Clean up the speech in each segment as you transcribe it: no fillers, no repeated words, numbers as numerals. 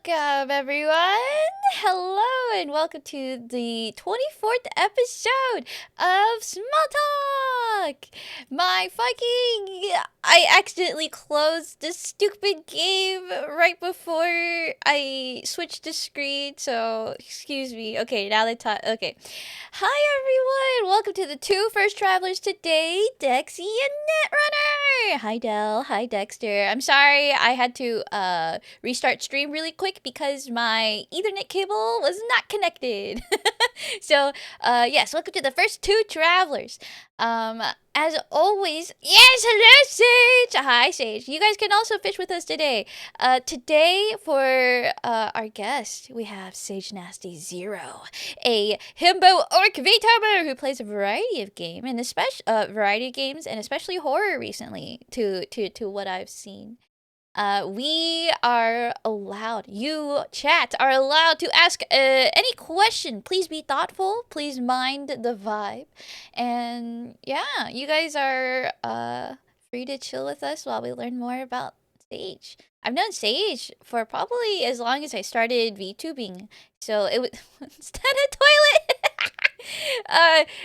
Welcome, everyone! Hello, and welcome to the 24th episode of SmolTalk! My fucking... I accidentally closed this stupid game right before I switched the screen, so excuse me. Okay, now that okay. Hi, everyone! Welcome to the two first travelers today, Dexy and Netrunner! Hi, Del. Hi, Dexter. I'm sorry I had to, restart stream really quick because my Ethernet cable was not connected. So, yes, welcome to the first two travelers. As always, yes, hello, Sage. Hi, Sage. You guys can also fish with us today. Today for our guest, we have Sage Nasty Zero, a himbo orc VTuber who plays a variety of games and especially horror recently. To what I've seen. We are allowed, you chat are allowed to ask any question. Please be thoughtful. Please mind the vibe. And yeah, you guys are free to chill with us while we learn more about Sage. I've known Sage for probably as long as I started VTubing. So it was. Is that a toilet?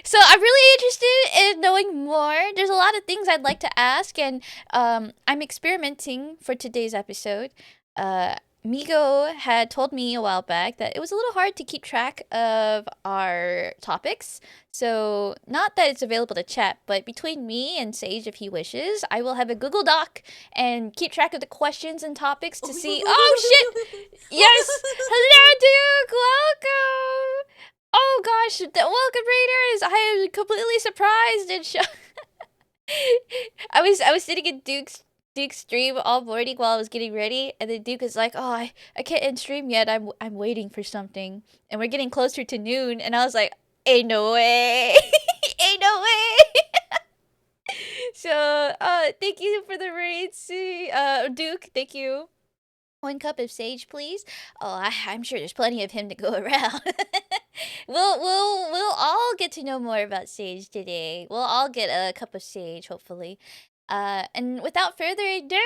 So I'm really interested in knowing more. There's a lot of things I'd like to ask, and I'm experimenting for today's episode. Migo had told me a while back that it was a little hard to keep track of our topics. So, not that it's available to chat, but between me and Sage, if he wishes, I will have a Google Doc and keep track of the questions and topics to see. Oh shit! Yes! Hello, Duke! Welcome! Oh gosh, welcome Raiders! I am completely surprised and shocked. I was sitting in Duke's stream all morning while I was getting ready, and then Duke is like, "Oh, I can't end stream yet. I'm waiting for something." And we're getting closer to noon, and I was like, "Ain't no way, ain't no way." So, thank you for the raids, Duke. Thank you. One cup of sage, please. Oh, I'm sure there's plenty of him to go around. We'll all get to know more about sage today. We'll all get a cup of sage, hopefully. And without further ado,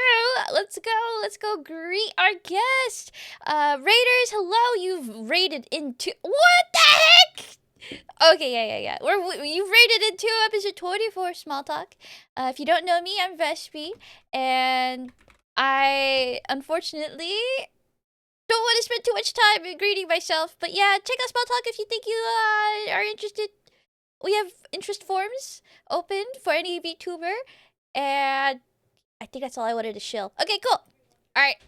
let's go. Let's go greet our guest. Raiders, hello. You've raided into what the heck? Okay, yeah. You've raided into episode 24, Small Talk. If you don't know me, I'm Veshpi, and I unfortunately don't want to spend too much time greeting myself. But yeah, check out Small Talk if you think you are interested. We have interest forms open for any VTuber, and I think that's all I wanted to shill. Okay, cool. All right.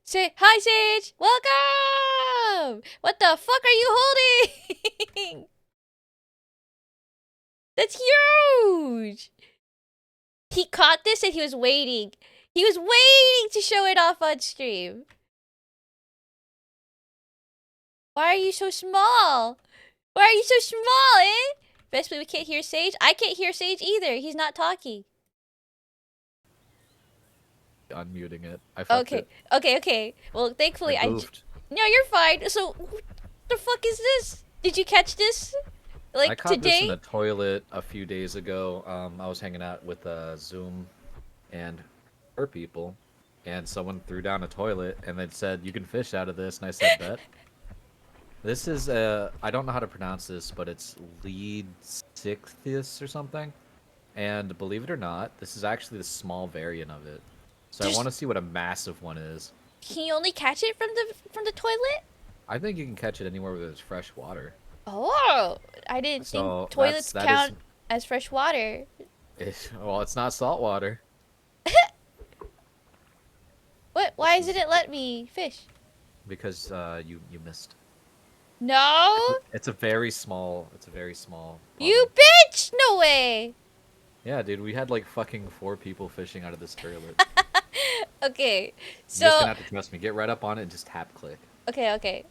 Say hi, Sage. Welcome. What the fuck are you holding? That's huge. He caught this and he was waiting. He was waiting to show it off on stream. Why are you so small? Why are you so small, eh? Best way we can't hear Sage. I can't hear Sage either. He's not talking. Unmuting it. I fucked it. Okay. Well, thankfully I goofed. No, you're fine. So, what the fuck is this? Did you catch this? Like I caught today? this in the toilet a few days ago. I was hanging out with Zoom and her people, and someone threw down a toilet and then said, "You can fish out of this," and I said, "Bet." This is I don't know how to pronounce this, but it's Lead-Sixthus or something. And believe it or not, this is actually the small variant of it. So I want to see what a massive one is. Can you only catch it from the toilet? I think you can catch it anywhere where there's fresh water. Oh, I didn't think toilets count as fresh water. Well, it's not salt water. What? Why isn't it let me fish? Because you missed. No. It's a very small. It's a very small. You bitch! No way. Yeah, dude, we had like fucking 4 people fishing out of this toilet. Okay, so You're just gonna have to trust me. Get right up on it and just tap click. Okay.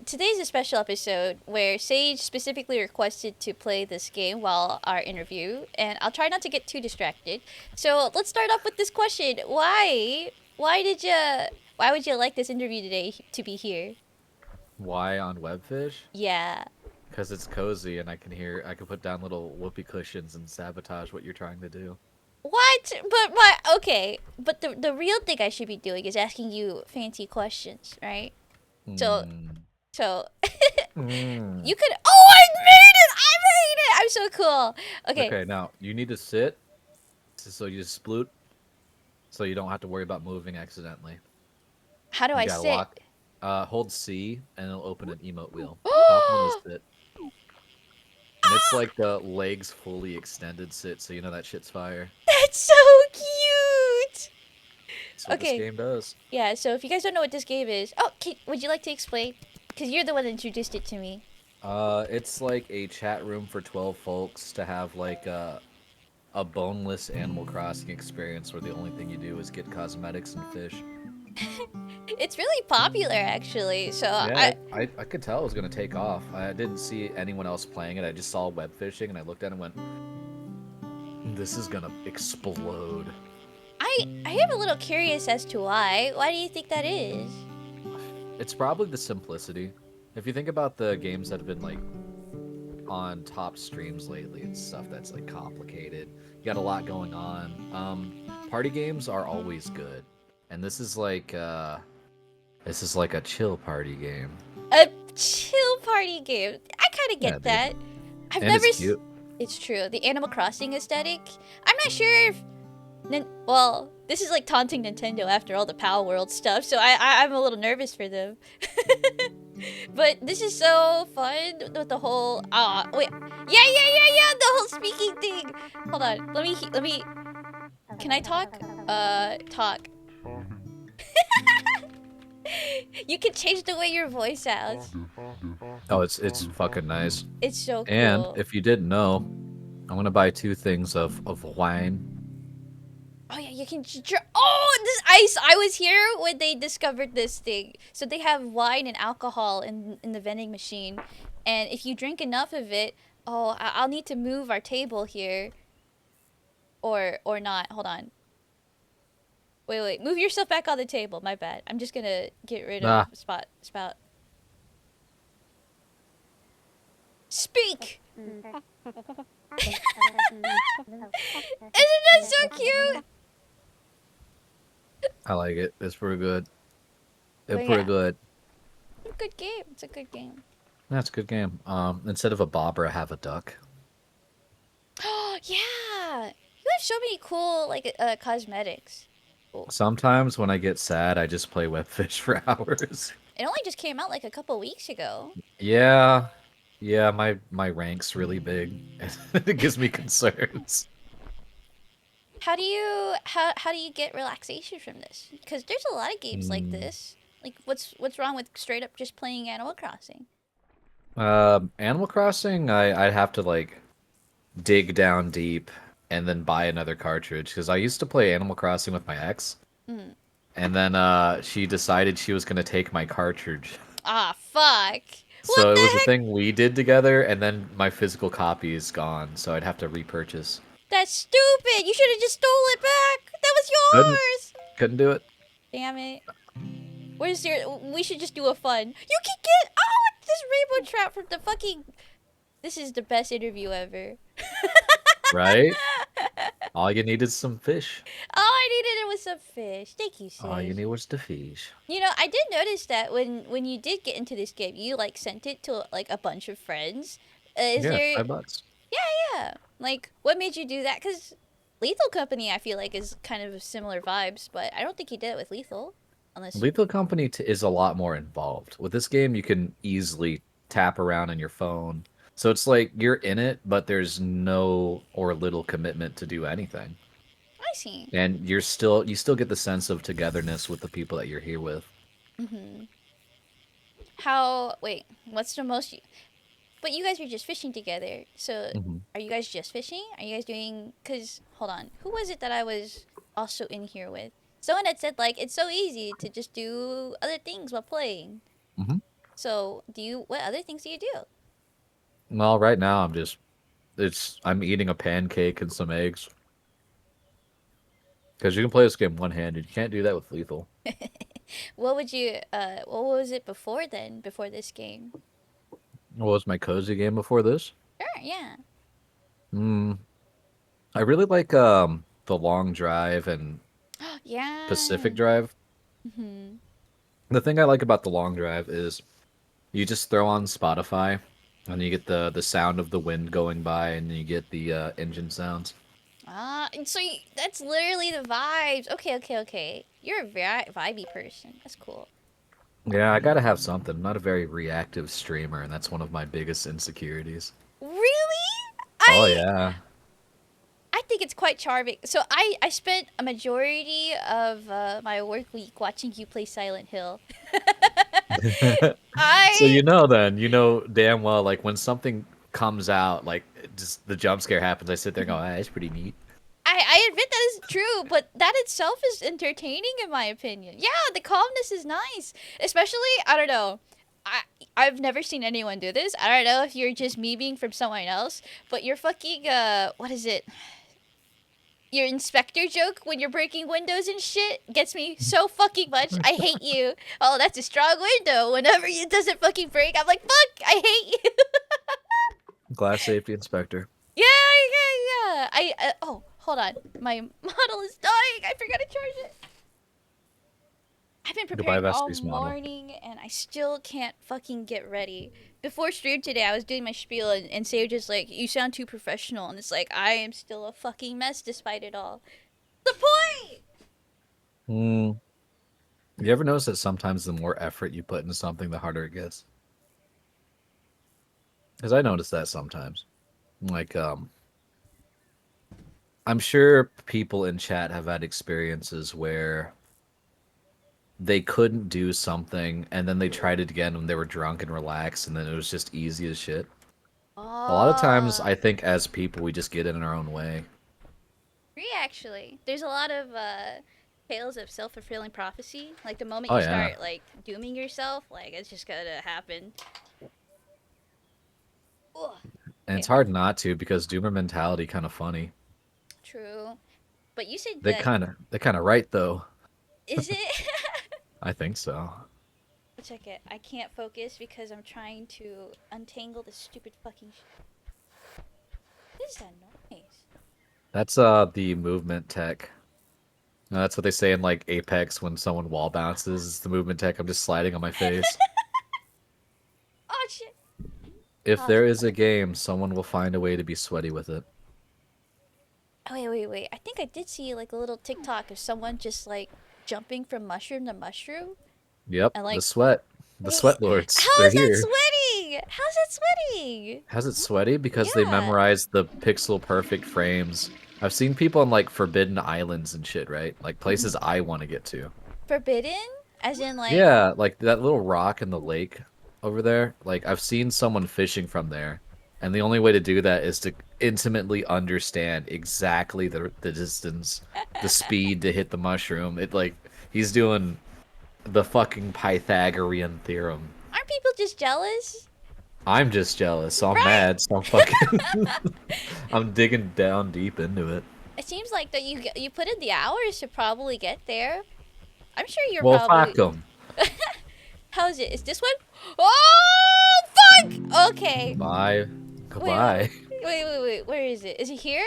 Today's a special episode where Sage specifically requested to play this game while our interview, and I'll try not to get too distracted. So let's start off with this question: Why would you like this interview today to be here? Why on Webfish? Yeah. Because it's cozy and I can put down little whoopee cushions and sabotage what you're trying to do. What? But my okay. But the real thing I should be doing is asking you fancy questions, right? So Mm. so Mm. you could. Oh, I made it! I made it! I'm so cool. Okay, Okay, now you need to sit so you sploot so you don't have to worry about moving accidentally. how do You I gotta sit? lock, hold C, and it'll open an emote wheel. Top one is sit, and it's like the legs fully extended sit, so you know that shit's fire. That's so cute. That's what this Okay, game does. yeah. So if you guys don't know what this game is, would you like to explain? Because you're the one that introduced it to me. It's like a chat room for 12 folks to have like a boneless Animal Crossing experience where the only thing you do is get cosmetics and fish. It's really popular, actually. So Yeah, I could tell it was gonna take off. I didn't see anyone else playing it. I just saw web fishing, and I looked at it and went, "This is gonna explode." I am a little curious as to why. Why do you think that is? It's probably the simplicity. If you think about the games that have been like on top streams lately, it's stuff that's like complicated. You got a lot going on. Party games are always good, and this is like a chill party game. A chill party game. I kind of Yeah, get dude, that. I've and never. it's cute. It's true. The Animal Crossing aesthetic. I'm not sure if. Well, this is like taunting Nintendo after all the Power World stuff, so I'm a little nervous for them. But this is so fun with the whole. Wait. Yeah. The whole speaking thing. Hold on. Let me. Can I talk? Talk. You can change the way your voice sounds. Oh, it's fucking nice. It's so And cool. if you didn't know, I'm gonna buy two things of wine. Oh yeah, you can. Oh, this ice! I was here when they discovered this thing. So they have wine and alcohol in the vending machine, and if you drink enough of it, I'll need to move our table here, or not. Hold on. Wait. Move yourself back on the table. My bad. I'm just gonna get rid of Ah, spout. Speak. Isn't that so cute? I like it. It's pretty good. It's But pretty yeah, good. good game. It's a good game. That's a good game. Instead of a bobber, have a duck. Oh yeah, you have so many cool like cosmetics. Cool. Sometimes when I get sad, I just play webfish for hours. It only just came out like a couple weeks ago. Yeah, yeah, my rank's really big. It gives me concerns. How do you get relaxation from this? Because there's a lot of games like Hmm. this. Like what's wrong with straight up just playing Animal Crossing? Animal Crossing, I'd have to like dig down deep and then buy another cartridge because I used to play Animal Crossing with my ex, Mm. and then she decided she was gonna take my cartridge. Ah fuck! What So it the was a heck? thing we did together, and then my physical copy is gone, so I'd have to repurchase. That's stupid. You should have just stole it back. That was Couldn't yours. couldn't do it. Damn it. Where's your? We should just do a fun. You can get. Oh, it's this rainbow trout from the fucking. This is the best interview ever. Right? All you need is some fish. All I needed was some fish. Thank you, All you sis. need was the fish. You know, I did notice that when you did get into this game, you like sent it to like a bunch of friends. Is Yeah, there? $5. Yeah. Like, what made you do that? Because Lethal Company, I feel like, is kind of similar vibes, but I don't think you did it with Lethal, unless. Lethal Company is a lot more involved. With this game, you can easily tap around on your phone. So it's like you're in it, but there's no or little commitment to do anything. I see. And you still get the sense of togetherness with the people that you're here with. Mm-hmm. How? Wait. What's the most? But you guys are just fishing together. So, Hmm. are you guys just fishing? Are you guys doing? Cause hold on, who was it that I was also in here with? Someone had said like it's so easy to just do other things while playing. Hmm. So, do you? What other things do you do? Well, right now I'm eating a pancake and some eggs because you can play this game one-handed. You can't do that with Lethal. What would you? What was it before then? Before this game? What was my cozy game before this? Sure. Yeah. Hmm. I really like the Long Drive and Yeah. Pacific Drive. Hmm. The thing I like about the Long Drive is you just throw on Spotify and you get the sound of the wind going by and you get the engine sounds. And so that's literally the vibes. Okay, okay, okay. You're a very vibey person. That's cool. Yeah, I gotta have something. I'm not a very reactive streamer, and that's one of my biggest insecurities. Really? Oh I yeah. I think it's quite charming. So I spent a majority of my work week watching you play Silent Hill. So I you know damn well, like when something comes out, like just the jump scare happens, I sit there and go, ah, it's pretty neat. I admit that is true, but that itself is entertaining in my opinion. Yeah, the calmness is nice. Especially, I don't know. I I've never seen anyone do this. I don't know if you're just memeing from someone else, but your fucking what is it? Your inspector joke when you're breaking windows and shit gets me so fucking much. I hate you. Oh, that's a strong window. Whenever it doesn't fucking break, I'm like, fuck, I hate you. Glass safety inspector. Yeah, yeah, yeah. Oh, hold on. My model is dying. I forgot to charge it. I've been Goodbye, preparing all Vespe's model. morning and I still can't fucking get ready. Before stream today, I was doing my spiel and Sage is like, "You sound too professional," and it's like, I am still a fucking mess despite it all. The point. Hmm. You ever notice that sometimes the more effort you put into something, the harder it gets? Because I notice that sometimes. Like, I'm sure people in chat have had experiences where they couldn't do something and then they tried it again when they were drunk and relaxed and then it was just easy as shit. A lot of times Oh, I think as people we just get in our own way. agree actually. There's a lot of tales of self-fulfilling prophecy. Like the moment Oh you yeah. start like dooming yourself, like it's just gonna happen. Ugh. And Okay, it's hard not to because doomer mentality kind of funny. true. But you said They that kind of they kind of right though. is it? I think so. Check it. I can't focus because I'm trying to untangle this stupid fucking. What is that noise? That's the movement tech. That's what they say in like Apex when someone wall bounces. It's the movement tech. I'm just sliding on my face. Oh shit! If Oh, there is a game, someone will find a way to be sweaty with it. wait, wait, wait. I think I did see like a little TikTok of someone just like jumping from mushroom to mushroom Yep, and the like, sweat. The sweat lords. how They're is that here. sweating? How's that sweating? How's it sweaty? Because they Yeah, memorize the pixel perfect frames. I've seen people on like forbidden islands and shit, right? Like places I want to get to. forbidden, as in like. Yeah, like that little rock in the lake over there. Like I've seen someone fishing from there, and the only way to do that is to intimately understand exactly the distance, the speed to hit the mushroom. It like he's doing the fucking Pythagorean theorem. Aren't people just jealous? I'm just jealous, so I'm Right. mad, so I'm fucking I'm digging down deep into it. It seems like that you put in the hours to probably get there. I'm sure you're Well, fuck probably. 'em. How is it? Is this one? Oh fuck! Okay. Bye. Wait, wait, Goodbye. wait. Where is it? Is it here?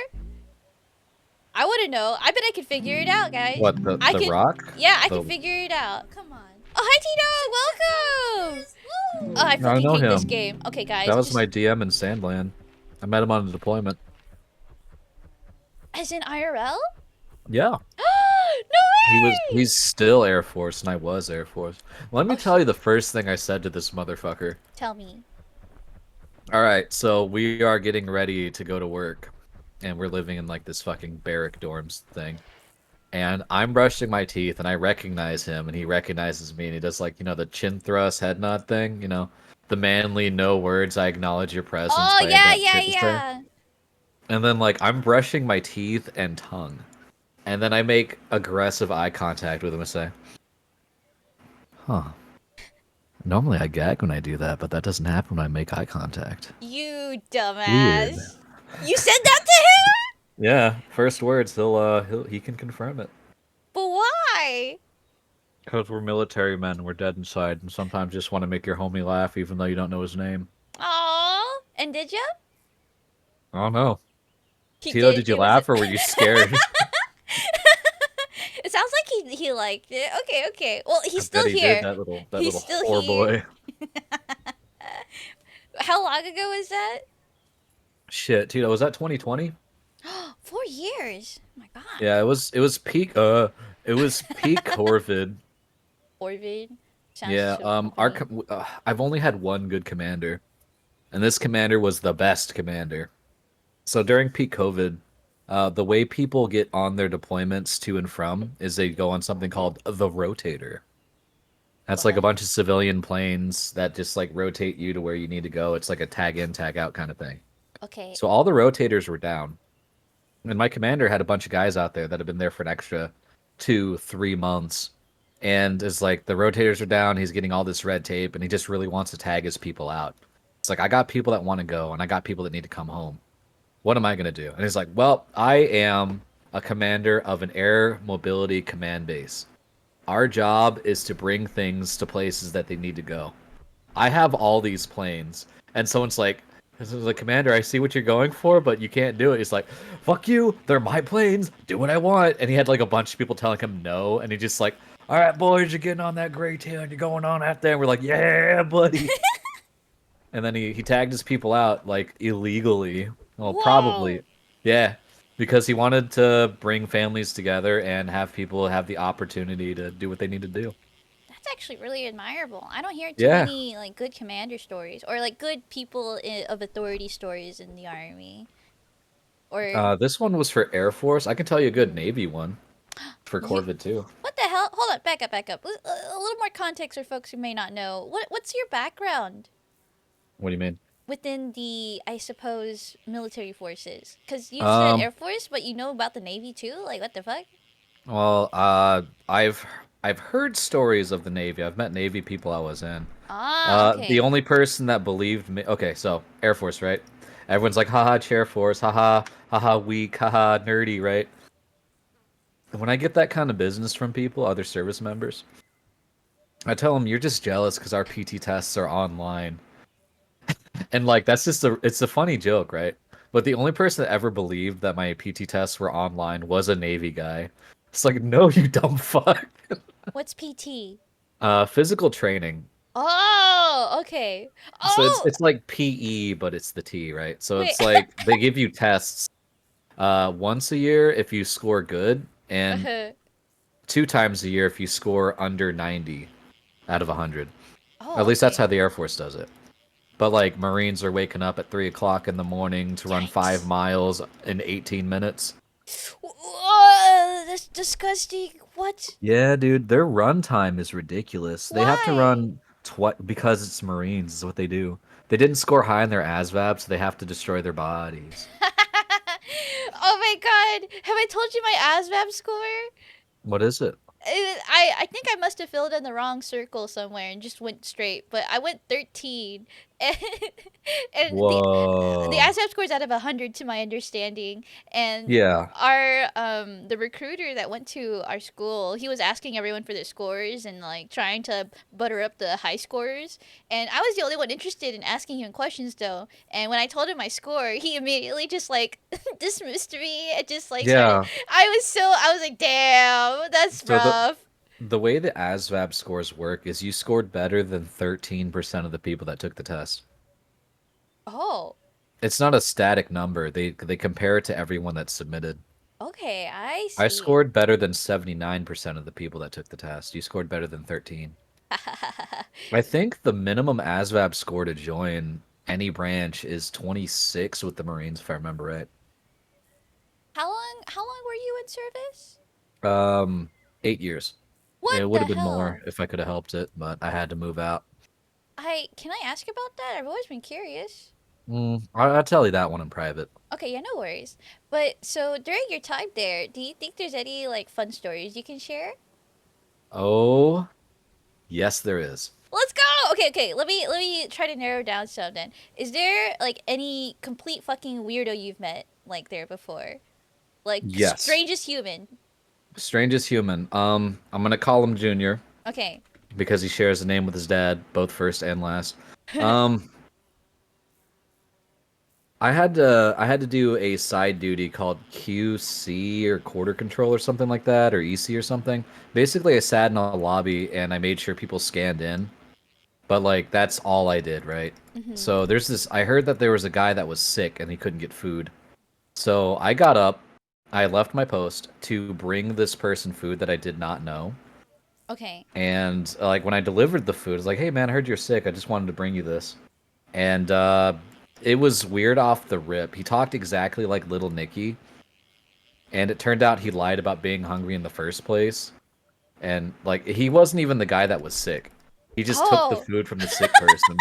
I wouldn't know. I bet I could figure it out, guys. What, the I the could. rock? Yeah, I The can figure it out. Come on. Oh, hi, Tito. Welcome. Oh, I I fucking know hate this him. game. Okay, That guys, was just my DM in Sandland. I met him on a deployment. as in IRL. Yeah. No way! He's still Air Force and I was Air Force. Let me Oh tell shit. you the first thing I said to this motherfucker. Tell me. All right, so we are getting ready to go to work and we're living in like this fucking barrack dorms thing. And I'm brushing my teeth and I recognize him and he recognizes me and he does like, the chin thrust head nod thing, the manly no words I acknowledge your presence Oh by yeah, that yeah, shit to say. yeah. And then like I'm brushing my teeth and tongue. And then I make aggressive eye contact with him and say, "Huh. Normally I gag when I do that, but that doesn't happen when I make eye contact." You Weird. dumbass. You said that to him? Yeah, first words, he can confirm it. But why? Because we're military men, we're dead inside, and sometimes just want to make your homie laugh even though you don't know his name. Oh, and did ya? I don't know. He Tito, did. did you He was. laugh or were you scared? he liked it. Okay, okay. Well, I he's bet still he did, here. that He's little still whore here. boy. How long ago was that? Shit, dude, was that 2020? 4 years. Oh my god. Yeah, it was peak Corvid. Orvid. Sounds Yeah, so comforting. I've only had one good commander, and this commander was the best commander. So during peak COVID, the way people get on their deployments to and from is they go on something called the rotator. That's like a What? bunch of civilian planes that just like rotate you to where you need to go. It's like a tag in, tag out kind of thing. Okay. So all the rotators were down. And my commander had a bunch of guys out there that have been there for an extra 2, 3 months. And it's like the rotators are down, he's getting all this red tape, and he just really wants to tag his people out. It's like I got people that want to go and I got people that need to come home. What am I gonna do? And he's like, well, I am a commander of an air mobility command base. Our job is to bring things to places that they need to go. I have all these planes. And someone's like, this is like, Commander, I see what you're going for, but you can't do it. He's like, fuck you, they're my planes, do what I want. And he had like a bunch of people telling him no, and he just like, all right, boys, you're getting on that gray tail, you're going on out there. And we're like, yeah, buddy. And then he tagged his people out like illegally. Well, probably. Whoa. Yeah. Because he wanted to bring families together and have people have the opportunity to do what they need to do. That's actually really admirable. I don't hear too Yeah. many like good commander stories or like good people of authority stories in the army. Or This one was for Air Force. I can tell you a good mm, Navy one for you, Corvid too. what the hell? Hold on, back up, back up. A little more context for folks who may not know. What's your background What do you mean? within the, I suppose, military forces? Because you said Um, Air Force, but you know about the Navy too. Like what the fuck? well, I've heard stories of the Navy. I've met Navy people I was in. Ah, The okay. only person that believed me. Okay, so Air Force, right? Everyone's like, haha, Chair Force, haha, haha, weak, haha, nerdy, right? When I get that kind of business from people, other service members, I tell them you're just jealous because our PT tests are online. And like that's just it's a funny joke, right? But the only person that ever believed that my PT tests were online was a Navy guy. It's like, no, you dumb fuck. What's PT? Physical training. Oh, okay. So it's Oh, it's like PE, but it's the T, right? So wait. it's like they give you tests once a year if you score good, and Uh-huh. 2 times a year if you score under 90 out of 100. At Oh, least that's okay. how the Air Force does it. But like Marines are waking up at 3 o'clock in the morning to run five Yikes. miles in 18 minutes. That's disgusting. What? Yeah, dude, their run time is ridiculous. They have to Why? run because it's Marines, is what they do. They didn't score high in their ASVAB, so they have to destroy their bodies. Oh my god. Have I told you my ASVAB score? What is it? I think I must have filled in the wrong circle somewhere and just went straight, but I went 13. And, and the Whoa. ASVAB score is out of 100 to my understanding, and Yeah. our the recruiter that went to our school, he was asking everyone for their scores and like trying to butter up the high scores, and I was the only one interested in asking him questions though. And when I told him my score, he immediately just like dismissed me and just like started. Yeah. I was like, damn, that's So rough. the way the ASVAB scores work is you scored better than 13% of the people that took the test. Oh, It's not a static number. They compare it to everyone that submitted. okay, I I see. scored better than 79% of the people that took the test. You scored better than 13. I think the minimum ASVAB score to join any branch is 26 with the Marines, if I remember right. How long were you in service? Um, 8 years. What It would the have been hell? more if I could have helped it, but I had to move out. I Can I ask about that? I've always been curious. I'll tell you that one in private. Okay, yeah, no worries. But so during your time there, do you think there's any like fun stories you can share? Oh, yes, there is. Let's go. Okay, okay. Let me try to narrow down some then. Is there like any complete fucking weirdo you've met like there before? Like the Yes. strangest human. Strangest human. I'm gonna call him Junior Okay. because he shares a name with his dad, both first and last. Um, I had to do a side duty called QC or quarter control or something like that, or EC or something. Basically, I sat in a lobby and I made sure people scanned in, but like that's all I did, right? Mm-hmm. So there's this. I heard that there was a guy that was sick and he couldn't get food. So I got up, I left my post to bring this person food that I did not know. Okay. And like when I delivered the food, I was like, "Hey man, I heard you're sick. I just wanted to bring you this." And it was weird off the rip. He talked exactly like Little Nicky, and it turned out he lied about being hungry in the first place. And like he wasn't even the guy that was sick. He just took the Oh. food from the sick person.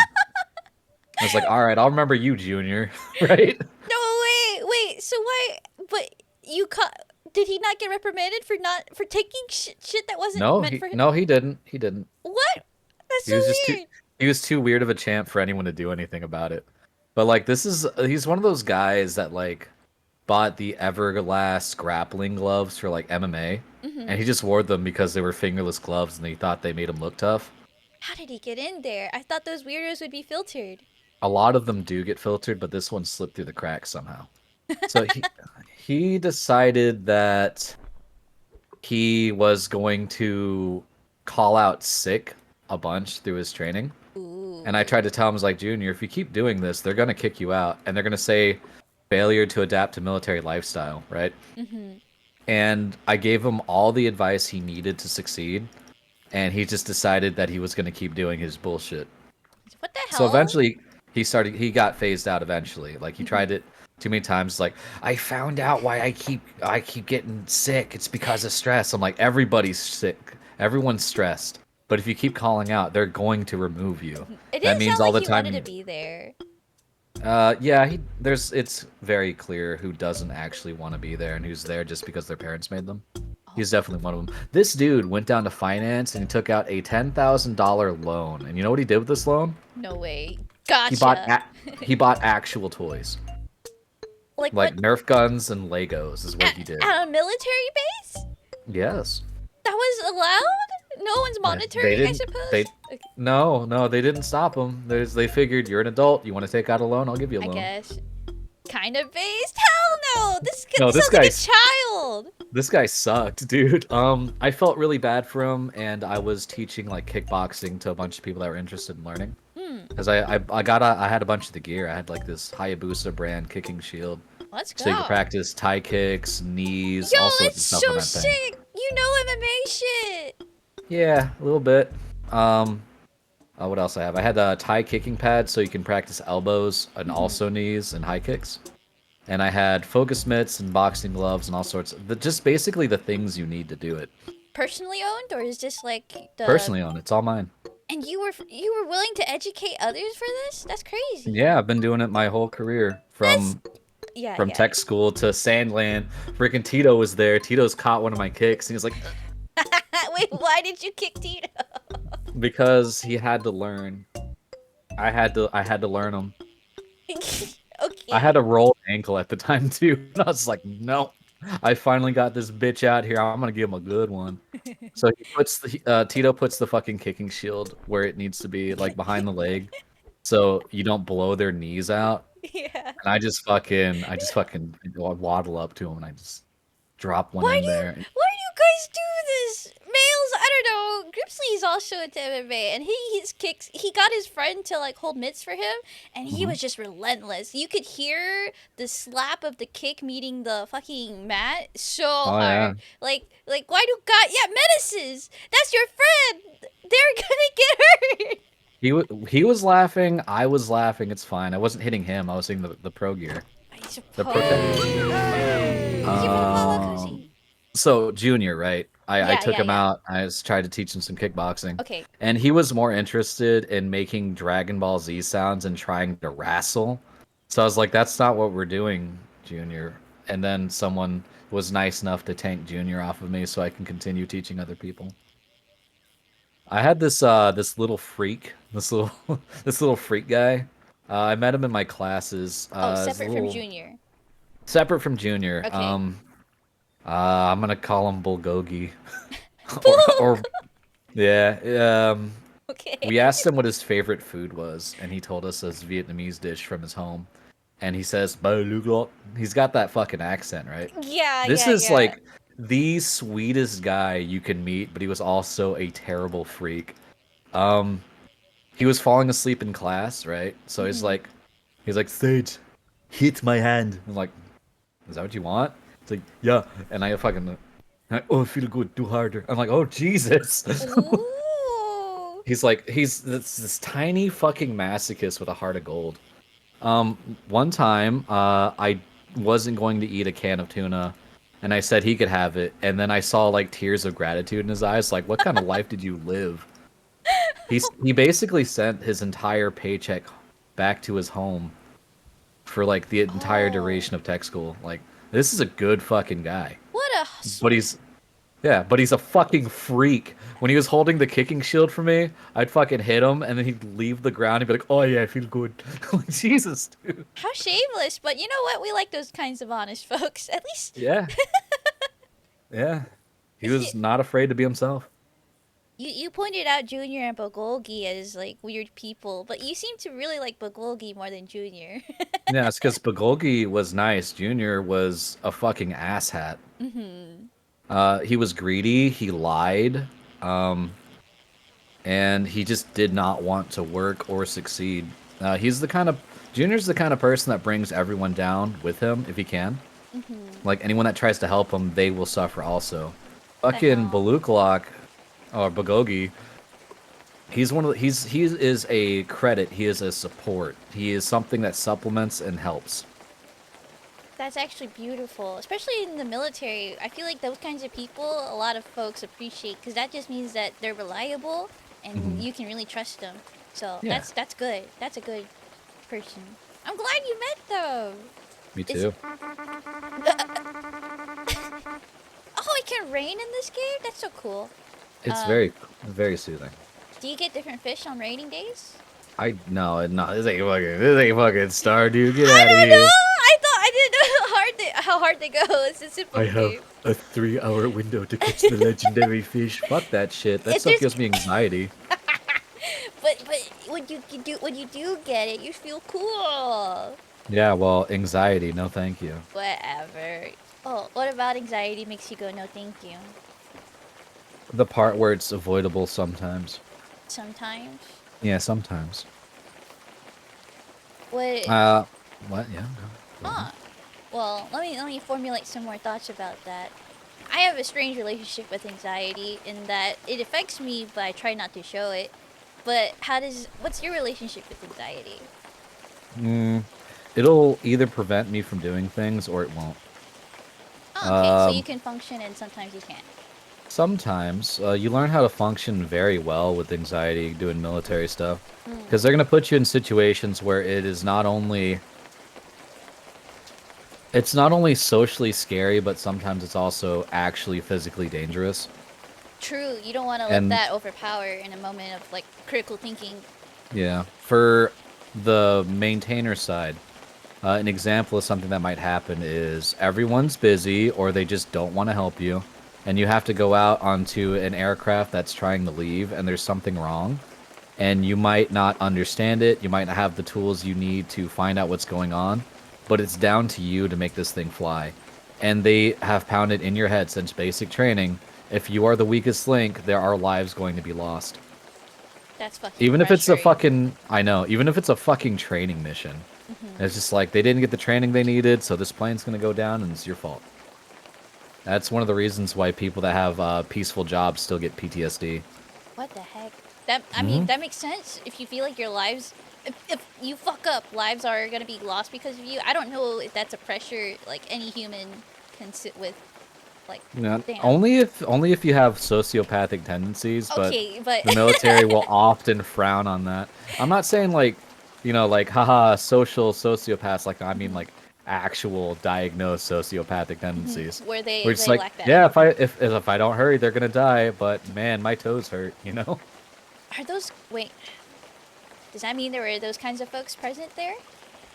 I was like, "All right, I'll remember you, Junior." Right? No, wait. So why? But you caught. Did he not get reprimanded for not for taking shit that wasn't No, meant he for him? no, he didn't. He didn't. What? That's He so was just too weird. he was too weird of a champ for anyone to do anything about it. But like this is he's one of those guys that like bought the Everlast grappling gloves for like MMA, and Mm-hmm. he just wore them because they were fingerless gloves and he thought they made him look tough. How did he get in there? I thought those weirdos would be filtered. A lot of them do get filtered, but this one slipped through the cracks somehow. So he decided that he was going to call out sick a bunch through his training. And I Ooh. tried to tell him, I was like, Junior, if you keep doing this, they're gonna kick you out, and they're gonna say failure to adapt to military lifestyle, right? Mm-hmm. And I gave him all the advice he needed to succeed, and he just decided that he was gonna keep doing his bullshit. What the So hell? eventually, he got phased out eventually. Like he Mm-hmm. tried it too many times. Like I found out why I keep getting sick. It's because of stress. I'm like everybody's sick. Everyone's stressed. But if you keep calling out, they're going to remove you. It That didn't means sound all like the he time wanted to you be there. yeah, it's very clear who doesn't actually want to be there and who's there just because their parents made them. Oh, He's definitely one of them. This dude went down to finance and he took out a $10,000 loan. And you know what he did with this loan? no way. He bought Gotcha. he bought actual toys. Like Like what? Nerf guns and Legos is what he did. At a military base? Yes. That was allowed? No one's Yeah, they monitoring, I didn't suppose? they no, they didn't stop him. They figured you're an adult, you want to take out a loan, I'll give you a I loan. guess. Kind of based? Hell no! No, This sounds like a child! this guy sucked, dude. I felt really bad for him, and I was teaching like kickboxing to a bunch of people that were interested in learning. Hmm, Because I had a bunch of the gear. I had like this Hayabusa brand kicking shield, let's so you could go. practice Thai kicks, knees, Yo, all sorts of it's stuff so on that thing. sick! You know MMA shit! Yeah, a little bit. Um, what else I have? I had a Thai kicking pad, so you can practice elbows and Hmm. also knees and high kicks. And I had focus mitts and boxing gloves and all sorts of just basically the things you need to do it. Personally owned, or is this like the. Personally on it's all mine. And you were willing to educate others for this? That's crazy. Yeah, I've been doing it my whole career That's. from Yeah, from yeah. tech school to Sandland. Freaking Tito was there. Tito's caught one of my kicks, and he was like, Wait, why did you kick Tito? because he had to learn. I had to learn him. I had Okay. a rolled ankle at the time too. And I was like, no. I finally got this bitch out here. I'm gonna give him a good one. So Tito puts the fucking kicking shield where it needs to be, like behind the leg, so you don't blow their knees out. Yeah. And I just fucking waddle up to him and I just drop one Why in do you there. why do you guys do this? Males, I don't know. Gripsley's also into MMA, and his kicks. He got his friend to like hold mitts for him, and he Mhm. was just relentless. You could hear the slap of the kick meeting the fucking mat so Oh yeah. hard. Why do God? Yeah, menaces. That's your friend. They're gonna get hurt. He was laughing. I was laughing. It's fine. I wasn't hitting him. I was hitting the pro gear, I the protect. suppose. Keep it follow Um. cozy. So Junior, right? I Yeah, took yeah, him yeah. out. I was tried to teach him some kickboxing, Okay. and he was more interested in making Dragon Ball Z sounds and trying to wrestle. So I was like, "That's not what we're doing, Junior." And then someone was nice enough to tank Junior off of me, so I can continue teaching other people. I had this little freak, this little freak guy. I met him in my classes. Oh, He's a separate from little Junior. separate from Junior. Okay. I'm gonna call him Bulgogi. Or Book. yeah. Okay. We asked him what his favorite food was, and he told us his Vietnamese dish from his home. and he says, "Baluglot." He's got that fucking accent, right? Yeah, This yeah, is yeah. like the sweetest guy you can meet, but he was also a terrible freak. Um, he was falling asleep in class, right? So Hmm. he's like, Sage, hit my hand. I'm like, is that what you want? It's like, yeah. And I fucking, oh, I feel good. Do harder. I'm like, oh Jesus. Ooh. He's like, he's this tiny fucking masochist with a heart of gold. One time, I wasn't going to eat a can of tuna, and I said he could have it, and then I saw like tears of gratitude in his eyes. Like, what kind of life did you live? He basically sent his entire paycheck back to his home for like the entire Oh, duration of tech school. Like, this is a good fucking guy. what a But he's Yeah, but he's a fucking freak. When he was holding the kicking shield for me, I'd fucking hit him, and then he'd leave the ground. He'd be like, "Oh yeah, I feel good." Like, Jesus, dude. how shameless. But you know what? We like those kinds of honest folks. At least Yeah, yeah. He was not afraid to be himself. you pointed out Junior and Bulgogi as like weird people, but you seem to really like Bulgogi more than Junior. Yeah, it's because Bagolgi was nice. Junior was a fucking asshat. Hmm. He was greedy. He lied. Um, and he just did not want to work or succeed. He's the kind of Junior's the kind of person that brings everyone down with him if he can. Hmm. Like anyone that tries to help him, they will suffer also. The Fucking hell. Baluklok or Bagogi, he is a credit. He is a support. He is something that supplements and helps. That's actually beautiful, especially in the military. I feel like those kinds of people, a lot of folks appreciate because that just means that they're reliable and Hmm. you can really trust them. So Yeah, that's good. That's a good person. I'm glad you met them. me Is too. oh, it can rain in this game? That's so cool. It's Um, very soothing. do you get different fish on raining days? I no, this ain't fucking Stardew. Get I out of don't here. know. I thought I didn't know how hard they go. It's a simple I have game. a 3 hour window to catch the legendary fish. Fuck that shit. That If stuff there's gives me anxiety. but when you do get it, you feel cool. Yeah, well, anxiety. No, thank you. Whatever. Oh, what about anxiety makes you go no thank you? The part where it's avoidable sometimes. Sometimes. Yeah, sometimes. What? Uh, what? Yeah, go ahead. Huh. Well, let me formulate some more thoughts about that. I have a strange relationship with anxiety in that it affects me, but I try not to show it. But what's your relationship with anxiety? Mm, it'll either prevent me from doing things or it won't. Oh, okay, so you Um, can function and sometimes you can't. sometimes you learn how to function very well with anxiety doing military stuff Mm, because they're going to put you in situations where it's not only socially scary, but sometimes it's also actually physically dangerous. true, you don't want to let And that overpower in a moment of like critical thinking. yeah, for the maintainer side, an example of something that might happen is everyone's busy or they just don't want to help you, and you have to go out onto an aircraft that's trying to leave, and there's something wrong, and you might not understand it. You might not have the tools you need to find out what's going on, but it's down to you to make this thing fly. And they have pounded in your head since basic training. If you are the weakest link, there are lives going to be lost. That's fucking Even if it's a frustrating. fucking, I know, even if it's a fucking training mission. Hmm. It's just like they didn't get the training they needed, so this plane's gonna go down and it's your fault. That's one of the reasons why people that have peaceful jobs still get PTSD. What the heck? That I mean, Hmm. that makes sense. If you feel like your lives, if you fuck up, lives are gonna be lost because of you. I don't know if that's a pressure like any human can sit with. Like, Yeah, damn. only if you have sociopathic tendencies, but Okay, but the military will often frown on that. I'm not saying like, like haha, social sociopaths. Like I mean Mhm, like actual diagnosed sociopathic mhm, tendencies. where We're just they like, lack that. yeah, if I don't hurry, they're gonna die. But man, my toes hurt. Are those wait? Does that mean there were those kinds of folks present there?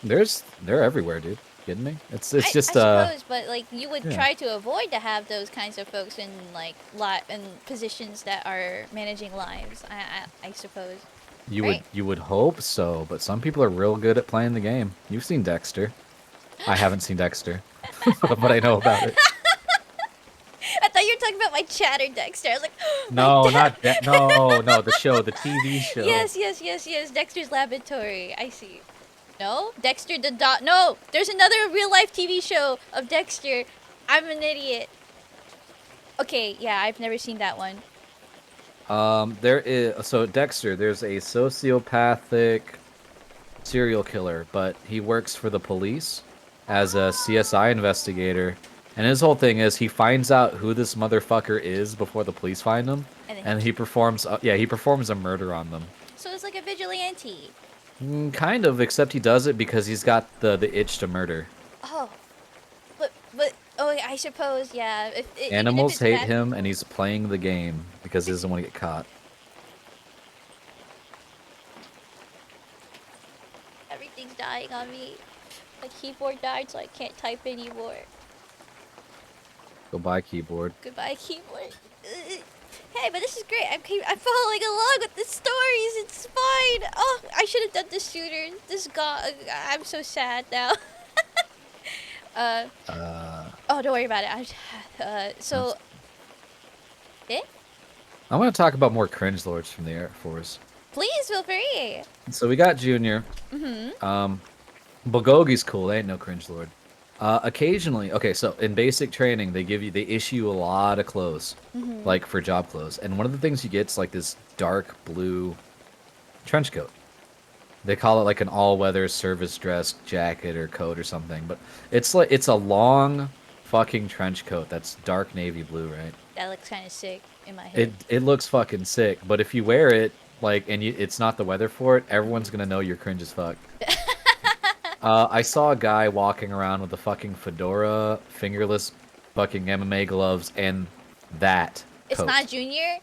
They're everywhere, dude. Kidding me? It's I just suppose, but like you would yeah. try to avoid to have those kinds of folks in like lot in positions that are managing lives. I suppose. right? You would hope so, but some people are real good at playing the game. You've seen Dexter. I haven't seen Dexter, but I know about it. I thought you were talking about my chatter Dexter. I was like, my No, dad. not that. No, no, the show, the TV show. Yes, yes, yes, yes. Dexter's Laboratory. I see. No, Dexter the dot. No, there's another real life TV show of Dexter. I'm an idiot. Okay, yeah, I've never seen that one. There is so Dexter. There's a sociopathic serial killer, but he works for the police as a CSI investigator. And his whole thing is he finds out who this motherfucker is before the police find him, And then and he performs. Yeah, he performs a murder on them. so it's like a vigilante. Kind of, except he does it because he's got the itch to murder. Oh, but oh, I suppose yeah. Even if Animals it's hate bad, him, and he's playing the game because he doesn't want to get caught. everything's dying on me. My keyboard died, so I can't type anymore. Go buy a keyboard. Goodbye, keyboard. Hey, but this is great. I'm following along with the stories. It's fine. Oh, I should have done this sooner. This god. I'm so sad now. uh. Uh, Oh, don't worry about it. So. that's- Eh? I want to talk about more cringe lords from the Air Force. Please feel free. So we got Junior. Mm-hmm. Bulgogi's cool. They ain't no cringe lord. Occasionally, okay, so in basic training, they issue you a lot of clothes, Mm-hmm. like for job clothes. And one of the things you get is like this dark blue trench coat. They call it like an all-weather service dress jacket or coat or something, but it's a long fucking trench coat that's dark navy blue, right? That looks kind of sick in my It head. it looks fucking sick, but if you wear it like it's not the weather for it, everyone's gonna know you're cringe as fuck. I saw a guy walking around with a fucking fedora, fingerless fucking MMA gloves, and that It's coat. not Junior.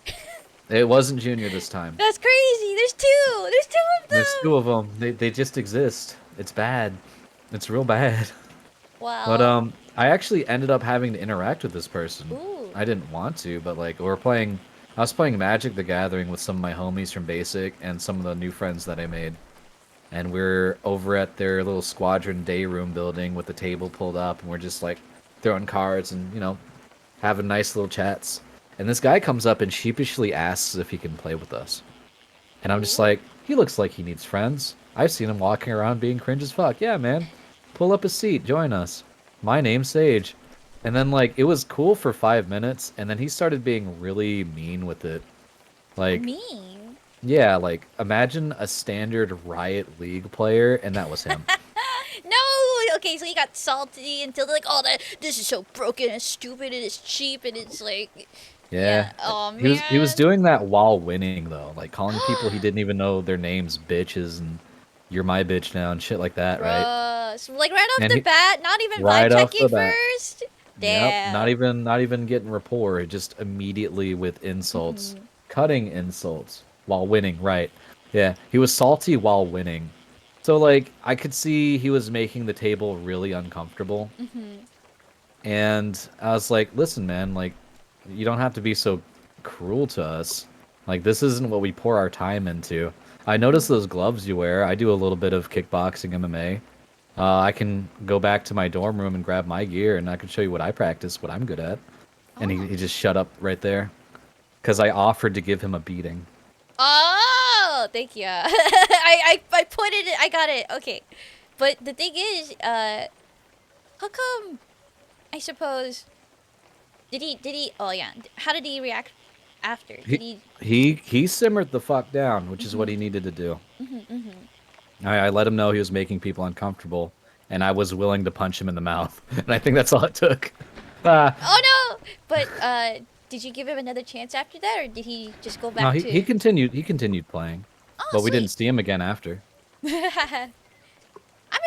It wasn't Junior this time. That's crazy. There's two. There's two of There's two them. of them. They just exist. It's bad. It's real bad. But Wow. I actually ended up having to interact with this person. Ooh. I didn't want to, but like we're playing. I was playing Magic: The Gathering with some of my homies from Basic and some of the new friends that I made. And we're over at their little squadron day room building with the table pulled up, and we're just like throwing cards and having nice little chats. And this guy comes up and sheepishly asks if he can play with us. And I'm just Ooh. like, he looks like he needs friends. I've seen him walking around being cringe as fuck. Yeah, man. Pull up a seat, join us. My name's Sage. And then like it was cool for 5 minutes, and then he started being really mean with it. Like, Mean. yeah, like imagine a standard Riot League player, and that was him. No. Okay, so he got salty until they're like, oh, this is so broken and stupid and it's cheap and it's like, Yeah. yeah. Oh He was man. doing that while winning though, like calling people he didn't even know their names bitches and you're my bitch now and shit like that, right? Bruh. So, like right off And the he bat, not even vibe right off checking the bat. first. Yep, Damn. not even getting rapport, just immediately with insults, Mhm. cutting insults while winning, right? Yeah, he was salty while winning. So like I could see he was making the table really uncomfortable. Mhm. And I was like, "Listen, man, like you don't have to be so cruel to us. Like this isn't what we pour our time into." I noticed those gloves you wear. I do a little bit of kickboxing MMA. I can go back to my dorm room and grab my gear, and I can show you what I practice, what I'm good at. And Oh. he just shut up right there because I offered to give him a beating. Oh, thank you. I put it. I got it. Okay, but the thing is, how come? I suppose. Did he? Oh yeah. How did he react after? Did He he? he simmered the fuck down, which is what Mhm. he needed to do. Mhm. Mhm. I let him know he was making people uncomfortable, and I was willing to punch him in the mouth. And I think that's all it took. Ah, Oh no! But did you give him another chance after that, or did he just go no, back he to? continued playing, Oh, but we didn't sweet. see him again after. I'm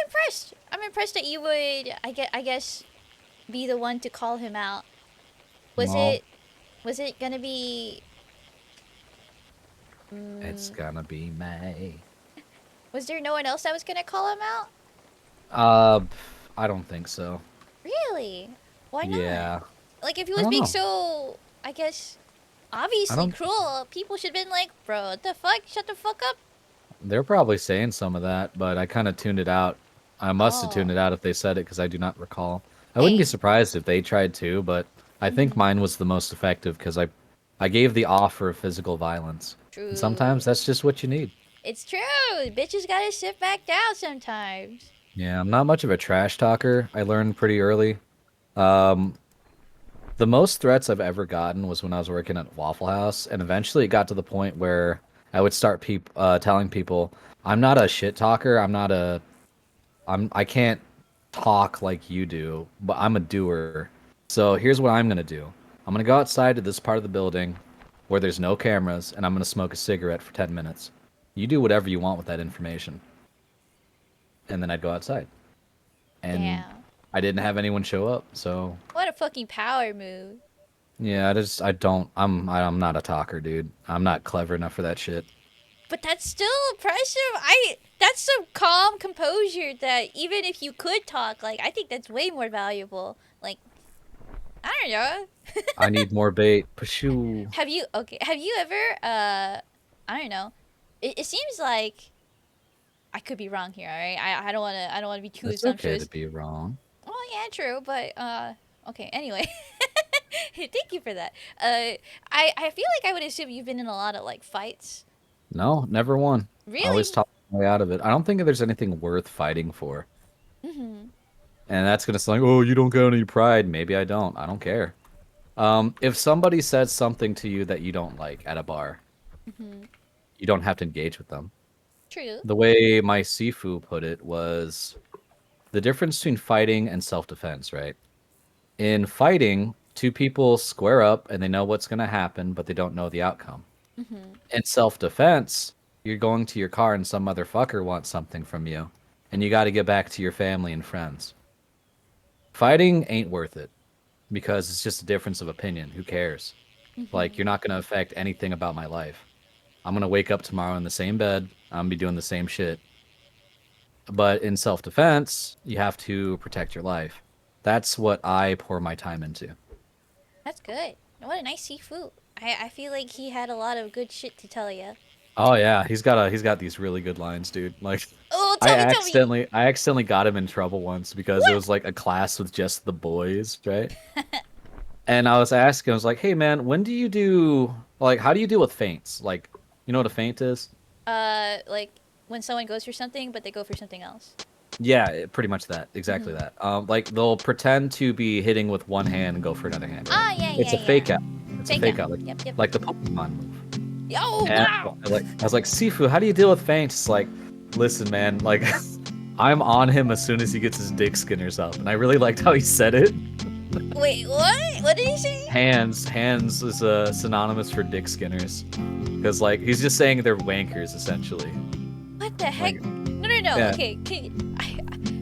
impressed. I'm impressed that you would. I guess be the one to call him out. Was Well, it? Was it gonna be? it's Mm, gonna be May. was there no one else that was gonna call him out? Uh, I don't think so. Really? Why not? Yeah, Like, if he I was don't being know. so, I guess, I obviously don't. cruel, people should have been like, bro, what the fuck? Shut the fuck up. They're probably saying some of that, but I kind of tuned it out. I must have tuned Oh, it out if they said it because I do not recall. I wouldn't be hey. surprised if they tried to, but I think Hmm. mine was the most effective because I gave the offer of physical violence. And sometimes True. that's just what you need. It's true. Bitches gotta sit back down sometimes. Yeah, I'm not much of a trash talker. I learned pretty early. Um, the most threats I've ever gotten was when I was working at Waffle House, and eventually it got to the point where I would start telling people, "I'm not a shit talker. I can't talk like you do, but I'm a doer. So here's what I'm gonna do. I'm gonna go outside to this part of the building where there's no cameras, and I'm gonna smoke a cigarette for 10 minutes. You do whatever you want with that information." And then I'd go outside, and Damn. I didn't have anyone show up. So What a fucking power move. yeah, I don't. I'm not a talker, dude. I'm not clever enough for that shit. But that's still impressive. That's some calm composure that even if you could talk, like I think that's way more valuable. Like I don't know. I need more bait. Pashoo. Have you ever I don't know. It seems like I could be wrong here, all right? I don't want to be too It's okay to assumptuous. be wrong. Well, yeah, true, but okay, anyway. Thank you for that. I feel like I would assume you've been in a lot of like fights. No, never won. I always Really? talk my way out of it. I don't think there's anything worth fighting for. Mhm. And that's gonna sound like, oh, you don't got any pride. Maybe I don't. I don't care. If somebody says something to you that you don't like at a bar, Mhm. you don't have to engage with them. True. The way my Sifu put it was the difference between fighting and self-defense, right? In fighting, two people square up and they know what's gonna happen, but they don't know the outcome. Mhm. In self-defense, you're going to your car and some motherfucker wants something from you, and you got to get back to your family and friends. Fighting ain't worth it because it's just a difference of opinion. Who cares? Like, you're Mhm. not going to affect anything about my life. I'm going to wake up tomorrow in the same bed. I'm going to be doing the same shit. But in self defense, you have to protect your life. That's what I pour my time into. That's good. What a nice seafood. I feel like he had a lot of good shit to tell you. Oh yeah, he's got these really good lines, dude. Like Oh, tell me. I accidentally got him in trouble once because it What? was like a class with just the boys, right? And I was asking, I was like, "Hey man, when do you do like how do you deal with feints? Like, you know what a feint is?" Like when someone goes for something, but they go for something else. Yeah, pretty much that. Exactly Mhm. that. Like they'll pretend to be hitting with one hand and go for another hand, right? Ah, yeah, It's yeah, a yeah. fake out. It's a Fake fake out. out Yep, yep. like the Pokemon move. Oh, And wow. I was like, Sifu, how do you deal with feints? It's like, listen, man, like I'm on him as soon as he gets his dick skinners up. And I really liked how he said it. Wait, what? What did he say? Hands is synonymous for dick skinners. Because like he's just saying they're wankers essentially. What the heck? Like No, no, no. yeah. Okay,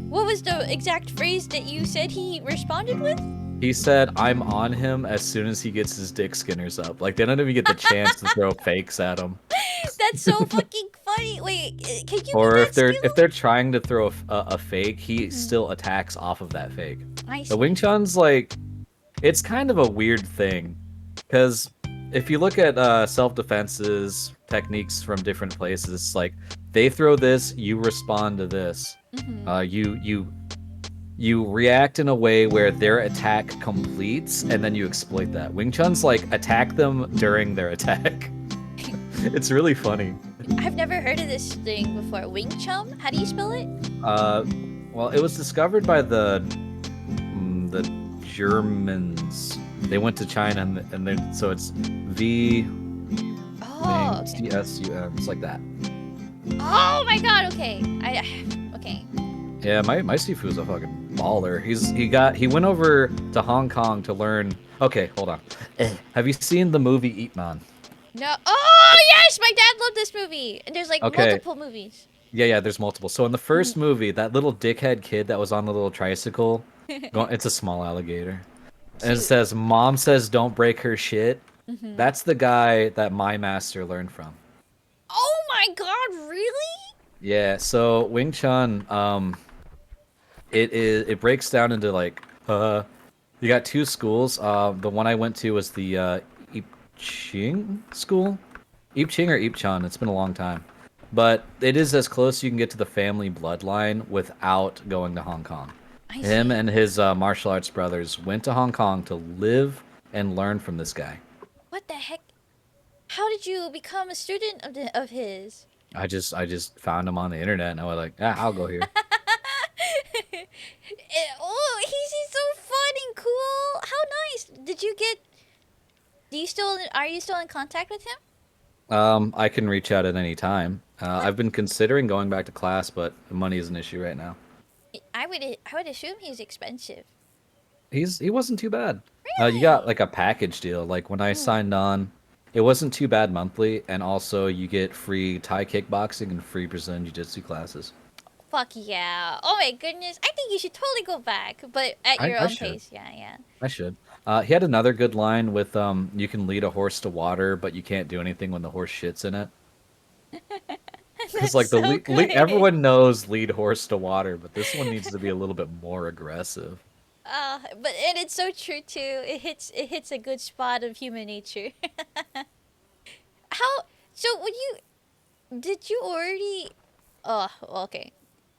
what was the exact phrase that you said he responded with? He said I'm on him as soon as he gets his dick skinners up. Like they don't even get the chance to throw fakes at him. That's so fucking funny. Wait, can you get Or that if skill? they're trying to throw a fake, he Hmm. still attacks off of that fake. I The see, Wing I see. Chun's like it's kind of a weird thing because if you look at self defenses techniques from different places, like they throw this, you respond to this. Mm-hmm. You react in a way where their attack completes, and then you exploit that. Wing Chun's like attack them during their attack. It's really funny. I've never heard of this thing before. Wing Chum? How do you spell it? Uh, well, it was discovered by the Germans. They went to China and then so it's V Oh, Ming okay. CSUM. It's like that. Oh my god, okay. Okay. Yeah, my Sifu's a fucking baller. He went over to Hong Kong to learn. Okay, hold on. Have you seen the movie Ip Man? No. Oh, yes, my dad loved this movie. And there's like Okay, multiple movies. yeah, there's multiple. So in the first movie, that little dickhead kid that was on the little tricycle, it's a small alligator. And it Cute. says, "Mom says don't break her shit." Mm-hmm. That's the guy that my master learned from. Oh my god, really? Yeah, so Wing Chun, it breaks down into like you got two schools. The one I went to was the Ip Ching school. Ip Ching or Ip Chun. It's been a long time. but it is as close as you can get to the family bloodline without going to Hong Kong. I Him see. and his martial arts brothers went to Hong Kong to live and learn from this guy. What the heck? How did you become a student of his? I just found him on the internet and I was like, yeah, I'll go here. Oh, he's so fun and cool. How nice. Did you get? Do you still are you still in contact with him? I can reach out at any time. I've been considering going back to class, but money is an issue right now. I would assume he's expensive. He wasn't too bad. You got Really? like a package deal. Like when I Hmm. signed on, it wasn't too bad monthly, and also you get free Thai kickboxing and free Brazilian Jiu-Jitsu classes. Fuck yeah. Oh my goodness. I think you should totally go back, but at I, your I own should. pace. Yeah, yeah. I should. He had another good line with you can lead a horse to water, but you can't do anything when the horse shits in it. Because That's like so good. everyone knows lead horse to water, but this one needs to be a little bit more aggressive. But and it's so true too. It hits a good spot of human nature. How so when you did you already oh well, okay.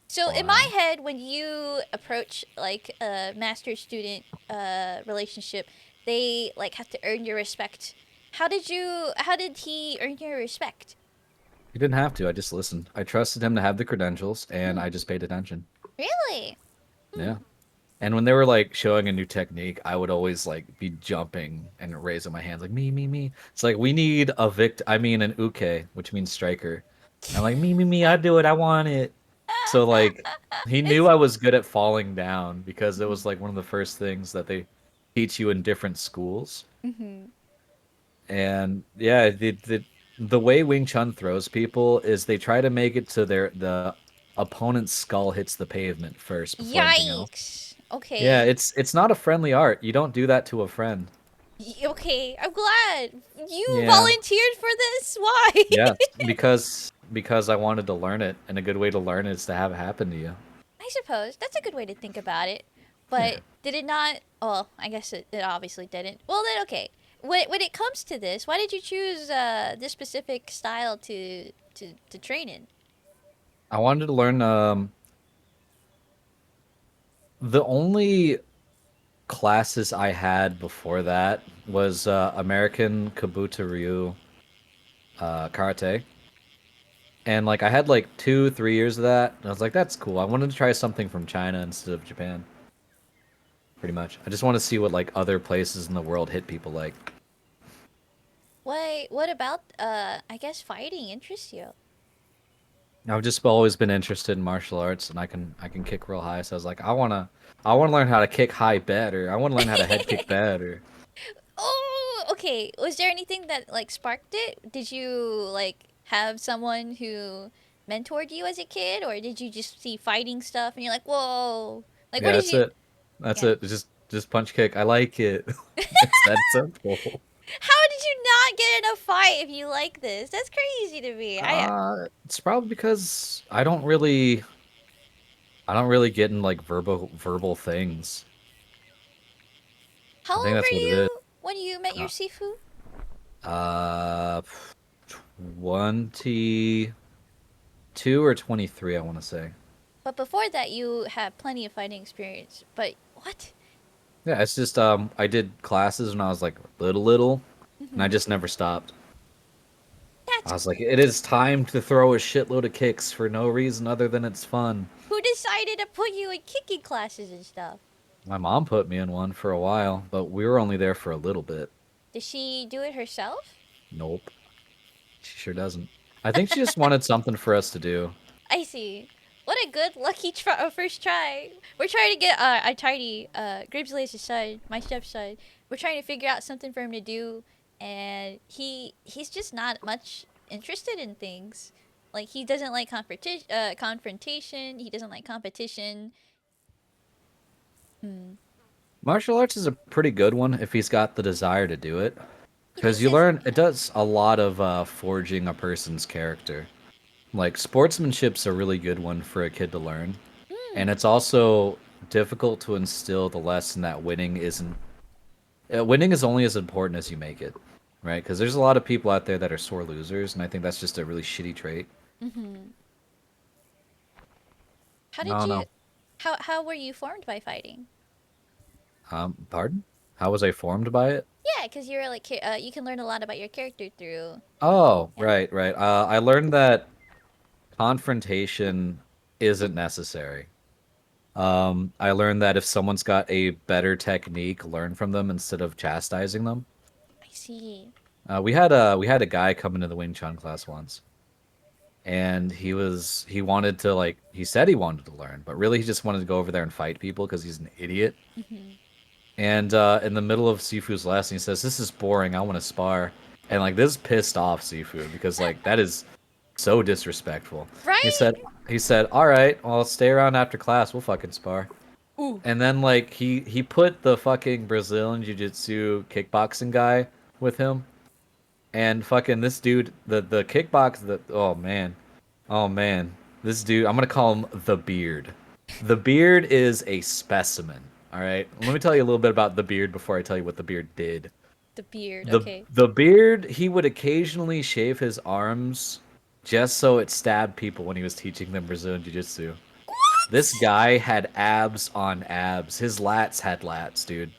So in my What? head when you approach like a master student relationship, they like have to earn your respect. How did he earn your respect? He didn't have to. I just listened. I trusted him to have the credentials, and Hmm. I just paid attention. Really? Hmm. Yeah. And when they were like showing a new technique, I would always like be jumping and raising my hands like me. It's like we need a I mean an uke, which means striker. I'm like me, I do it, I want it. So like he knew It's I was good at falling down because it mhm. was like one of the first things that they teach you in different schools. Mhm. And yeah, the way Wing Chun throws people is they try to make it to the opponent's skull hits the pavement first before anything else. Yikes. Yeah, Okay. it's not a friendly art. You don't do that to a friend. Okay. I'm glad you Yeah. volunteered for this. Why? Yes, because I wanted to learn it, and a good way to learn it is to have it happen to you. I suppose that's a good way to think about it. Yeah. But did it not? Well, I guess it obviously didn't. Well, then okay. When it comes to this, why did you choose this specific style to train in? I wanted to learn the only classes I had before that was American Kabuto Ryu karate. And like I had like 2, 3 years of that. And I was like, that's cool. I wanted to try something from China instead of Japan. Pretty much. I just want to see what like other places in the world hit people like. Why? What about I guess fighting interests you? I've just always been interested in martial arts, and I can kick real high. So I was like, I want to learn how to kick high better. I want to learn how to head kick better. Oh, okay. Was there anything that like sparked it? Did you like have someone who mentored you as a kid, or did you just see fighting stuff and you're like, whoa? Like, what Yeah, did that's you? it. That's Yeah. it. Just punch kick. I like it. It's that simple. How did you not get in a fight if you like this? That's crazy to me. It's probably because I don't really get in like verbal things. How I think old were that's what it is. you when you met your Uh, Sifu? uh 22 or 23, I want to say. But before that, you had plenty of fighting experience. But what? Yeah, it's just I did classes when I was like little, and I Hmm. just never stopped. That's I was like, it is time to throw a shitload of kicks for no reason other than it's fun. who decided to put you in kicking classes and stuff. My mom put me in one for a while, but we were only there for a little bit. Did she do it herself? Nope, she sure doesn't. I think she just wanted something for us to do. I see. What a good lucky first try. We're trying to get our tiny Gribbs son, my stepson. We're trying to figure out something for him to do, and he's just not much interested in things. Like he doesn't like confrontation. He doesn't like competition. Hmm. Martial arts is a pretty good one if he's got the desire to do it. He Because thinks you it's learn, it yeah. does a lot of forging a person's character. Like, sportsmanship's a really good one for a kid to learn. And Hmm. it's also difficult to instill the lesson that winning is only as important as you make it, right? Because there's a lot of people out there that are sore losers, and I think that's just a really shitty trait. Mm-hmm. How I did don't you? know. How were you formed by fighting? Pardon? How was I formed by it? Yeah, because you're like you can learn a lot about your character through. Oh, Yeah. right, right. I learned that confrontation isn't necessary. I learned that if someone's got a better technique, learn from them instead of chastising them. I see. We had a guy come into the Wing Chun class once, and he wanted to like he said he wanted to learn, but really he just wanted to go over there and fight people because he's an idiot. Mm-hmm. And in the middle of Sifu's lesson, he says, "This is boring. I want to spar." And like this pissed off Sifu because like that is so disrespectful. He Right? said he said, "All right, well, stay around after class. We'll fucking spar." Ooh. And then like he put the fucking Brazilian Jiu-Jitsu kickboxing guy with him, and fucking this dude, the kickbox, the oh man, this dude, I'm gonna call him the Beard. The Beard is a specimen. All right, let me tell you a little bit about the Beard before I tell you what the Beard did. The beard. The Okay. the Beard, he would occasionally shave his arms just so it stabbed people when he was teaching them Brazilian Jiu-Jitsu. This What? guy had abs on abs. His lats had lats, dude.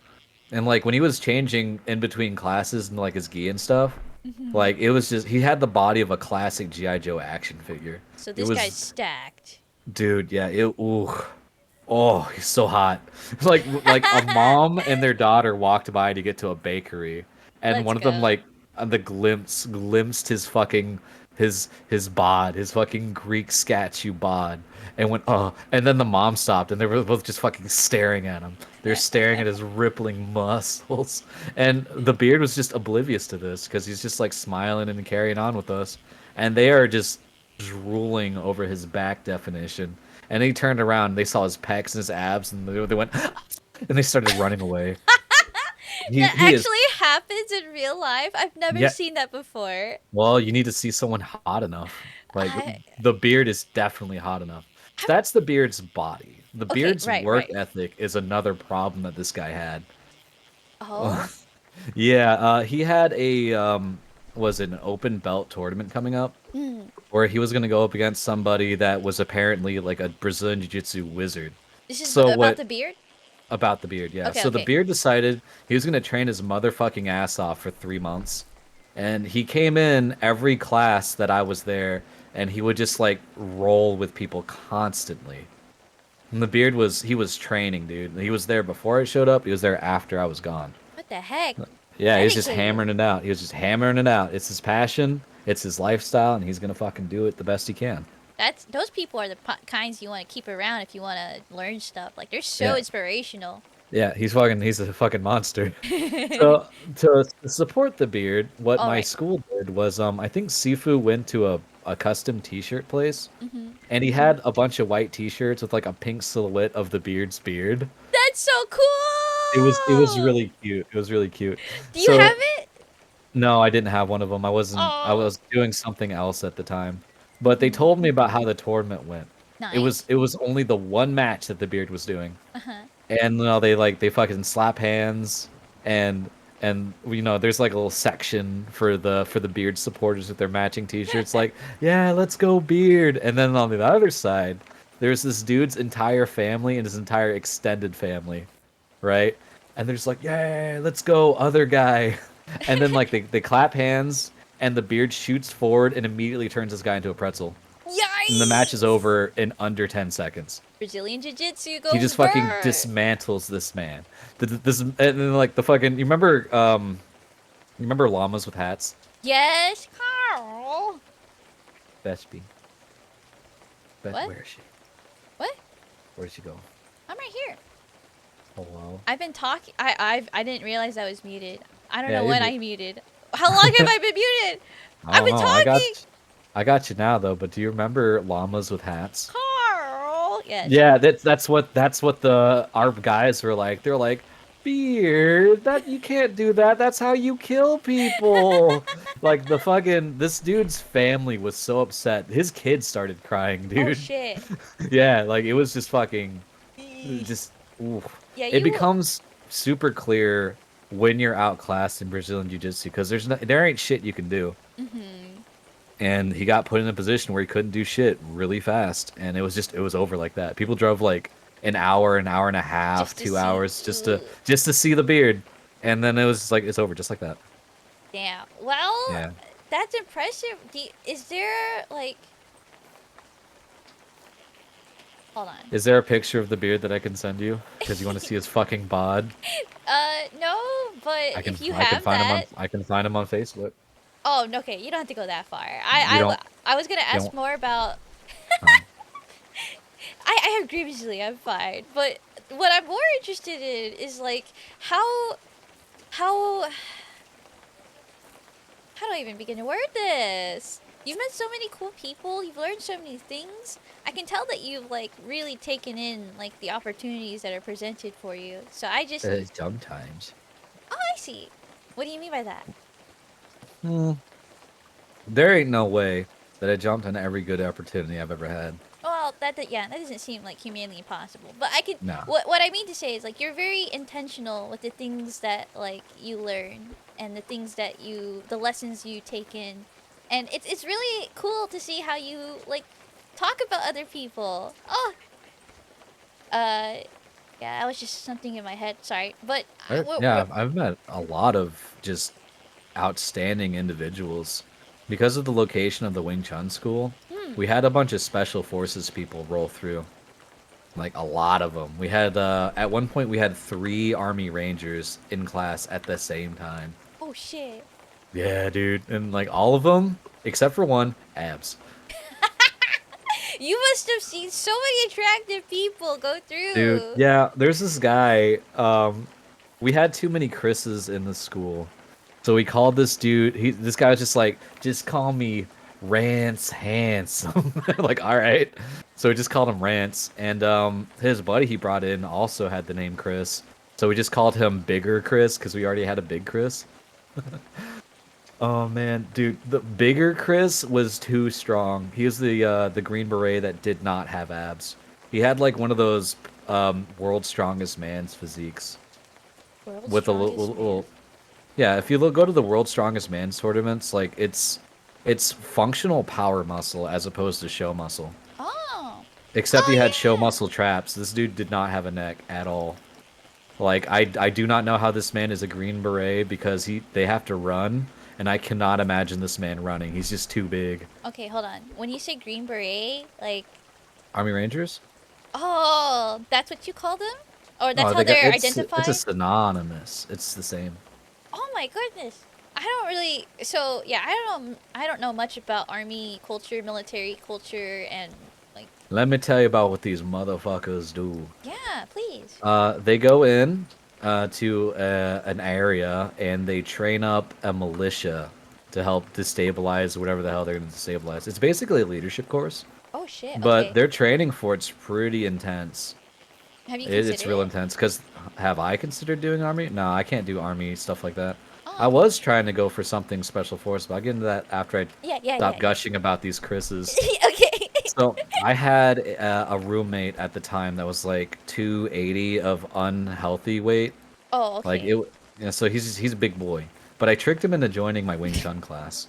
And like when he was changing in between classes and like his gi and stuff, Mm-hmm. like it was just he had the body of a classic GI Joe action figure. So It this guy's was, stacked. dude, yeah, it ooh. Oh, he's so hot. Like a mom and their daughter walked by to get to a bakery, and Let's one of them go. like on the glimpsed his fucking his bod, his fucking Greek statue bod, and went and then the mom stopped, and they were both just fucking staring at him. They're staring at his rippling muscles, and the Beard was just oblivious to this because he's just like smiling and carrying on with us, and they are just drooling over his back definition. And he turned around, they saw his pecs and his abs, and they went, and they started running away. That He is, actually happens in real life. I've never yeah. seen that before. Well, you need to see someone hot enough. Like I, the Beard is definitely hot enough. I've, That's the Beard's body. The okay, Beard's right, work right. ethic is another problem that this guy had. Oh? Yeah, he had a was it an open belt tournament coming up Mm. where he was gonna go up against somebody that was apparently like a Brazilian Jiu-Jitsu wizard. This is So about what the beard? about the Beard, yeah. Okay, So the okay. Beard decided he was gonna train his motherfucking ass off for 3 months, and he came in every class that I was there, and he would just like roll with people constantly. And the Beard was training, dude. He was there before I showed up. He was there after I was gone. What the heck? Yeah, he was just Dedicated. hammering it out. He was just hammering it out. It's his passion. It's his lifestyle, and he's gonna fucking do it the best he can. That's those people are the kinds you want to keep around if you want to learn stuff. Like they're so Yeah, inspirational. yeah. He's a fucking monster. So to support the Beard, what All my right. school did was I think Sifu went to a custom T-shirt place, Mm-hmm. and he had a bunch of white T-shirts with like a pink silhouette of the Beard's beard. That's so It was cool. really cute. It was really cute. Do you have So it? no, I didn't have one of them. I Oh, was doing something else at the time. But they mm-hmm. told me about how the tournament went. It was Nice. it was only the one match that the Beard was doing. Uh-huh. And they fucking slap hands, and there's like a little section for the Beard supporters with their matching t-shirts like, yeah, let's go Beard. And then on the other side, there's this dude's entire family and his entire extended family, right? And they're just like, yeah, let's go other guy. And then like they clap hands, and the Beard shoots forward and immediately turns this guy into a pretzel. And the match is Yikes! over in under 10 seconds. Brazilian Jiu-Jitsu He goes just fucking burr. dismantles this man. This and then like the fucking you remember llamas with hats? Yes, Carl. Beshby. Bet What? where is she? What? Where'd she go? I'm right here. Hello. I've been talking. I didn't realize I was muted. I don't Yeah, know you're when mute. I muted. How long have I been muted? I I've don't been know. talking. I got you now though. But do you remember llamas with hats? Carl. Yes. Yeah, that's what the our guys were like. They're like, Beard, that you can't do that. That's how you kill people. Like the fucking this dude's family was so upset. His kids started crying, Oh dude. shit. Yeah, like it was just fucking Eesh. just oof. Yeah, It you. becomes super clear when you're outclassed in Brazilian Jiu-Jitsu because there ain't shit you can do. Mhm. and he got put in a position where he couldn't do shit really fast, and it was over like that. People drove like an hour and a half, Just to 2 hours see. just to see the beard, and then it was like it's over just like that. Damn. Well, Yeah. that's impressive. Is there like? Hold on. Is there a picture of the beard that I can send you? Because you want to see his fucking bod? No, but if you have that, I can find him on Facebook. oh, no, okay, you don't have to go that far. You don't I was gonna ask don't. more about. Uh, I have grievously. I'm fine, but what I'm more interested in is like how how how do I even begin to word this? You've met so many cool people. You've learned so many things. I can tell that you've like really taken in like the opportunities that are presented for you. So I just, sometimes. oh, I see. What do you mean by that? Hmm. There ain't no way that I jumped on every good opportunity I've ever had. Well, yeah, that doesn't seem like humanly possible. But I could, Nah. what I mean to say is like you're very intentional with the things that like you learn and the things that the lessons you take in, and it's really cool to see how you like talk about other people. Oh, uh, yeah, that was just something in my head. Sorry, but Yeah, I've met a lot of just outstanding individuals. Because of the location of the Wing Chun school, hmm. we had a bunch of special forces people roll through. Like a lot of them. We had at one point we had 3 Army Rangers in class at the same time. Oh shit. Yeah, dude, and like all of them except for one, abs. You must have seen so many attractive people go Dude, through. yeah, there's this guy. We had too many Chris's in the school, so we called this dude. This guy was just like, just call me Rance Handsome. Like, all right. So we just called him Rance, and his buddy he brought in also had the name Chris. So we just called him Bigger Chris because we already had a big Chris. Oh man, dude, the bigger Chris was too strong. He was the Green Beret that did not have abs. He had like one of those world's strongest man's physiques World's with a strongest man. little yeah. If you go to the world's strongest man's tournaments, like it's functional power muscle as opposed to show muscle. Oh. Except he had show Oh yeah. muscle traps. This dude did not have a neck at all. Like I do not know how this man is a Green Beret because they have to run, and I cannot imagine this man running. He's just too big. Okay, hold on. When you say Green Beret, like, Army Rangers? oh, that's what you call them? Or that's Oh, how they got they're it's a identified? synonymous. It's the same. Oh my goodness. I don't really. So yeah, I don't know much about army culture, military culture, and like. Let me tell you about what these motherfuckers do. Yeah, please. They go in to an area and they train up a militia to help destabilize whatever the hell they're going to destabilize. It's basically a leadership course, Oh shit. but Okay. their training for it's pretty intense. Have you It's considered real it? intense. Cause have I considered doing army? No, I can't do army stuff like that. Oh, I okay. was trying to go for something special force, but I'll get into that after I Yeah, yeah, stop yeah, gushing about these Chris's. yeah. Okay. So I had a roommate at the time that was like 280 of unhealthy weight. Oh, Like okay. yeah, so he's a big boy. But I tricked him into joining my Wing Chun class.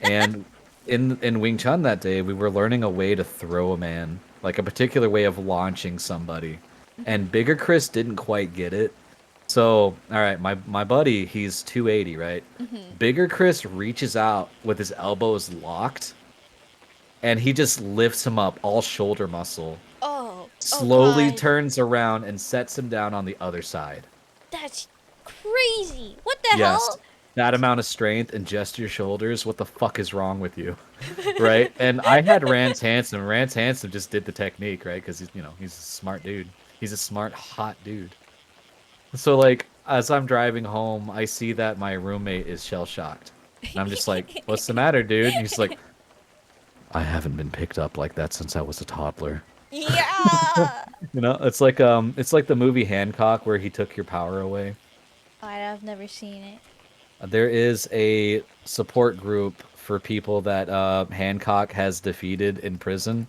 And in Wing Chun that day, we were learning a way to throw a man, like a particular way of launching somebody. Mhm. And Bigger Chris didn't quite get it. So, all right, my buddy, he's 280, right? Mhm. Bigger Chris reaches out with his elbows locked and he just lifts him up all shoulder muscle, Oh. Oh slowly God. turns around and sets him down on the other side. That's crazy. What the Yes, hell? that amount of strength and just your shoulders. What the fuck is wrong with you? Right? And I had Rance Hansen. Rance Hansen just did the technique, right? Because he's a smart dude. He's a smart, hot dude. So like as I'm driving home, I see that my roommate is shell shocked. And I'm just like, "What's the matter, dude?" And he's like, "I haven't been picked up like that since I was a toddler." Yeah. It's like the movie Hancock where he took your power away. I've never seen it. There is a support group for people that Hancock has defeated in prison,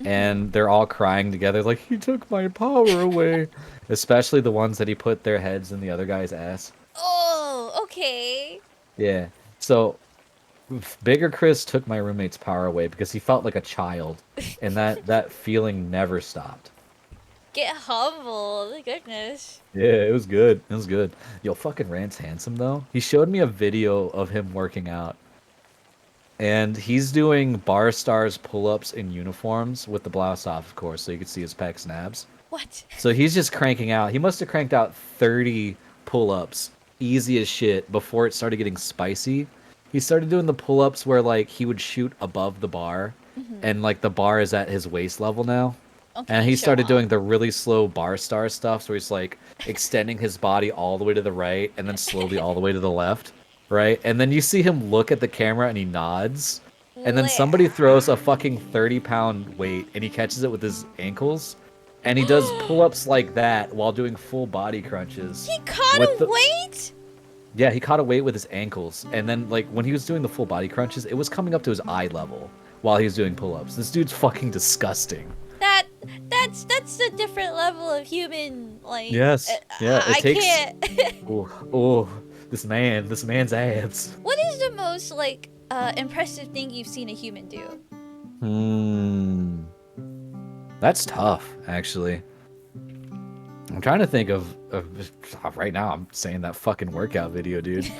Mhm. and they're all crying together like he took my power away. Especially the ones that he put their heads in the other guy's ass. Oh, okay. Yeah. So Bigger Chris took my roommate's power away because he felt like a child, and that feeling never stopped. Get humble. Goodness. Yeah, it was good. It was good. Yo, fucking Rance handsome though. He showed me a video of him working out, and he's doing bar stars pull-ups in uniforms with the blouse off, of course, so you can see his pecs and abs. What? So he's just cranking out. He must have cranked out 30 pull-ups, easy as shit, before it started getting spicy. He started doing the pull-ups where like he would shoot above the bar, Hmm. and like the bar is at his waist level now. And Okay, he show started off. doing the really slow bar star stuff, so he's like extending his body all the way to the right and then slowly all the way to the left, right? And then you see him look at the camera and he nods. And then Lit. somebody throws a fucking 30-pound weight and he catches it with his ankles. And he does pull-ups like that while doing full body crunches He caught with a the weight? yeah, he caught a weight with his ankles. And then like when he was doing the full body crunches, it was coming up to his eye level while he was doing pull-ups. This dude's fucking disgusting. That that's a different level of human like Yes. Yeah, it I takes can't. oh, oh, this man's abs. What is the most like impressive thing you've seen a human do? Hmm. That's tough, actually. I'm trying to think of right now. I'm saying that fucking workout video, dude.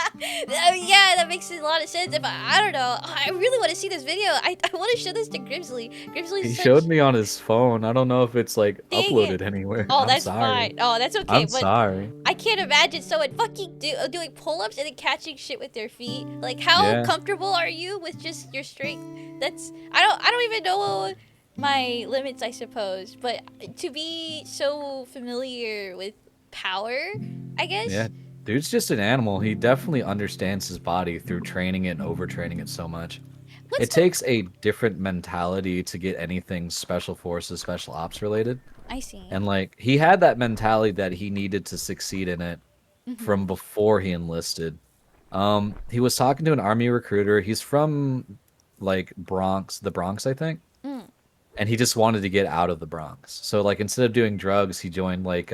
Yeah, that makes a lot of sense. If I don't know, I really want to see this video. I want to show this to Grimsley. He Grimsley's showed such me on his phone. I don't know if it's like dang it. uploaded anywhere. Oh, I'm that's sorry. fine. Oh, that's okay. I'm But sorry. I can't imagine someone fucking doing pull-ups and then catching shit with their feet. Like, how Yeah. comfortable are you with just your strength? That's I don't even know my limits, I suppose. But to be so familiar with power, I Yeah. guess. Dude's just an animal. He definitely understands his body through training it and overtraining it so much. What's It the? takes a different mentality to get anything special forces, special ops related. I see. And like he had that mentality that he needed to succeed in it Mm-hmm. from before he enlisted. He was talking to an army recruiter. He's from like the Bronx, I think. Mm. And he just wanted to get out of the Bronx. So like instead of doing drugs, he joined like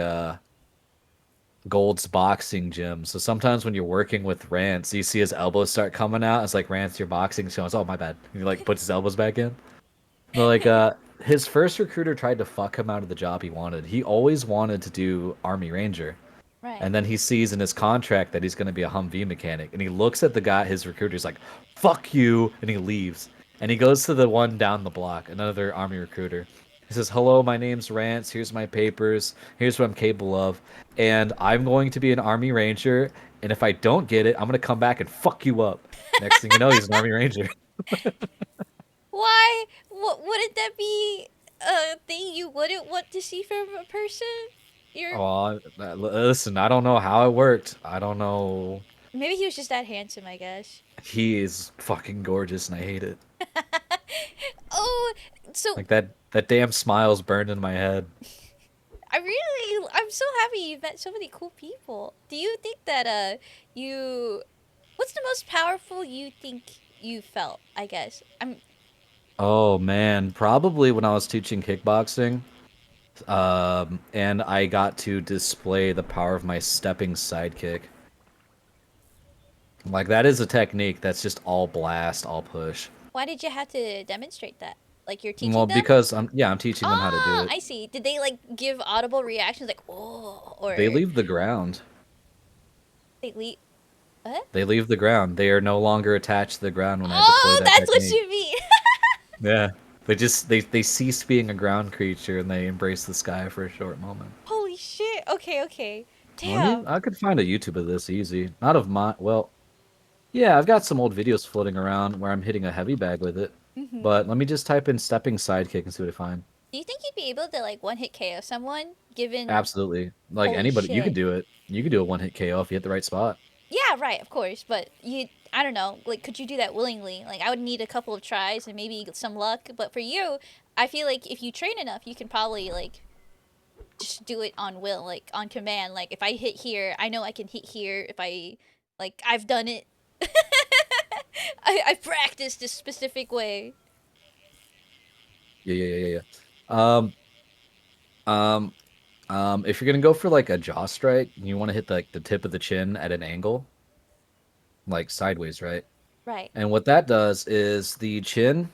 Gold's boxing gym. So sometimes when you're working with Rance, you see his elbows start coming out. It's like Rance, you're boxing. So oh my bad. And he like puts his elbows back in. But like his first recruiter tried to fuck him out of the job he wanted. He always wanted to do Army Ranger. Right. And then he sees in his contract that he's going to be a Humvee mechanic. And he looks at the guy, his recruiter's like, fuck you. And he leaves. And he goes to the one down the block, another Army recruiter. He says, hello, my name's Rance. Here's my papers. Here's what I'm capable of. And I'm going to be an Army Ranger. And if I don't get it, I'm going to come back and fuck you up. Next thing you know, he's an Army Ranger. Why? What wouldn't that be a thing you wouldn't want to see from a person? You're Oh, listen, I don't know how it worked. I don't know. maybe he was just that handsome, I guess. He is fucking gorgeous and I hate it. Oh, so Like that damn smile's burned in my head. I'm so happy you've met so many cool people. Do you think that you what's the most powerful you think you felt, I guess? I'm Oh man, probably when I was teaching kickboxing, and I got to display the power of my stepping sidekick. Like that is a technique that's just all blast, all push. why did you have to demonstrate that? Like you're teaching Well, them? because I'm teaching them how to do Ah, it. I see. Did they like give audible reactions like oh They or leave the ground. they leave what? They leave the ground. They are no longer attached to the ground when I deploy Oh, that that's what technique. you mean. Yeah. They cease being a ground creature and they embrace the sky for a short moment. Holy shit. Okay, okay. Let me Damn. I could find a YouTube of this easy. Not of my well, yeah, I've got some old videos floating around where I'm hitting a heavy bag with it. Hmm. But let me just type in stepping sidekick and see what I find. Do you think you'd be able to like one hit KO someone given Absolutely. Like holy anybody, you could shit. do it. You could do a one hit KO if you hit the right spot. Yeah, right, of course, but you I don't know, like could you do that willingly? Like I would need a couple of tries and maybe some luck, but for you, I feel like if you train enough, you can probably like just do it on will, like on command. Like if I hit here, I know I can hit here if I like I've done it. I've practiced this specific way. Yeah. Um, um, if you're gonna go for like a jaw strike, you want to hit like the tip of the chin at an angle, like sideways, right? Right. And what that does is the chin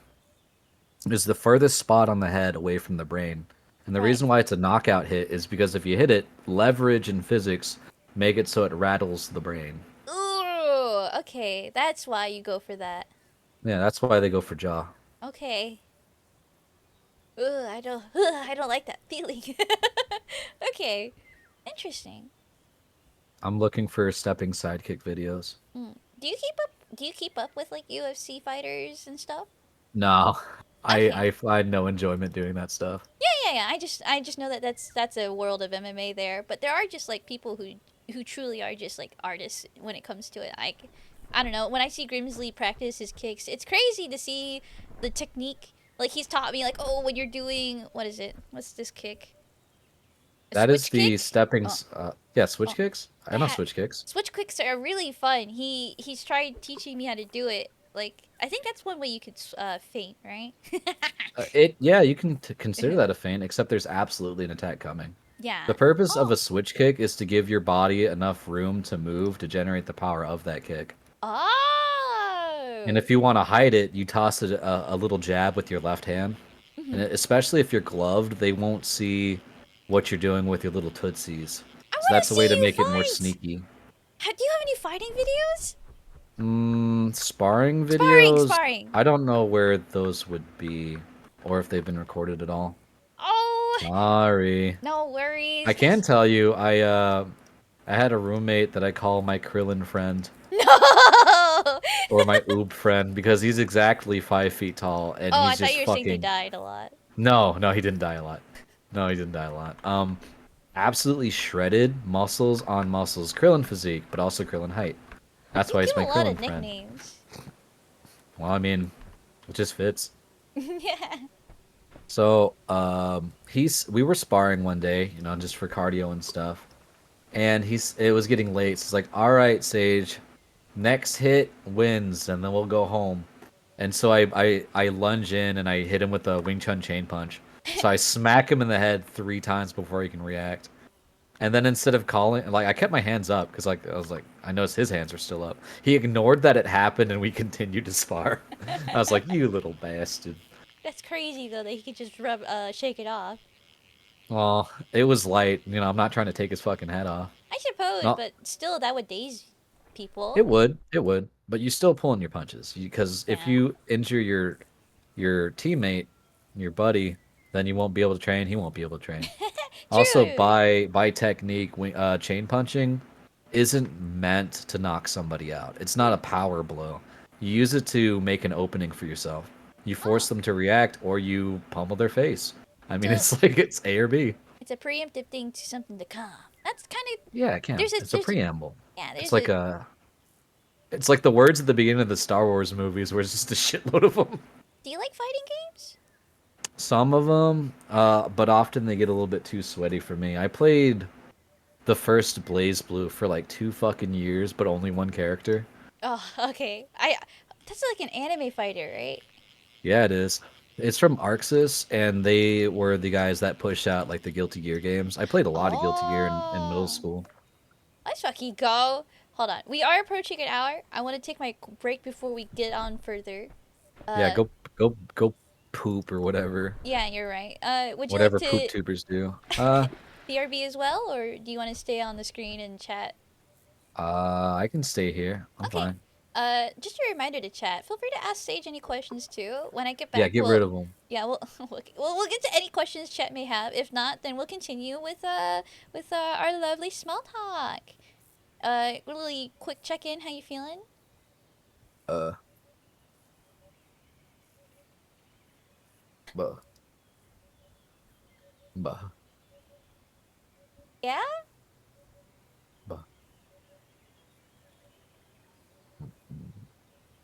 is the furthest spot on the head away from the brain. And the Right. reason why it's a knockout hit is because if you hit it, leverage and physics make it so it rattles the brain. Ooh. Okay. That's why you go for that. Yeah, that's why they go for jaw. Okay. Ugh, I don't like that feeling. Okay. Interesting. I'm looking for stepping sidekick videos. Mm. Do you keep up with like UFC fighters and stuff? No, Okay. I find no enjoyment doing that stuff. Yeah. I just know that that's a world of MMA there, but there are just like people who truly are just like artists when it comes to it. Like I don't know, when I see Grimsley practice his kicks, it's crazy to see the technique. Like he's taught me like, "Oh, when you're doing what is it? What's this kick? A That is switch the kick?" stepping. Oh, Yeah, switch oh. kicks. I know That switch kicks. switch kicks are really fun. He's tried teaching me how to do it. Like I think that's one way you could feint, right? It yeah, you can consider that a feint, except there's absolutely an attack coming. Yeah. The purpose of a Oh. switch kick is to give your body enough room to move to generate the power of that kick. And Oh. if you want to hide it, you toss it a little jab with your left hand. And Hmm. especially if you're gloved, they won't see what you're doing with your little tootsies. I So want that's to a way see to you make it more fight. sneaky. Do you have any fighting videos? Sparring Sparring, videos, sparring. I don't know where those would be or if they've been recorded at all. Oh, Sorry. no I worries. can Cause tell you, I had a roommate that I call my Krillin friend no. Oh, or my Oob friend because he's exactly 5 feet tall and I he's thought just you were saying they fucking. died a lot. No, he didn't die a lot. No, he didn't die a lot. Absolutely shredded, muscles on muscles, Krillin physique, but also Krillin height. That's You why give he's my a lot of Krillin friend. nicknames. Well, I mean, it just fits. Yeah. So, we were sparring one day, just for cardio and stuff. And it was getting late. So it's like, all right, Sage, next hit wins, and then we'll go home. And so I lunge in and I hit him with a Wing Chun chain punch. So I smack him in the head 3 times before he can react. And then instead of calling, like I kept my hands up because like I was like I noticed his hands were still up. He ignored that it happened and we continued to spar. I was like, "You little bastard." That's crazy though that he could just shake it off. Well, it was light. I'm not trying to take his fucking head off. I suppose, No, but still, that would daze people. it would, but you still pulling your punches because if Yeah. you injure your teammate, your buddy, then you won't be able to train. He won't be able to train. Also, True. by technique, chain punching isn't meant to knock somebody out. It's not a power blow. You use it to make an opening for yourself. You Oh, force them to react, or you pummel their face. I it's mean, a it's like it's A or B. it's a preemptive thing to something to come. That's kind of Yeah, it can. It's a there's a preamble. yeah It's there's like a a. It's like the words at the beginning of the Star Wars movies, where it's just a shitload of them. Do you like fighting games? Some of them, but often they get a little bit too sweaty for me. I played the first Blaze Blue for like 2 fucking years, but only one character. Oh, okay. I That's like an anime fighter, right? Yeah, it is. It's from Arxis, and they were the guys that pushed out like the Guilty Gear games. I played a lot of Guilty Gear in middle Oh, school. let's fucking go. Hold on. We are approaching an hour. I want to take my break before we get on further. Yeah, Uh, go poop or whatever. yeah, you're right. Would you like Whatever poop to tubers do. BRB as well, or do you want to stay on the screen and chat? I can stay here. I'm Okay. fine. Just a reminder to chat. Feel free to ask Sage any questions too. When I get Yeah, back, get rid of them. yeah, we'll get to any questions chat may have. If not, then we'll continue with our lovely small talk. Really quick check in. How you feeling? Uh, buh, buh, Yeah. buh,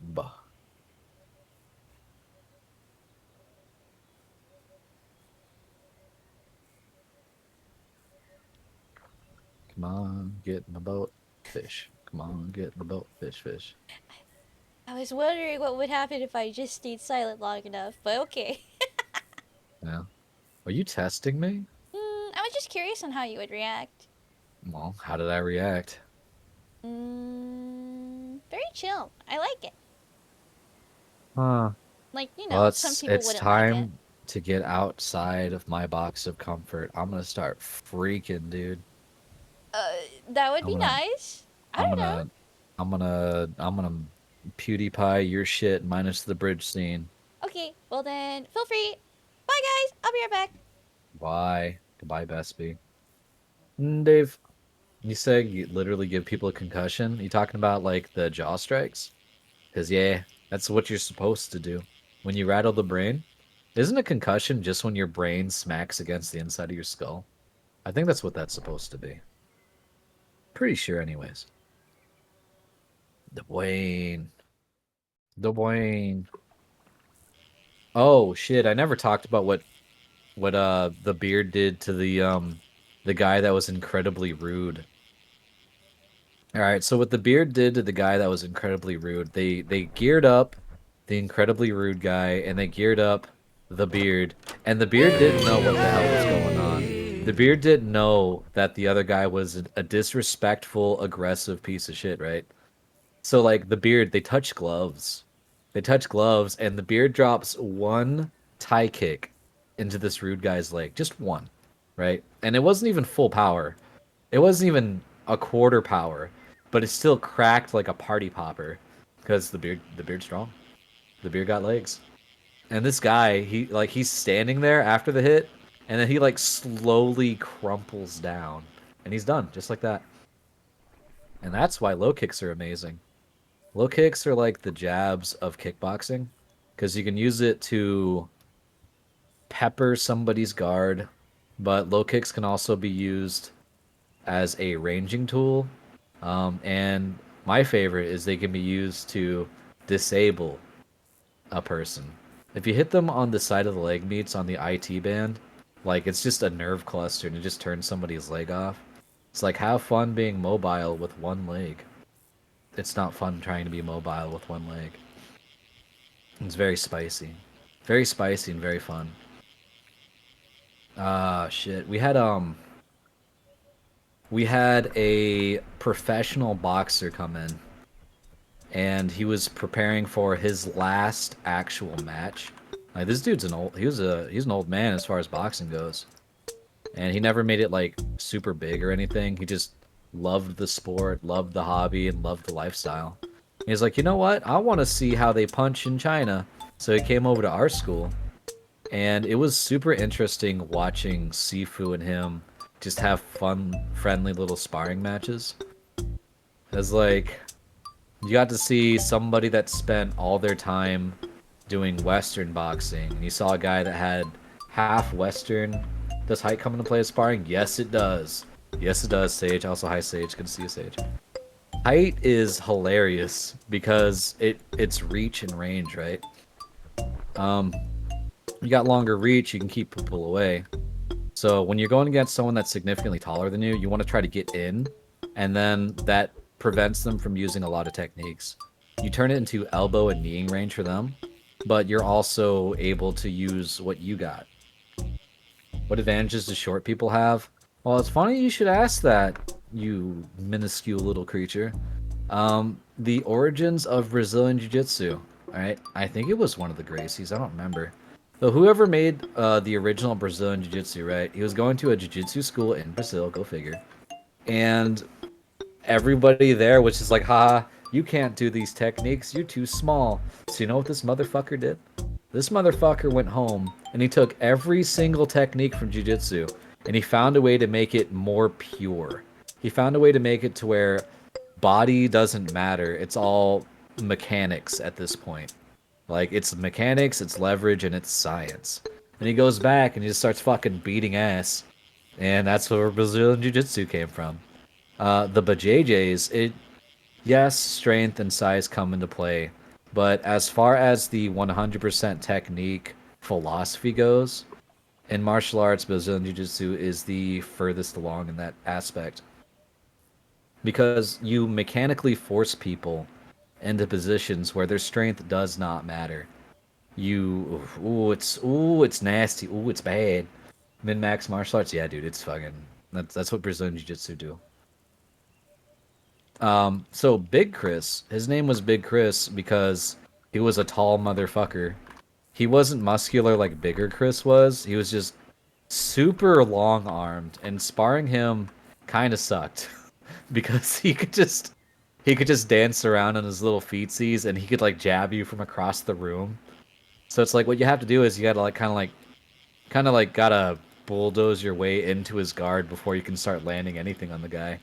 buh. Come on, get in the boat, fish. Come on, get in the boat, fish, fish. I was wondering what would happen if I just stayed silent long enough, but okay. Yeah. Are you testing me? I was just curious on how you would react. Well, how did I react? Very chill. I like it. Huh. Like, Well, some it's people it's wouldn't like it. time to get outside of my box of comfort. I'm gonna start freaking, dude. Uh, that would I'm be gonna nice. I I'm don't know. gonna I'm gonna PewDiePie your shit minus the bridge scene. Okay, well then, feel free. Bye, guys. I'll be right back. Bye. Goodbye, Bestie. Dave, you say you literally give people a concussion? You talking about like the jaw strikes? Because, yeah, that's what you're supposed to do. When you rattle the brain, isn't a concussion just when your brain smacks against the inside of your skull? I think that's what that's supposed to be. Pretty sure, anyways. Dwayne. Dwayne. Oh shit! I never talked about what the beard did to the guy that was incredibly rude. All right, so what the beard did to the guy that was incredibly rude, they geared up the incredibly rude guy and they geared up the beard, and the beard didn't know what the hell was going on. The beard didn't know that the other guy was a disrespectful, aggressive piece of shit, right? So like the beard, they touch gloves. They touch gloves and the beard drops one tie kick into this rude guy's leg, just one, right? And it wasn't even full power. It wasn't even a quarter power, but it still cracked like a party popper because the beard's strong. The beard got legs. And this guy, he's standing there after the hit, and then he like slowly crumples down, and he's done just like that. And that's why low kicks are amazing. Low kicks are like the jabs of kickboxing because you can use it to pepper somebody's guard, but low kicks can also be used as a ranging tool. And my favorite is they can be used to disable a person. If you hit them on the side of the leg meats on the IT band, like it's just a nerve cluster and it just turns somebody's leg off. It's like have fun being mobile with one leg. It's not fun trying to be mobile with one leg. It's very spicy. Very spicy and very fun. Ah, shit. We had a professional boxer come in and he was preparing for his last actual match. Like this dude's an old he's an old man as far as boxing goes. And he never made it like super big or anything. He just loved the sport, loved the hobby, and loved the lifestyle. He's like, you know what? I want to see how they punch in China. So he came over to our school, and it was super interesting watching Sifu and him just have fun, friendly little sparring matches. It's like you got to see somebody that spent all their time doing Western boxing, and you saw a guy that had half Western. Does height come into play as sparring? Yes, it does. Yes, it does, Sage. Also, hi, Sage. Good to see you, Sage. Height is hilarious because it's reach and range, right? Um, you got longer reach, you can keep people away. So when you're going against someone that's significantly taller than you want to try to get in, and then that prevents them from using a lot of techniques. You turn it into elbow and kneeing range for them, but you're also able to use what you got. What advantages do short people have? Well, it's funny you should ask that, you minuscule little creature. The origins of Brazilian Jiu-Jitsu. Alright, I think it was one of the Gracies, I don't remember. So whoever made the original Brazilian Jiu-Jitsu, right? He was going to a Jiu-Jitsu school in Brazil, go figure. And everybody there was just like, ha, you can't do these techniques, you're too small. So you know what this motherfucker did? This motherfucker went home and he took every single technique from jiu-jitsu and he found a way to make it more pure. He found a way to make it to where body doesn't matter. It's all mechanics at this point. Like it's mechanics, it's leverage, and it's science. And he goes back and he just starts fucking beating ass. And that's where Brazilian Jiu-Jitsu came from. The BJJs, yes, strength and size come into play, but as far as the 100% technique philosophy goes, in martial arts, Brazilian Jiu-Jitsu is the furthest along in that aspect because you mechanically force people into positions where their strength does not matter. It's nasty, ooh, it's bad. Min max martial arts, yeah, dude, it's fucking that's what Brazilian Jiu-Jitsu do. So Big Chris, his name was Big Chris because He was a tall motherfucker. He wasn't muscular like bigger Chris was. He was just super long armed, and sparring him kind of sucked because he could just dance around on his little feetsies, and he could like jab you from across the room. So it's like what you have to do is you gotta like kind of like gotta bulldoze your way into his guard before you can start landing anything on the guy.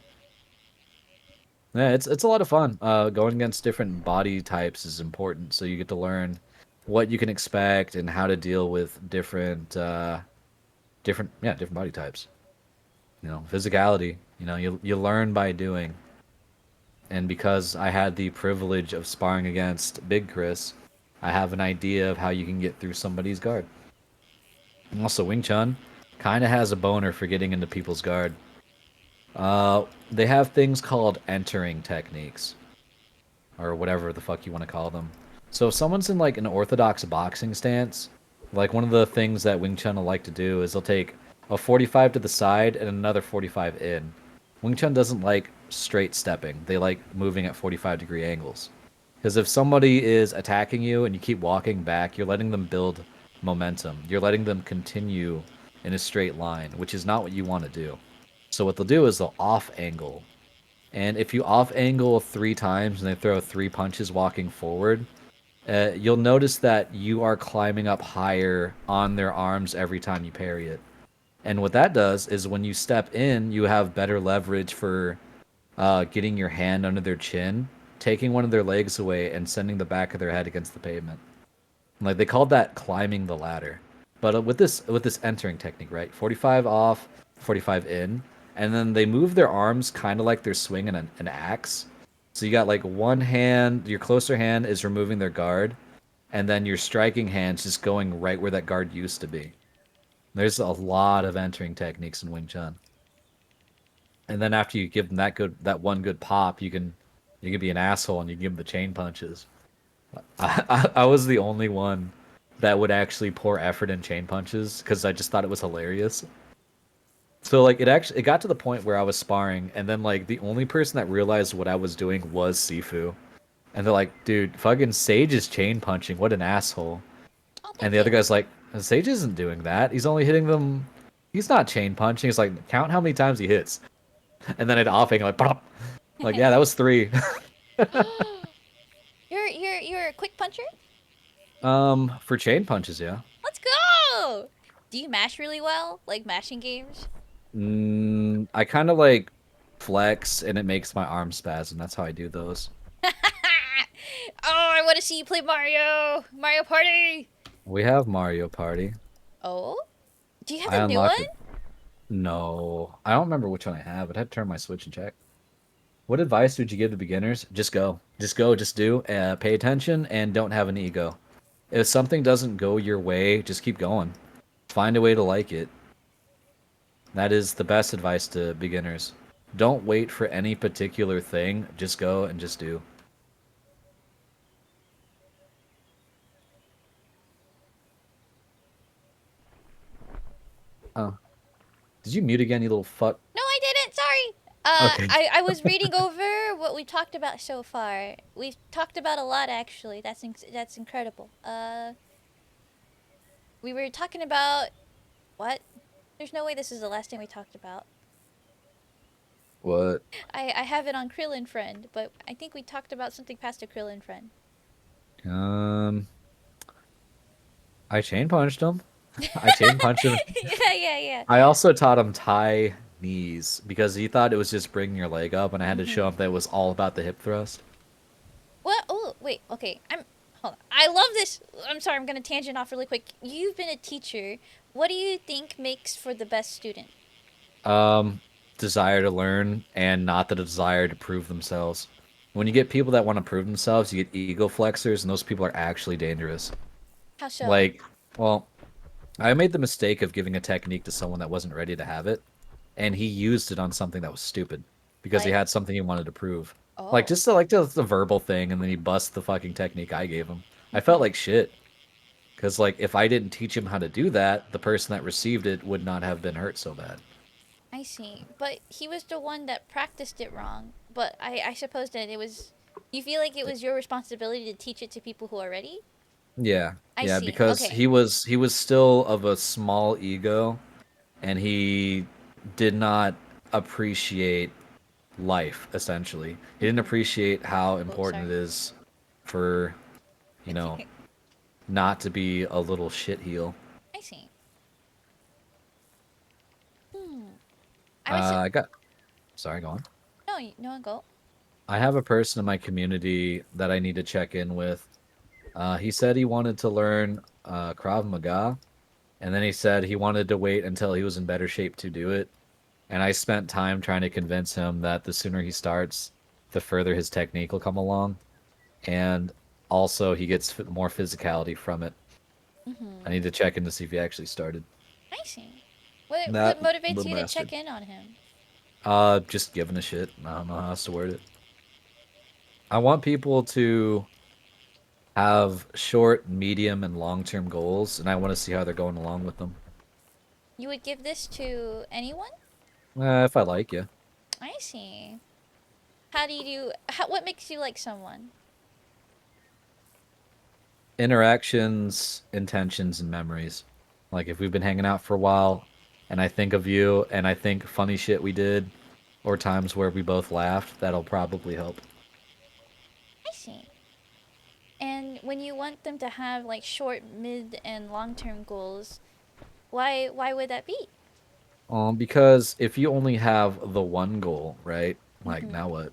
Yeah, it's a lot of fun. Going against different body types is important, so you get to learn what you can expect and how to deal with different body types. Physicality. You learn by doing. And because I had the privilege of sparring against Big Chris, I have an idea of how you can get through somebody's guard. And also, Wing Chun kind of has a boner for getting into people's guard. They have things called entering techniques, or whatever the fuck you want to call them. So if someone's in like an orthodox boxing stance, like one of the things that Wing Chun will like to do is they'll take a 45 to the side and another 45 in. Wing Chun doesn't like straight stepping. They like moving at 45-degree angles. Because if somebody is attacking you and you keep walking back, you're letting them build momentum. You're letting them continue in a straight line, which is not what you want to do. So what they'll do is they'll off angle, and if you off angle 3 times and they throw 3 punches walking forward, you'll notice that you are climbing up higher on their arms every time you parry it. And what that does is when you step in, you have better leverage for getting your hand under their chin, taking one of their legs away, and sending the back of their head against the pavement. Like they called that climbing the ladder. But with this entering technique, right? 45 off, 45 in, and then they move their arms kind of like they're swinging an axe. So you got like one hand, your closer hand is removing their guard, and then your striking hand's just going right where that guard used to be. There's a lot of entering techniques in Wing Chun. And then after you give them that one good pop, you can be an asshole and you give them the chain punches. I was the only one that would actually pour effort in chain punches because I just thought it was hilarious. So like it got to the point where I was sparring, and then like the only person that realized what I was doing was Sifu. And they're like, dude, fucking Sage is chain punching, what an asshole. Oh, And thank the other you. guy's like, Sage isn't doing that, he's only hitting them, he's not chain punching. It's like, count how many times he hits. And then I'd offing like "Pop." Like, yeah, that was 3. You're a quick puncher. For chain punches, yeah. Let's go. Do you mash really well, like mashing games? I kind of like flex and it makes my arm spasm. That's how I do those. Oh, I want to see you play Mario. Mario Party. We have Mario Party. Oh, do you have I the new one? unlocked it. No, I don't remember which one I have. I'd have to turn my Switch and check. What advice would you give to beginners? Just go. Just go. Just do. Pay attention and don't have an ego. If something doesn't go your way, just keep going. Find a way to like it. That is the best advice to beginners. Don't wait for any particular thing. Just go and just do. Oh, did you mute again, you little fuck? No, I didn't. Sorry. Okay. I was reading over what we talked about so far. We've talked about a lot, actually. That's incredible. We were talking about what? There's no way this is the last thing we talked about. What? I have it on Krillin Friend, but I think we talked about something past a Krillin Friend. Um, I chain punched him. I chain punched him. Yeah. I also taught him Thai knees because he thought it was just bringing your leg up, and I had to show him that it was all about the hip thrust. What? Oh, wait. Okay. Hold on. I love this. I'm sorry. I'm gonna tangent off really quick. You've been a teacher. What do you think makes for the best student? Um, Desire to learn and not the desire to prove themselves. When you get people that want to prove themselves, you get ego flexors, and those people are actually dangerous. How so? Like, well, I made the mistake of giving a technique to someone that wasn't ready to have it, and he used it on something that was stupid because he Like, had something he wanted to prove. Like oh, just the verbal thing, and then he bust the fucking technique I gave him. I felt like shit because like if I didn't teach him how to do that, the person that received it would not have been hurt so bad. I see. But he was the one that practiced it wrong. But I suppose that it was You feel like it was your responsibility to teach it to people who are ready? Yeah, I yeah, see. because Okay. he was still of a small ego, and he did not appreciate life. Essentially, he didn't Mm-hmm. appreciate how Oh, important it sorry. is for you know not to be a little shitheel. I see. Hmm. I was. I got sorry, go on. No, no, go. I have a person in my community that I need to check in with. He said he wanted to learn Krav Maga, and then he said he wanted to wait until he was in better shape to do it. And I spent time trying to convince him that the sooner he starts, the further his technique will come along, and also he gets more physicality from it. I Mm-hmm. need to check in to see if he actually started. I see. What That motivates little you to bastard. check in on him? Just giving a shit. I don't know how else to word it. I want people to have short, medium, and long-term goals, and I want to see how they're going along with them. You would give this to anyone? If I like you. I see. How do you do? What makes you like someone? Interactions, intentions, and memories. Like if we've been hanging out for a while and I think of you and I think funny shit we did or times where we both laughed, that'll probably help. I see. And when you want them to have like short, mid, and long-term goals, why would that be? Because if you only have the one goal, right? Like Mm-hmm. now what?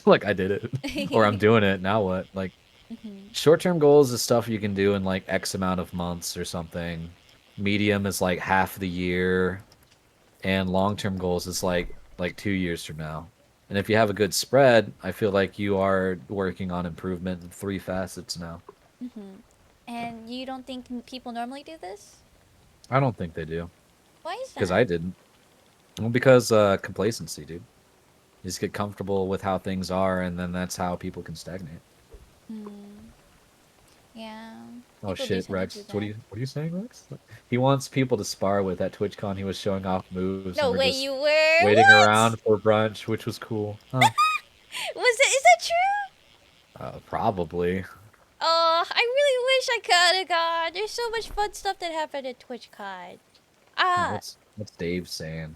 Like I did it or I'm doing it, now what? Like Mm-hmm. short-term goals is stuff you can do in like X amount of months or something. Medium is like half the year and long-term goals is like 2 years from now. And if you have a good spread, I feel like you are working on improvement in three facets now. Mm-hmm. And you don't think people normally do this? I don't think they do Why is because that? I didn't. Well, because complacency, dude. You just get comfortable with how things are, and then that's how people can stagnate. Hmm. Yeah. Oh People do shit, tend to do Rex. What are that. you saying, Rex? He wants people to spar with at TwitchCon. He was showing off moves, and No we're way, just you were waiting what? around for brunch, which was cool. Huh? Was that? Is that true? Probably. Oh, I really wish I could have gone. There's so much fun stuff that happened at TwitchCon. Oh, Ah, what's Dave saying?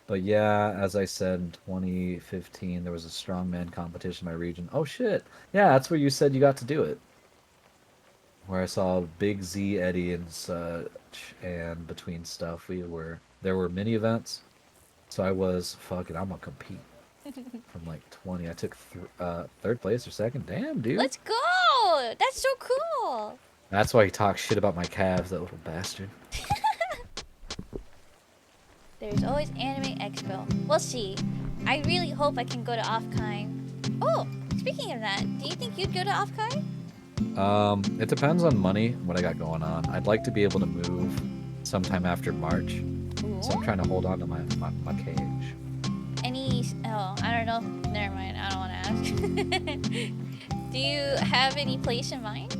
But yeah, as I said, in 2015, there was a strongman competition in my region. Oh shit! Yeah, that's where you said you got to do it. Where I saw Big Z, Eddie, and such, and between stuff, there were mini events. So I was fucking. I'm gonna compete from like 20. I took third place or second. Damn, dude. let's go. That's so cool. That's why he talks shit about my calves, that little bastard. There's always Anime Expo. We'll see. I really hope I can go to Offkai. Oh, speaking of that, do you think you'd go to Offkai? It depends on money, what I got going on. I'd like to be able to move sometime after March. So I'm Ooh. trying to hold on to my cage. Any? Oh, I don't know. Never mind. I don't want to ask. Do you have any place in mind?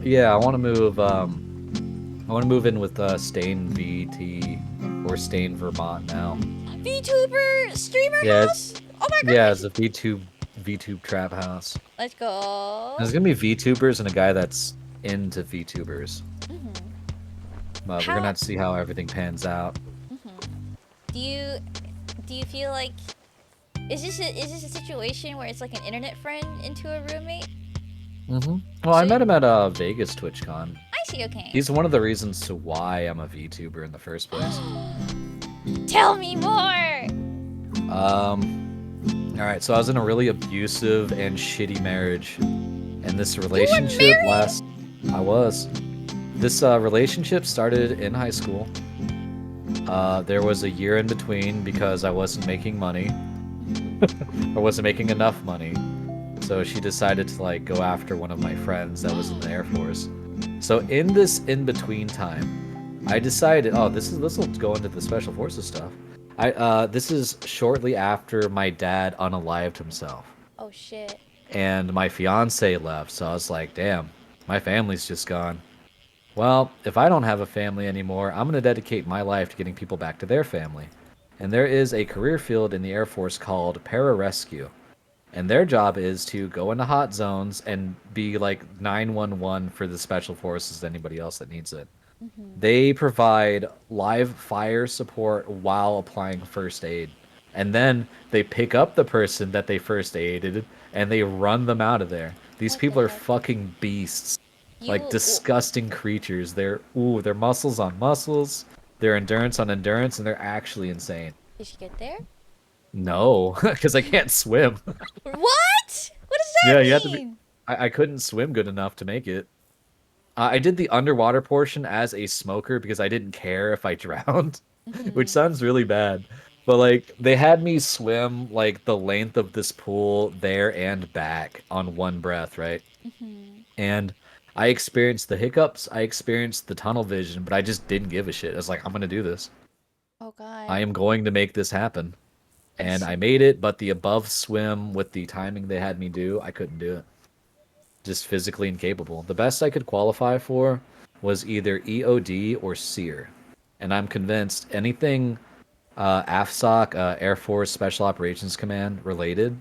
Yeah, I want to move in with Stain VT or Stain Vermont now. VTuber streamer Yeah, house? Oh my yeah, gosh! it's a VTube trap house. Let's go. There's gonna be VTubers and a guy that's into VTubers. Hmm. But we're gonna How? have to see how everything pans out. Hmm. Do you do you feel like is this a situation where it's like an internet friend into a roommate? Well, I So met him at Vegas TwitchCon. I see. Okay. He's one of the reasons to why I'm a VTuber in the first place. Tell me more. All right, so I was in a really abusive and shitty marriage, and this You were relationship married? last. I was. This relationship started in high school. There was a year in between because I wasn't making money. I wasn't making enough money. So she decided to like go after one of my friends that was in the Air Force. So in this in between time, I decided, oh, this will go into the special forces stuff. This is shortly after my dad unalived himself Oh shit. and my fiance left. So I was like, damn, my family's just gone. Well, if I don't have a family anymore, I'm going to dedicate my life to getting people back to their family. And there is a career field in the Air Force called pararescue. And their job is to go into hot zones and be like 911 for the special forces to anybody else that needs it. Mm-hmm. They provide live fire support while applying first aid. And then they pick up the person that they first aided and they run them out of there. These What the people are heck? fucking beasts. Like You disgusting creatures. They're muscles on muscles, they're endurance on endurance, and they're actually insane. did you get there? No, because I can't swim. What? What does Yeah, that you have to be. mean? I couldn't swim good enough to make it. I did the underwater portion as a smoker because I didn't care if I drowned, which Mm-hmm. sounds really bad. But like they had me swim like the length of this pool there and back on one breath, right? Mm-hmm. And I experienced the hiccups, I experienced the tunnel vision, but I just didn't give a shit. I was like, I'm gonna do this. Oh I God. am going to make this happen. I And I see. made it, but the above swim with the timing they had me do, I couldn't do it. Just physically incapable. The best I could qualify for was either EOD or SEER. And I'm convinced anything AFSOC, Air Force Special Operations Command related,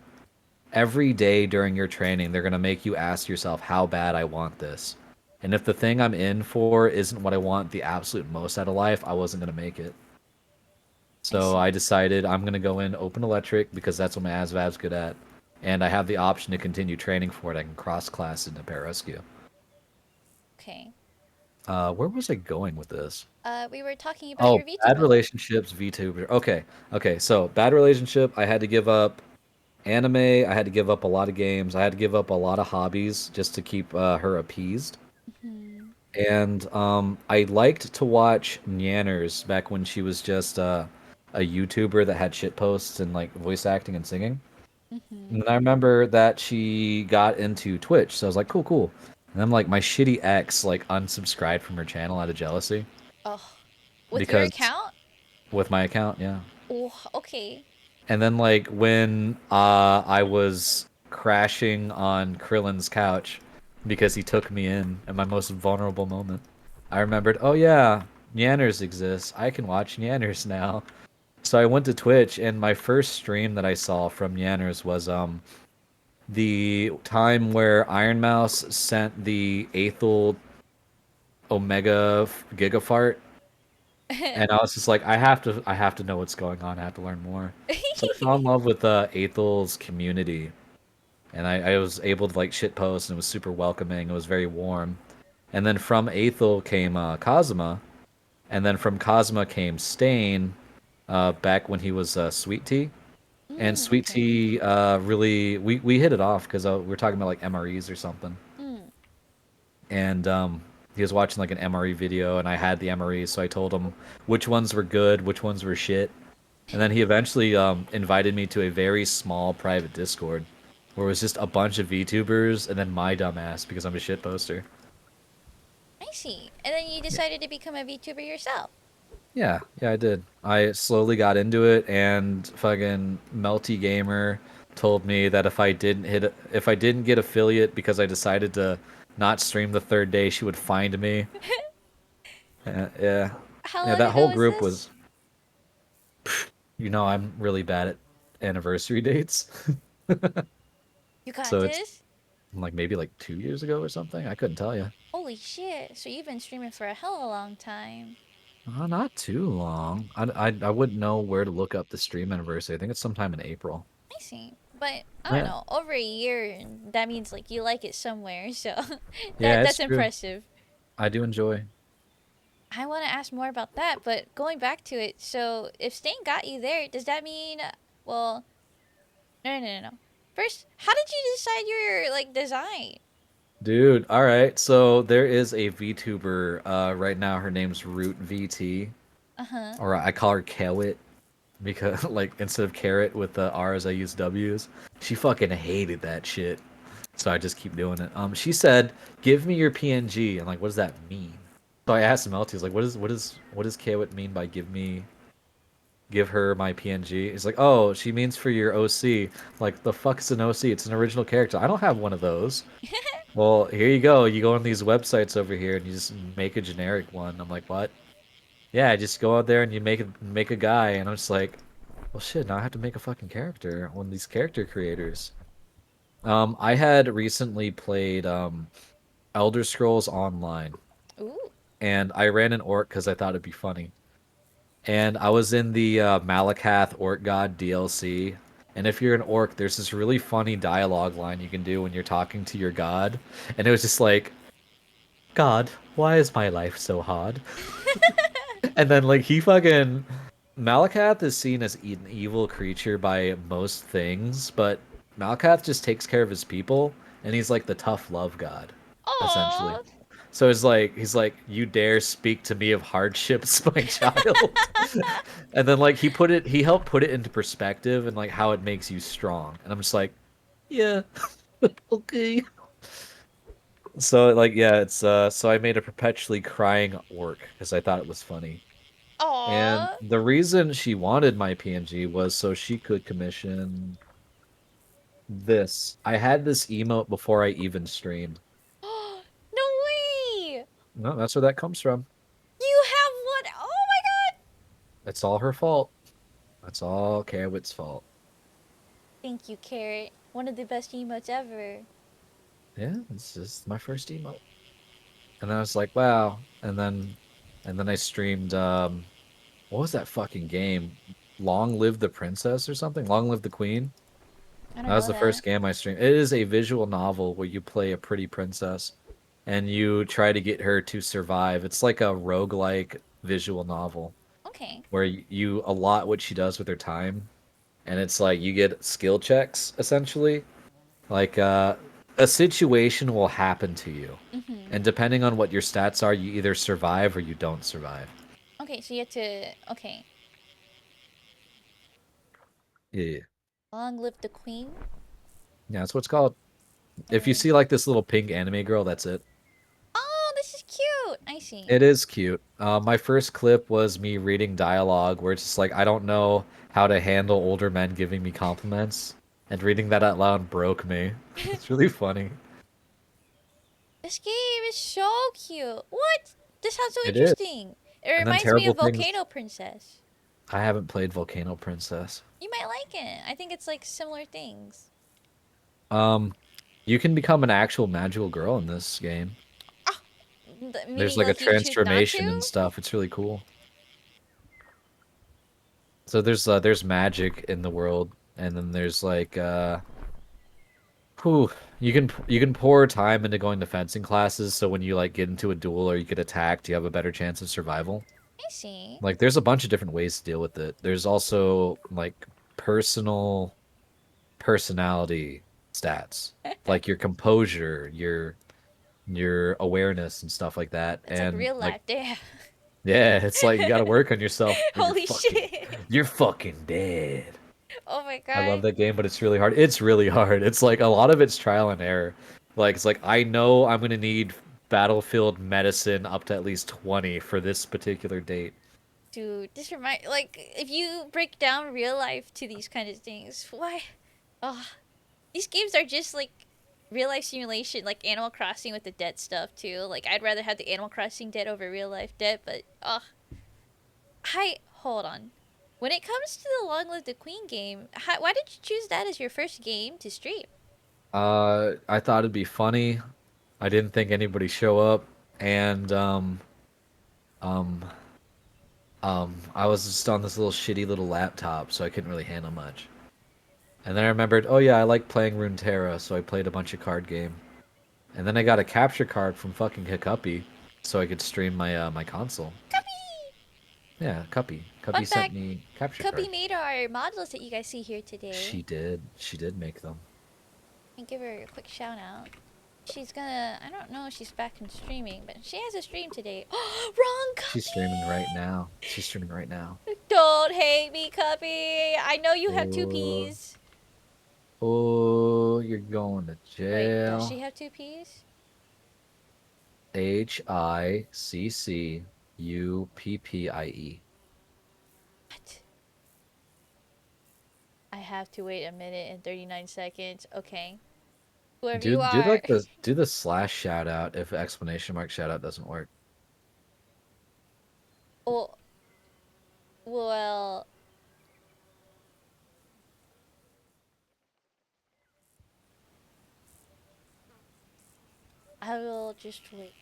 every day during your training, they're going to make you ask yourself, how bad I want this. And if the thing I'm in for isn't what I want the absolute most out of life, I wasn't going to make it. I So I see. decided I'm going to go in open electric because that's what my ASVAB's good at. And I have the option to continue training for it. I can cross class into pararescue. Okay. Where was I going with this? We were talking about Oh, your bad VTuber life. relationships, VTuber. Okay, okay. So bad relationship. I had to give up anime. I had to give up a lot of games. I had to give up a lot of hobbies just to keep her appeased. Mm-hmm. And I liked to watch Nyanners back when she was just a YouTuber that had shit posts and like voice acting and singing. Mm-hmm. And I remember that she got into Twitch, so I was like, cool, cool. And then like my shitty ex like unsubscribed from her channel out of jealousy Oh, with your because account? with my account, yeah. Oh, okay. And then like when I was crashing on Krillin's couch because he took me in at my most vulnerable moment, I remembered, oh yeah, Nyanners exists. I can watch Nyanners now. So I went to Twitch and my first stream that I saw from Nyanners was the time where Iron Mouse sent the Aethel Omega Gigafart, and I was just like, I have to know what's going on. I have to learn more. So I fell in love with Aethel's community, and I was able to like shit post, and it was super welcoming. It was very warm. And then from Aethel came Kazuma, and then from Kazuma came Stain, back when he was Sweet Tea. And Sweet Okay. Tea really we hit it off because we were talking about like MREs or something. Mm. And he was watching like an MRE video, and I had the MREs, so I told him which ones were good, which ones were shit. And then he eventually invited me to a very small private Discord where it was just a bunch of VTubers and then my dumbass because I'm a shit poster. I see. And then you Yeah. decided to become a VTuber yourself. Yeah, yeah, I did. I slowly got into it, and fucking Melty Gamer told me that if I didn't get affiliate because I decided to not stream the third day, she would find me. Yeah, How yeah, long that ago whole was group this? was. I'm really bad at anniversary dates, You got so it's this? like maybe like 2 years ago or something. I couldn't tell you. Holy shit. So you've been streaming for a hell of a long time. Not too long. I wouldn't know where to look up the stream anniversary. I think it's sometime in April. I see. But I don't Yeah, know, over a year, that means like you like it somewhere. So yeah, it's that's true. impressive. I do enjoy. I want to ask more about that, but going back to it, so if Stain got you there, does that mean, well, no. First, how did you decide your like design? Dude, all right. So there is a VTuber right now. Her name's Root VT, Uh huh. or I call her Kawit because like instead of carrot with the R's, I use W's. She fucking hated that shit, so I just keep doing it. She said, "Give me your PNG." I'm like, "What does that mean?" So I asked Melty, I was like, what does Kawit mean by give her my PNG?" He's like, "Oh, she means for your OC." Like, the fuck is an OC? It's an original character. I don't have one of those. Well, here you go. You go on these websites over here and you just make a generic one. I'm like, what? Yeah, just go out there and you make a guy, and I'm just like, well, shit. Now I have to make a fucking character. One of these character creators. I had recently played Elder Scrolls Online, Ooh. and I ran an orc because I thought it'd be funny. And I was in the Malakath Orc God DLC. And if you're an orc, there's this really funny dialogue line you can do when you're talking to your god. And it was just like, God, why is my life so hard? And then like he fucking Malakath is seen as an evil creature by most things, but Malakath just takes care of his people, and he's like the tough love god, essentially. Aww. So it's like he's like, you dare speak to me of hardships, my child. And then like he helped put it into perspective and like how it makes you strong. And I'm just like, yeah, okay. So like yeah, it's so I made a perpetually crying orc because I thought it was funny. And Aww. the reason she wanted my PNG was so she could commission this. I had this emote before I even streamed. No way! No, that's where that comes from. You have one! Oh my god! It's all her fault. That's all Carrot's fault. Thank you, Carrot. One of the best emotes ever. Yeah, it's just my first emote. And I was like, wow. And then I streamed what was that fucking game? Long Live the Princess or something? Long Live the Queen? I don't That was know the that. first game I streamed. It is a visual novel where you play a pretty princess and you try to get her to survive. It's like a roguelike visual novel Okay. where you allot what she does with her time, and it's like you get skill checks essentially. Like a situation will happen to you, Mm-hmm. and depending on what your stats are, you either survive or you don't survive. Okay, so you have to. Okay. Yeah, Long live the queen. yeah, that's what it's called. If you Alright. see like this little pink anime girl, that's it. Oh, this is cute! I see. It is cute. My first clip was me reading dialogue where it's just like I don't know how to handle older men giving me compliments, and reading that out loud broke me. It's really funny. This game is so cute. What? This sounds so It is. interesting. It And then reminds me terrible of things. Volcano Princess. I haven't played Volcano Princess. You might like it. I think it's like similar things. Um, you can become an actual magical girl in this game. Ah, There's meaning like a like you choose not transformation and to? stuff. It's really cool. So there's magic in the world, and then there's like whew, you can pour time into going to fencing classes, so when you like get into a duel or you get attacked, you have a better chance of survival. I see. Like there's a bunch of different ways to deal with it. There's also like personal personality stats, like your composure, your awareness and stuff like that. It's like And real like life. Damn. yeah, it's like you got to work on yourself or Holy shit. you're fucking dead. Oh my I love god. that game, but it's really hard. It's really hard. It's like a lot of it's trial and error. Like it's like I know I'm gonna need battlefield medicine up to at least 20 for this particular date. Dude, this remind like if you break down real life to these kind of things, why? Oh, these games are just like real life simulation, like Animal Crossing with the debt stuff too. Like I'd rather have the Animal Crossing debt over real life debt, but hold on. When it comes to the Long Live the Queen game, why did you choose that as your first game to stream? I thought it'd be funny. I didn't think anybody'd show up, and um, I was just on this little shitty little laptop, so I couldn't really handle much. And then I remembered, oh yeah, I like playing Runeterra, so I played a bunch of card game. And then I got a capture card from fucking Hiccuppy, so I could stream my console. Cubby! Yeah, Cuppy. Fun Cuppy sent fact, me capture Cubby card. made our modules that you guys see here today. She did. She did make them. And give her a quick shout out. She's gonna. I don't know if she's back in streaming, but she has a stream today. Wrong She's streaming right copy! now. She's streaming right now. Don't hate me, copy. I know you have two Oh, P's. oh, you're going to Wait, does jail. she have two P's? Hiccuppie. What? I have to wait a minute and 39 seconds. Okay. Whoever Do you do are. like the slash shout out if exclamation mark shout out doesn't work. well, well, I will just wait.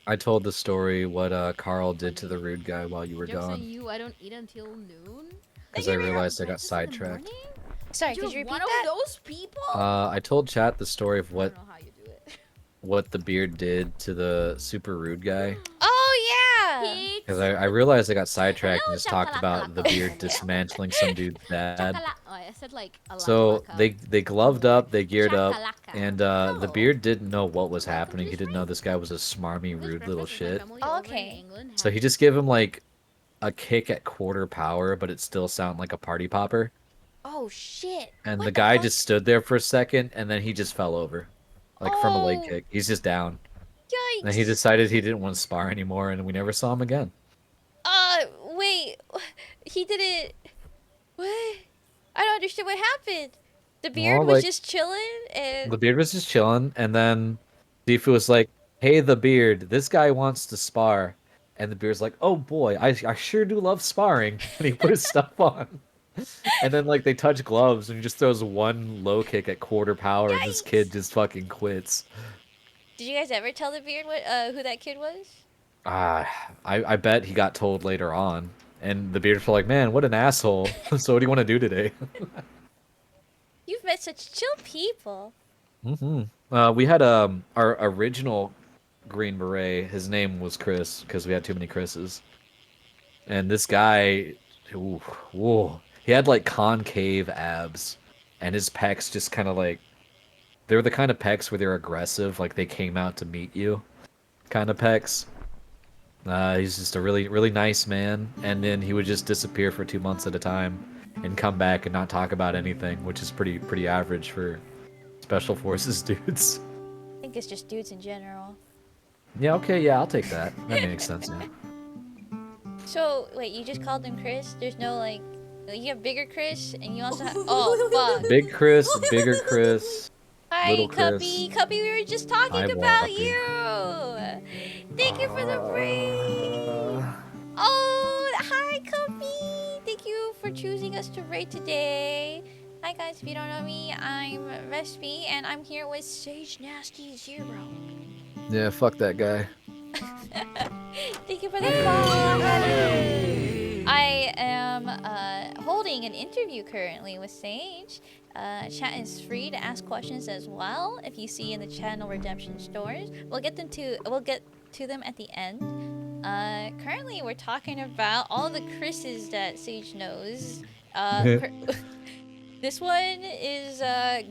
I told the story what Carl did to the Funny. rude guy while you were Joke's on gone, you, I don't eat until noon. Like, because I you're You're realized I at got breakfast in the sidetracked. morning? sorry, could You're you one repeat of that? those people? I told chat the story of I don't know how you do it. what the beard did to the super rude guy. Oh yeah. Because Pigs. I realized I got Hello, sidetracked and just talked about the chakalaka. beard dismantling some dude's dad. Chakala. Oh, I said like a laka So laka. they gloved More. up, they geared up, Chakalaka. and the Hello. beard didn't know what was Welcome to happening. the He didn't know stream. this guy was a smarmy, This rude little breakfast is my shit. family Oh, over in okay. England So had. he just gave him like a kick at quarter power, but it still sounded like a party popper. Oh shit. And the What the guy fuck? just stood there for a second, and then he just fell over, like from a leg Oh kick. He's just down. And he yikes. decided he didn't want to spar anymore, and we never saw him again. Uh, wait. He did it. What? I don't understand what happened. The beard Well, was like just chilling and. the beard was just chilling, and then Sifu was like, "Hey, the beard, this guy wants to spar," and the beard's like, "Oh boy, I sure do love sparring," and he put his stuff on, and then like they touch gloves, and he just throws one low kick at quarter power, and this Yikes! kid just fucking quits. Did you guys ever tell the beard what who that kid was? I bet he got told later on, and the beard's like, "Man, what an asshole." So what do you want to do today? You've met such chill people. We had our original Green Beret. His name was Chris because we had too many Chris's. And this guy, ooh, whoa, he had like concave abs, and his pecs just kind of like they were the kind of pecs where they're aggressive, like they came out to meet you, kind of pecs. He's just a really nice man, and then he would just disappear for 2 months at a time, and come back and not talk about anything, which is pretty average for special forces dudes. I think it's just dudes in general. Yeah, okay, yeah, I'll take that. That makes sense, yeah. So wait, you just called him Chris? There's no like, you have bigger Chris, and you also have. Oh fuck! Big Chris, bigger Chris, Hi, little Chris. Cuppy. Cuppy, we were just talking Hi, about Whoppy. you. Thank you for the raid. Oh, hi, Cuppy. Thank you for choosing us to raid today. Hi guys, if you don't know me, I'm Vespi, and I'm here with Sage Nasty Zero. Yeah, fuck that guy. Thank you for the follow. I am holding an interview currently with Sage. Chat is free to ask questions as well. If you see in the channel redemption stores, we'll get to them at the end. Currently we're talking about all the Chris's that Sage knows. This one is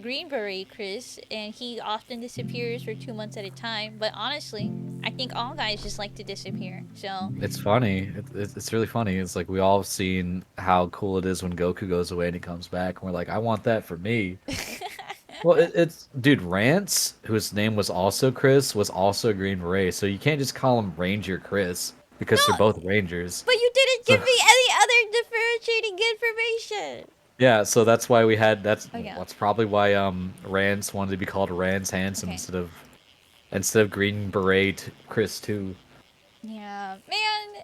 Greenberry Chris, and he often disappears for 2 months at a time. But honestly, I think all guys just like to disappear. So It's funny. It's really funny. It's like we all have seen how cool it is when Goku goes away and he comes back, and we're like, I want that for me. Well, it's dude, Rance, whose name was also Chris, was also Green Beret, so you can't just call him Ranger Chris because they're no, both Rangers. but you didn't So give me any other differentiating information. yeah, so that's why we had Oh yeah. that's probably why Rance wanted to be called Rance Handsome Okay. instead of Green Beret Chris too. Yeah, man.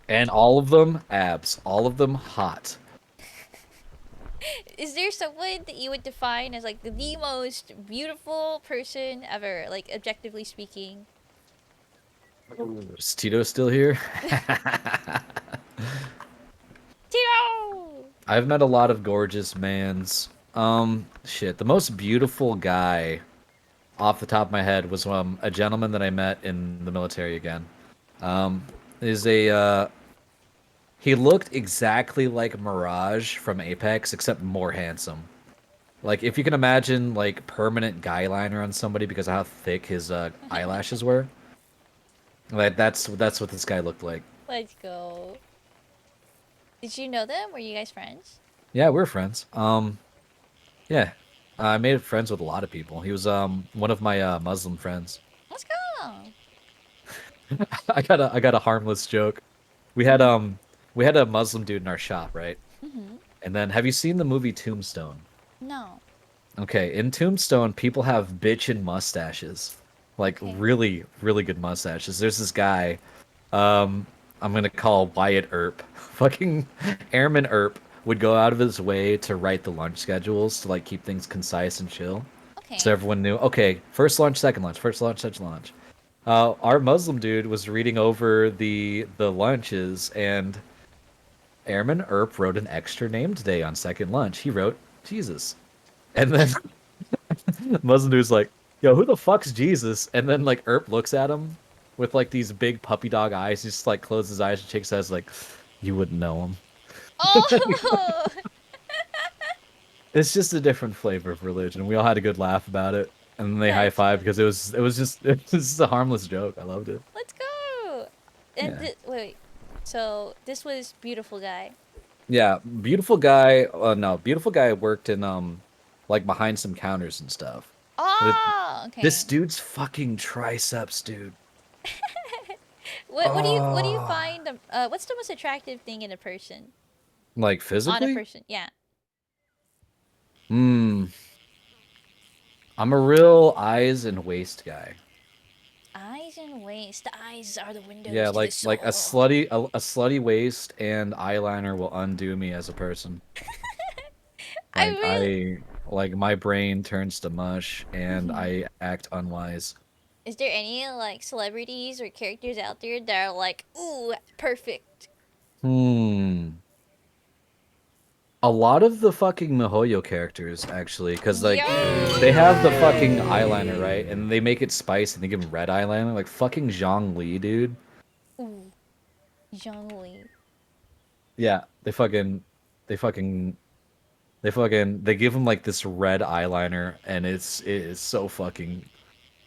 And all of them abs, all of them hot. Is there someone that you would define as like the most beautiful person ever, like objectively speaking? Is Tito still here? Tito! I've met a lot of gorgeous mans. Shit, the most beautiful guy off the top of my head was a gentleman that I met in the military again. Is a he looked exactly like Mirage from Apex, except more handsome. Like if you can imagine like permanent guy liner on somebody because of how thick his eyelashes were. Like that's what this guy looked like. Let's go. Did you know them? Were you guys friends? Yeah, we're friends. Yeah, I made friends with a lot of people. He was one of my Muslim friends. Let's go. I got a harmless joke. We had we had a Muslim dude in our shop, right? Mm-hmm. And then have you seen the movie Tombstone? No. Okay, in Tombstone, people have bitchin' mustaches. Like Okay. really good mustaches. There's this guy, I'm gonna call Wyatt Earp. Fucking Airman Earp would go out of his way to write the lunch schedules to like keep things concise and chill. So Okay. everyone knew, okay, first lunch, second lunch, first lunch, second lunch. Our Muslim dude was reading over the lunches, and Airman Earp wrote an extra name today on second lunch. He wrote Jesus. And then Muslim dude's like, yo, who the fuck's Jesus? And then like Earp looks at him with like these big puppy dog eyes. He just like closes his eyes and shakes his head like, you wouldn't know him. Oh, It's just a different flavor of religion. We all had a good laugh about it. And then they high that's fived funny. because it was just it was just a harmless joke. I loved it. Let's go. And Yeah. wait. So this was beautiful guy. Yeah, beautiful guy. No, beautiful guy worked in like behind some counters and stuff. But Oh, this okay. dude's fucking triceps, dude. What do you Oh, find what's the most attractive thing in a person? like On a physically? person. Yeah. Hmm. I'm a real eyes and waist guy. Eyes and waist. The eyes are the Yeah, windows to the like soul. a slutty waist and eyeliner will undo me as a person. I Like really like my brain turns to mush and Mhm. I act unwise. Is there any like celebrities or characters out there that are like, ooh, perfect? Hmm. A lot of the fucking MiHoYo characters, actually, because like they have the fucking eyeliner, right? And they make it spice and they give them red eyeliner. Like fucking Zhang Li, dude. Ooh, Zhongli. Yeah, they fucking, they give him like this red eyeliner, and it is so fucking.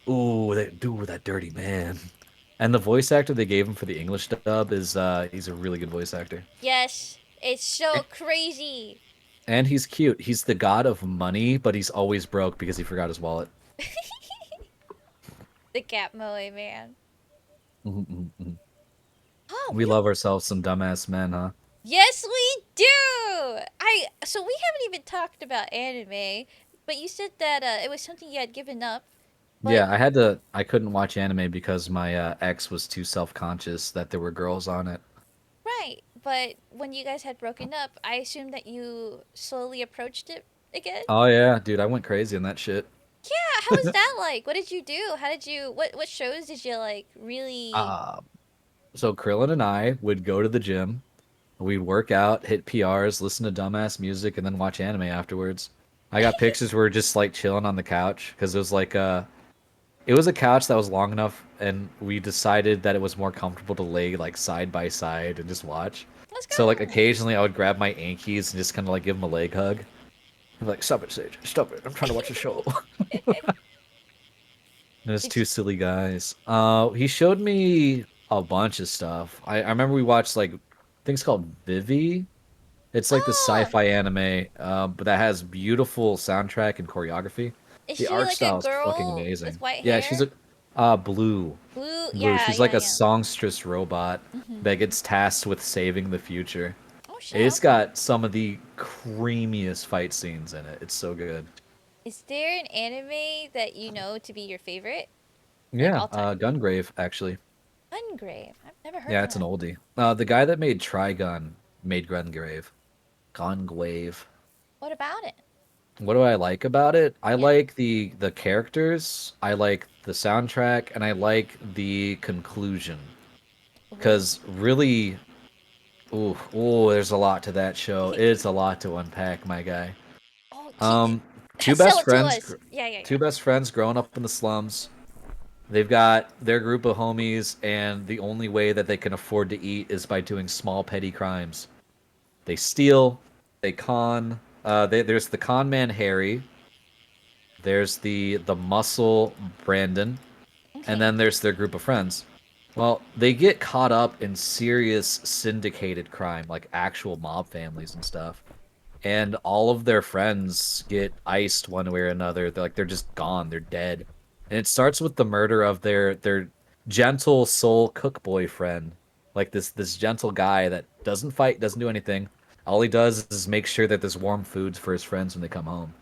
Ooh, that dude, that dirty man. And the voice actor they gave him for the English dub is he's a really good voice actor. Yes, it's so crazy. And he's cute. He's the god of money, but he's always broke because he forgot his wallet. The Cat Moe man. Mhm, mhm, mhm. Oh, We love ourselves some dumbass men, huh? yes, we do. So we haven't even talked about anime, but you said that it was something you had given up. But Yeah, I couldn't watch anime because my ex was too self-conscious that there were girls on it. right, but when you guys had broken up, I assumed that you slowly approached it again. Oh yeah, dude, I went crazy on that shit. Yeah, how was that like? What did you do? How did you what shows did you like really? Uh, so Krillin and I would go to the gym, we'd work out, hit PRs, listen to dumbass music, and then watch anime afterwards. I got pictures where we're just like chilling on the couch because it was a couch that was long enough, and we decided that it was more comfortable to lay like side by side and just watch. Let's So like go. occasionally I would grab my Ankies and just kind of like give him a leg hug. I'm like, stop it, Sage. Stop it. I'm trying to watch a show. There's Did you, two silly guys. He showed me a bunch of stuff. I remember we watched like things called Vivi. It's like the oh, sci-fi anime, but that has beautiful soundtrack and choreography. is The she art like a style is fucking girl with amazing. white Yeah, she's hair? a blue. Blue? Blue. Yeah, She's like yeah, a yeah. songstress robot Hmm. that gets tasked with saving the future. Oh shit. It's Okay. got some of the creamiest fight scenes in it. It's so good. Is there an anime that you know to be your favorite, like Yeah, all time? Gungrave actually. Ungrave. I've never heard Yeah, it's an that. oldie. The guy that made Trigun made Gungrave. Gungrave. What about it? What do I like about it? I Yeah. like the characters, I like the soundtrack, and I like the conclusion. Ooh. Because really, there's a lot to that show. It's a lot to unpack, my guy. Oh, Um, two sell best it to friends, us. Yeah, yeah, two yeah. best friends growing up in the slums. They've got their group of homies, and the only way that they can afford to eat is by doing small petty crimes. They steal, they con. There's the con man Harry. There's the muscle Brandon, and Okay. then there's their group of friends. Well, they get caught up in serious syndicated crime, like actual mob families and stuff. And all of their friends get iced one way or another. They're just gone. They're dead. And it starts with the murder of their gentle soul cook boyfriend, like this gentle guy that doesn't fight, doesn't do anything. All he does is make sure that there's warm foods for his friends when they come home.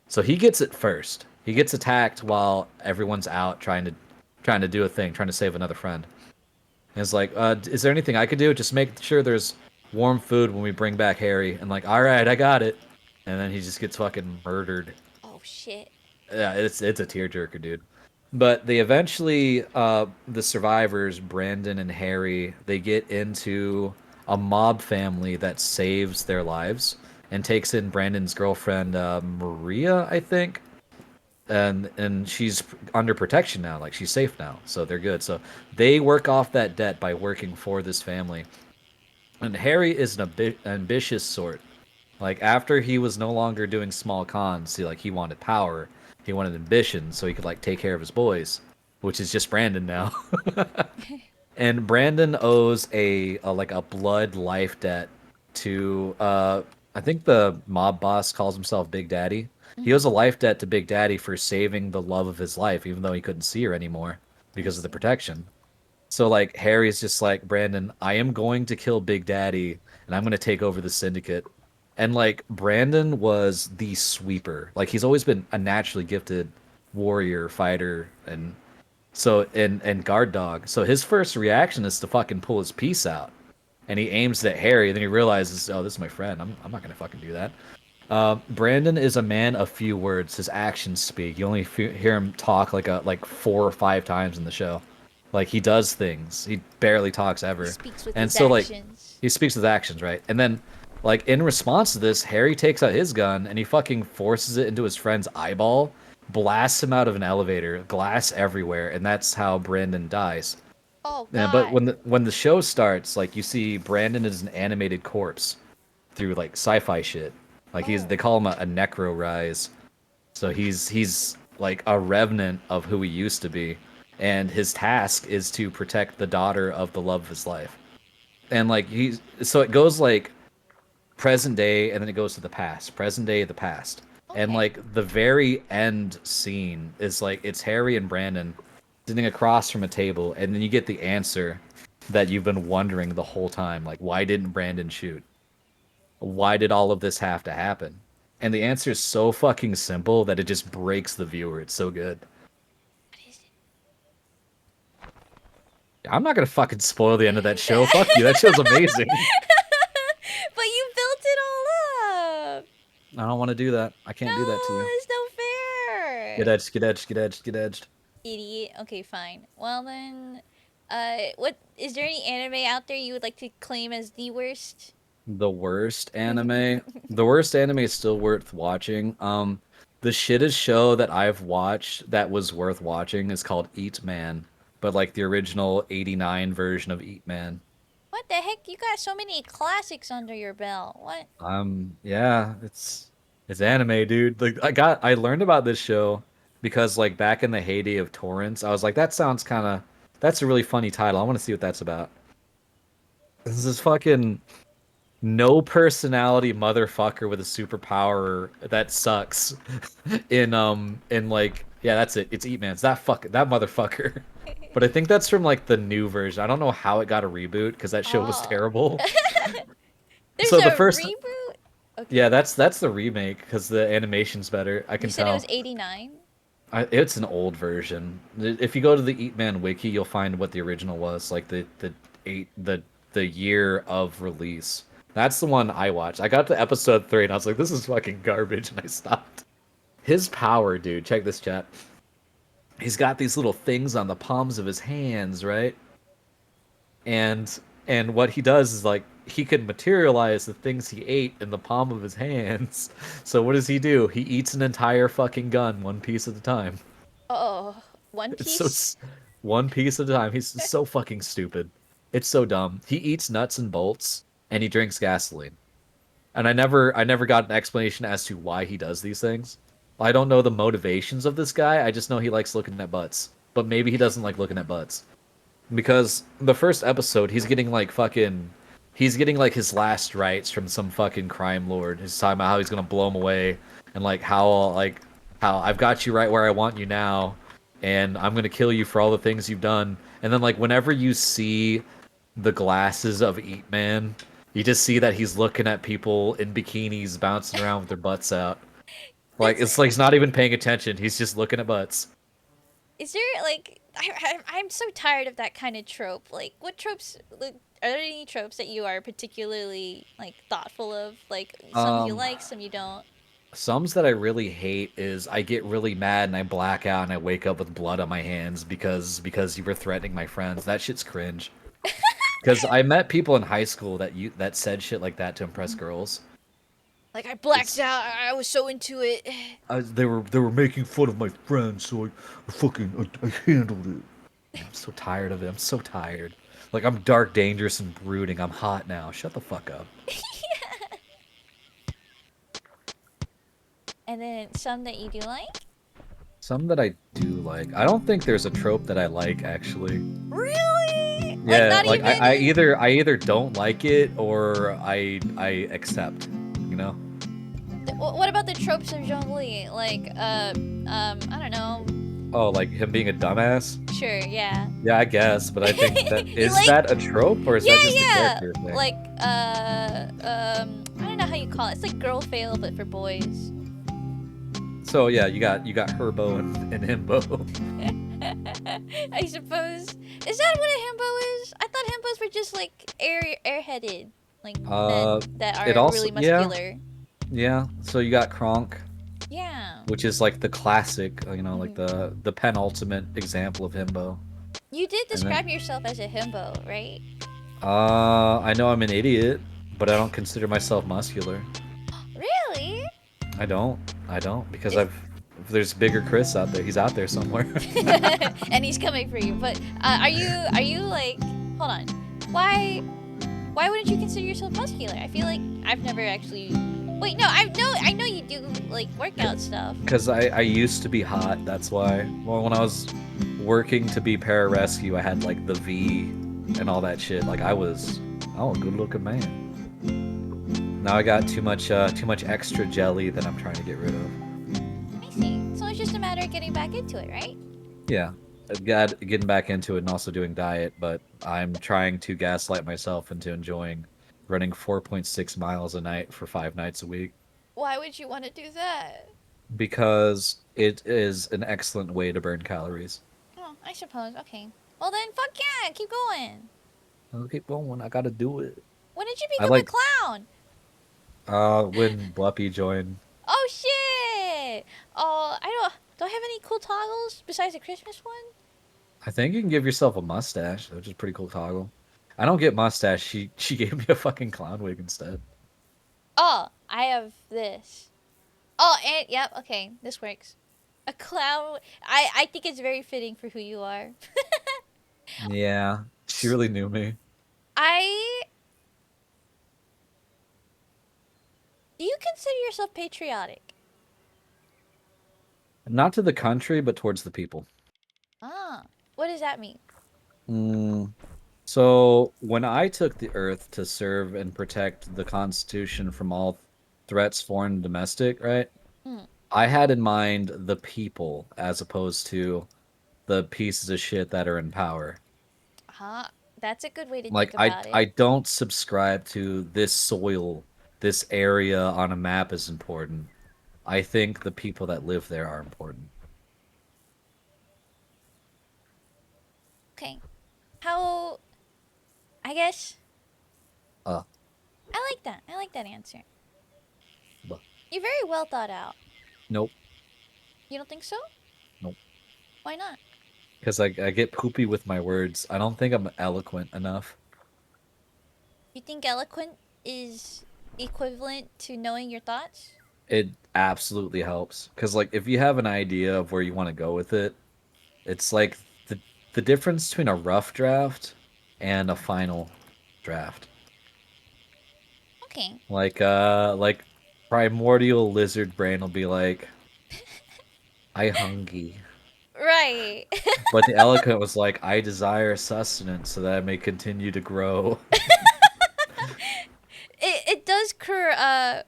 So he gets it first. He gets attacked while everyone's out trying to do a thing, trying to save another friend. And it's like, is there anything I could do? Just make sure there's warm food when we bring back Harry, and like, all right, I got it, and then he just gets fucking murdered. Oh shit. Yeah, it's a tearjerker, dude. But they eventually, the survivors, Brandon and Harry, they get into a mob family that saves their lives and takes in Brandon's girlfriend, Maria, I think, and she's under protection now, like she's safe now, so they're good. So they work off that debt by working for this family. And Harry is an ambitious sort. Like after he was no longer doing small cons, he wanted power, he wanted ambition, so he could like take care of his boys, which is just Brandon now. And Brandon owes a like a blood life debt to I think the mob boss calls himself Big Daddy. He Mm-hmm. owes a life debt to Big Daddy for saving the love of his life, even though he couldn't see her anymore I because of the see. protection. So like Harry's just like, Brandon, I am going to kill Big Daddy and I'm going to take over the syndicate. And like Brandon was the sweeper. Like he's always been a naturally gifted warrior fighter and guard dog. So his first reaction is to fucking pull his piece out. And he aims it at Harry, then he realizes, oh, this is my friend. I'm not gonna fucking do that. Brandon is a man of few words. His actions speak. You only hear him talk like 4 or 5 times in the show. Like he does things. He barely talks He ever. speaks with And his so like actions. he speaks with actions, right? And then like in response to this, Harry takes out his gun and he fucking forces it into his friend's eyeball, blasts him out of an elevator, glass everywhere, and that's how Brandon dies. Oh Yeah, but god. when the show starts, like you see Brandon is an animated corpse through like sci-fi shit. Like they Oh. call him a necro rise. So he's like a revenant of who he used to be, and his task is to protect the daughter of the love of his life. And like he's so it goes like present day and then it goes to the past, present day, the past. And Okay. like the very end scene is like it's Harry and Brandon sitting across from a table, and then you get the answer that you've been wondering the whole time, like why didn't Brandon shoot? Why did all of this have to happen? And the answer is so fucking simple that it just breaks the viewer. It's so good. What is I'm not gonna fucking spoil the end of that show. Fuck you. That it? show's amazing. But you built it all up. I don't want to do that. I can't do that to No, you. it's no Get fair. edged, get edged, get edged, get edged. Idiot. Okay, fine. Well then, what is there any anime out there you would like to claim as the worst? The worst anime. The worst anime is still worth watching. The shittest show that I've watched that was worth watching is called Eat Man, but like the original '89 version of Eat Man. What the heck? You got so many classics under your belt. What? Yeah, it's anime, dude. Like I learned about this show because like back in the heyday of torrents, I was like, that's a really funny title. I want to see what that's about. This is fucking no personality motherfucker with a superpower that sucks in like yeah, that's it. It's Eat Man. It's that motherfucker. But I think that's from like the new version. I don't know how it got a reboot because that show was Oh. terrible. There's So the a first reboot? yeah, Okay. that's the remake because the animation's better. I You can said it was tell. 89? It's an old version. If you go to the Eat Man wiki, you'll find what the original was, like eight the year of release. That's the one I watched. I got to episode 3 and I was like, this is fucking garbage, and I stopped. His power, dude. Check this chat. He's got these little things on the palms of his hands, right? And what he does is like he can materialize the things he ate in the palm of his hands. So what does he do? He eats an entire fucking gun one piece at a time. Oh, One It's so Piece? one piece at a time. He's so fucking stupid. It's so dumb. He eats nuts and bolts and he drinks gasoline. And I never got an explanation as to why he does these things. I don't know the motivations of this guy. I just know he likes looking at butts. But maybe he doesn't like looking at butts. Because the first episode, he's getting like his last rites from some fucking crime lord. He's talking about how he's gonna blow him away, and how I've got you right where I want you now, and I'm gonna kill you for all the things you've done. And then like whenever you see the glasses of Eat Man, you just see that he's looking at people in bikinis bouncing around with their butts out. Like That's it's like he's not even paying attention. He's just looking at butts. is there like I'm so tired of that kind of trope. Like, what tropes? Like, are there any tropes that you are particularly like thoughtful of? Like, some you Um, like, some you don't. Somes that I really hate is I get really mad and I black out and I wake up with blood on my hands because you were threatening my friends. That shit's cringe. Because I met people in high school that said shit like that to impress girls. Like, I blacked It's out. I was so into it. they were making fun of my friends, so I handled it. I'm so tired of it. I'm so tired. Like I'm dark, dangerous, and brooding. I'm hot now. Shut the fuck up. And then some that you do like. Some that I do like. I don't think there's a trope that I like actually. Really? Like, Yeah, not like even. I either don't like it or I accept. You know? What about the tropes of Zhongli? Like, I don't know. Oh, like him being a dumbass? Sure, yeah. Yeah, I guess, but I think that You is like, that a trope or is yeah, that just a yeah. character thing? Like, I don't know how you call it. It's like girl fail, but for boys. So yeah, you got Herbo and Himbo. I suppose. Is that what a himbo is? I thought himbos were just like airheaded, like Uh, men that it are also really yeah muscular. yeah. So you got Kronk, Yeah. which is like the classic, like Hmm. the penultimate example of himbo. You did And then describe yourself as a himbo, right? I know I'm an idiot, but I don't consider myself muscular. Really? I don't. I don't because Is there's bigger Chris out there. He's out there somewhere. and he's coming for you. But are you like, hold on? Why why wouldn't you consider yourself muscular? I feel like I've never actually. Wait, no, I know you do like workout stuff. Because I used to be hot. That's why. Well, when I was working to be pararescue, I had like the V and all that shit. Like I'm a good looking man. Now I got too much extra jelly that I'm trying to get rid of. I see. So it's just a matter of getting back into it, right? Yeah, I've got getting back into it and also doing diet, but I'm trying to gaslight myself into enjoying running 4.6 miles a night for 5 nights a week Why would you want to do that? because it is an excellent way to burn calories. Oh, I suppose. Okay. Well then, fuck yeah, keep going. I'll keep going. I gotta do it. When did you I become a like clown? when Bluppy joined. Oh shit! Oh, I don't. Do I have any cool toggles besides the Christmas one? I think you can give yourself a mustache, which is a pretty cool toggle. I don't get mustache. She gave me a fucking clown wig instead. Oh, I have this. Oh, and yep. Okay, this works. A clown. I think it's very fitting for who you are. Yeah, she really knew me. I. Do you consider yourself patriotic? Not to the country, but towards the people. Ah, what does that mean? Mm. So when I took the Earth to serve and protect the Constitution from all threats, foreign and domestic, right? Hmm. I had in mind the people as opposed to the pieces of shit that are in power. Huh. That's a good way to Like think about I it. don't subscribe to this soil, this area on a map is important. I think the people that live there are important. Okay. How? I guess Uh, I like that. I like that answer. but You're very well thought out. nope, You don't think so? nope. Why not? Because I get poopy with my words. I don't think I'm eloquent enough. You think eloquent is equivalent to knowing your thoughts? It absolutely helps. Because like if you have an idea of where you want to go with it, it's like the difference between a rough draft and a final draft. Okay. Like primordial lizard brain will be like, I hungry. Right. But the eloquent was like, I desire sustenance so that I may continue to grow. It does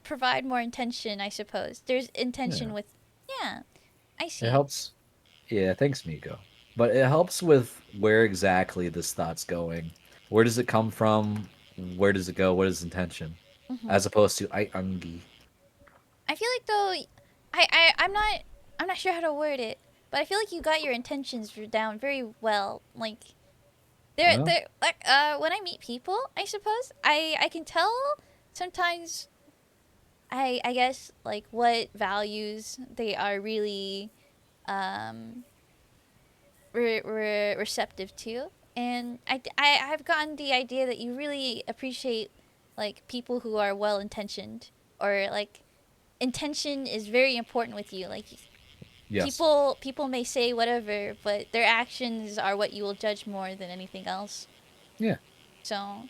provide more intention, I suppose. There's intention Yeah. with. Yeah, I It see. helps. Yeah, thanks, Miko. But it helps with where exactly this thought's going. Where does it come from? Where does it go? What is intention? Hmm. As opposed to I hungry. I feel like though, I'm not sure how to word it. but I feel like you got your intentions down very well. Like Well, when I meet people, I suppose I can tell sometimes. I guess like what values they are really um receptive to, and I've gotten the idea that you really appreciate like people who are well intentioned, or like intention is very important with you. Like yes. people may say whatever, but their actions are what you will judge more than anything else. Yeah. So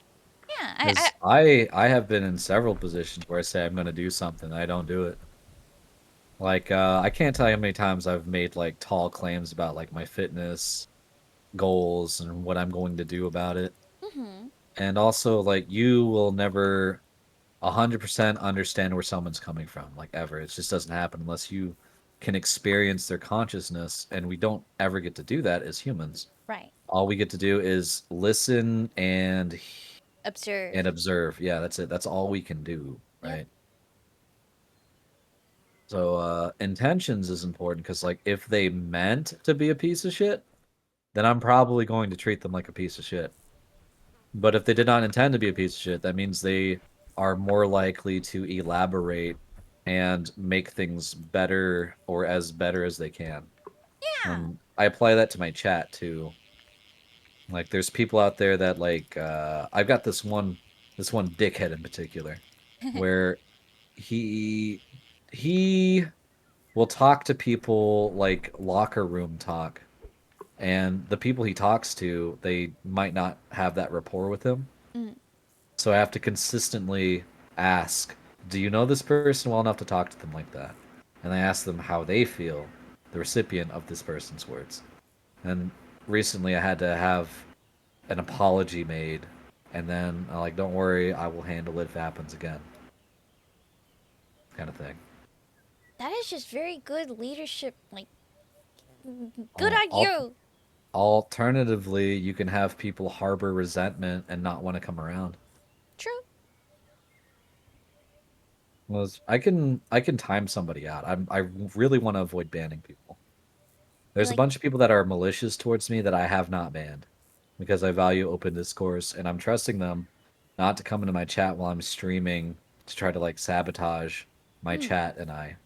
yeah, I Because I have been in several positions where I say I'm going to do something, I don't do it. Like, I can't tell you how many times I've made like tall claims about like my fitness goals and what I'm going to do about it. mm-hmm, And also, like, you will never 100% understand where someone's coming from, like, ever. It just doesn't happen unless you can experience their consciousness, and we don't ever get to do that as humans. right, All we get to do is listen observe. and observe. Yeah, that's it. That's all we can do, Yep. right? So, intentions is important because, like, if they meant to be a piece of shit, then I'm probably going to treat them like a piece of shit. But if they did not intend to be a piece of shit, that means they are more likely to elaborate and make things better or as better as they can. Yeah. And I apply that to my chat too. Like there's people out there that like I've got this one dickhead in particular where he he will talk to people like locker room talk, and the people he talks to, they might not have that rapport with him. Mm. So I have to consistently ask, do you know this person well enough to talk to them like that? And I ask them how they feel, the recipient of this person's words. And recently I had to have an apology made, and then I'm like, don't worry, I will handle it if it happens again, kind of thing. That is just very good leadership. Like, good Al- on al- you. Alternatively, you can have people harbor resentment and not want to come around. True. Was I can time somebody out. I really want to avoid banning people. You're There's a like, bunch of people that are malicious towards me that I have not banned because I value open discourse, and I'm trusting them not to come into my chat while I'm streaming to try to like sabotage my mm, chat and I.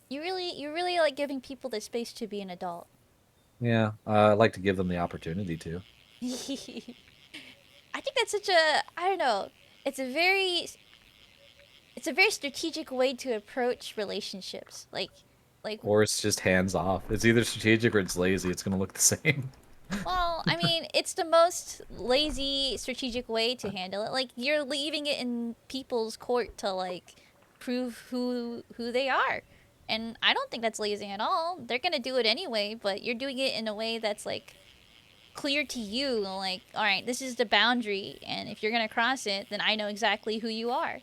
you really like giving people the space to be an adult. Yeah, I like to give them the opportunity to. I think that's such a, I don't know. It's a very it's a very strategic way to approach relationships. Like Or it's just hands off. It's either strategic or it's lazy. It's gonna look the same. well, I mean, it's the most lazy strategic way to handle it. Like you're leaving it in people's court to like prove who they are. And I don't think that's lazy at all. They're going to do it anyway, but you're doing it in a way that's like clear to you, like, all right, this is the boundary, and if you're going to cross it, then I know exactly who you are.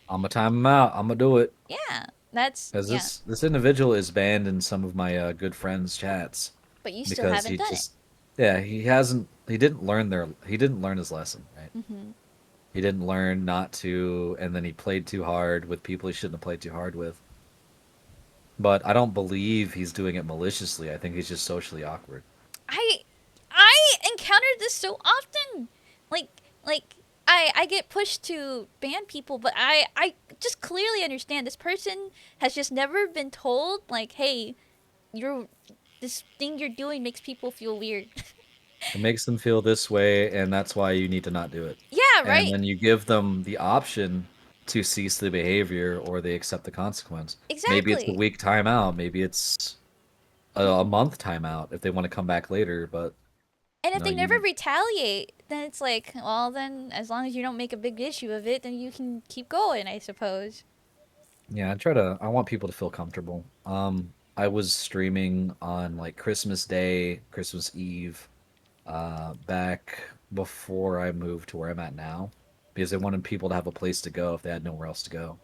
I'm gonna time them out. I'm gonna do it. Yeah. That's Because yeah, this individual is banned in some of my good friends' chats but you still because haven't he done it. just yeah he didn't learn his lesson, right? Mhm. He didn't learn not to, and then he played too hard with people he shouldn't have played too hard with. But I don't believe he's doing it maliciously. I think he's just socially awkward. I I encountered this so often. Like like I get pushed to ban people, but I just clearly understand this person has just never been told like, "Hey, you're this thing you're doing makes people feel weird." It makes them feel this way, and that's why you need to not do it. Yeah, And right. then you give them the option to cease the behavior or they accept the consequence. Maybe it's a Exactly. week timeout, maybe it's a month timeout if they want to come back later, but And if no, they never you retaliate, then it's like, well, then as long as you don't make a big issue of it, then you can keep going, I suppose. yeah, I want people to feel comfortable. I was streaming on like Christmas Day, Christmas Eve, back before I moved to where I'm at now because I wanted people to have a place to go if they had nowhere else to go.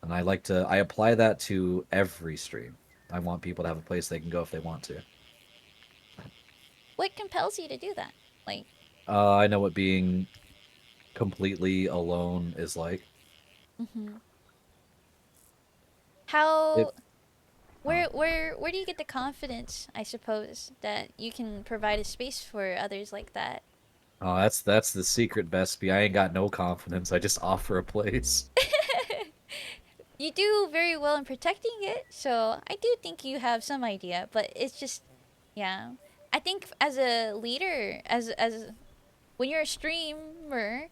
And I apply that to every stream. I want people to have a place they can go if they want to. What compels you to do that? Like, I know what being completely alone is like. mhm. It How? Where do you get the confidence, I suppose, that you can provide a space for others like that? Oh, that's the secret, Bestie. I ain't got no confidence. I just offer a place. You do very well in protecting it, so I do think you have some idea, but it's just yeah. I think as a leader, as when you're a streamer,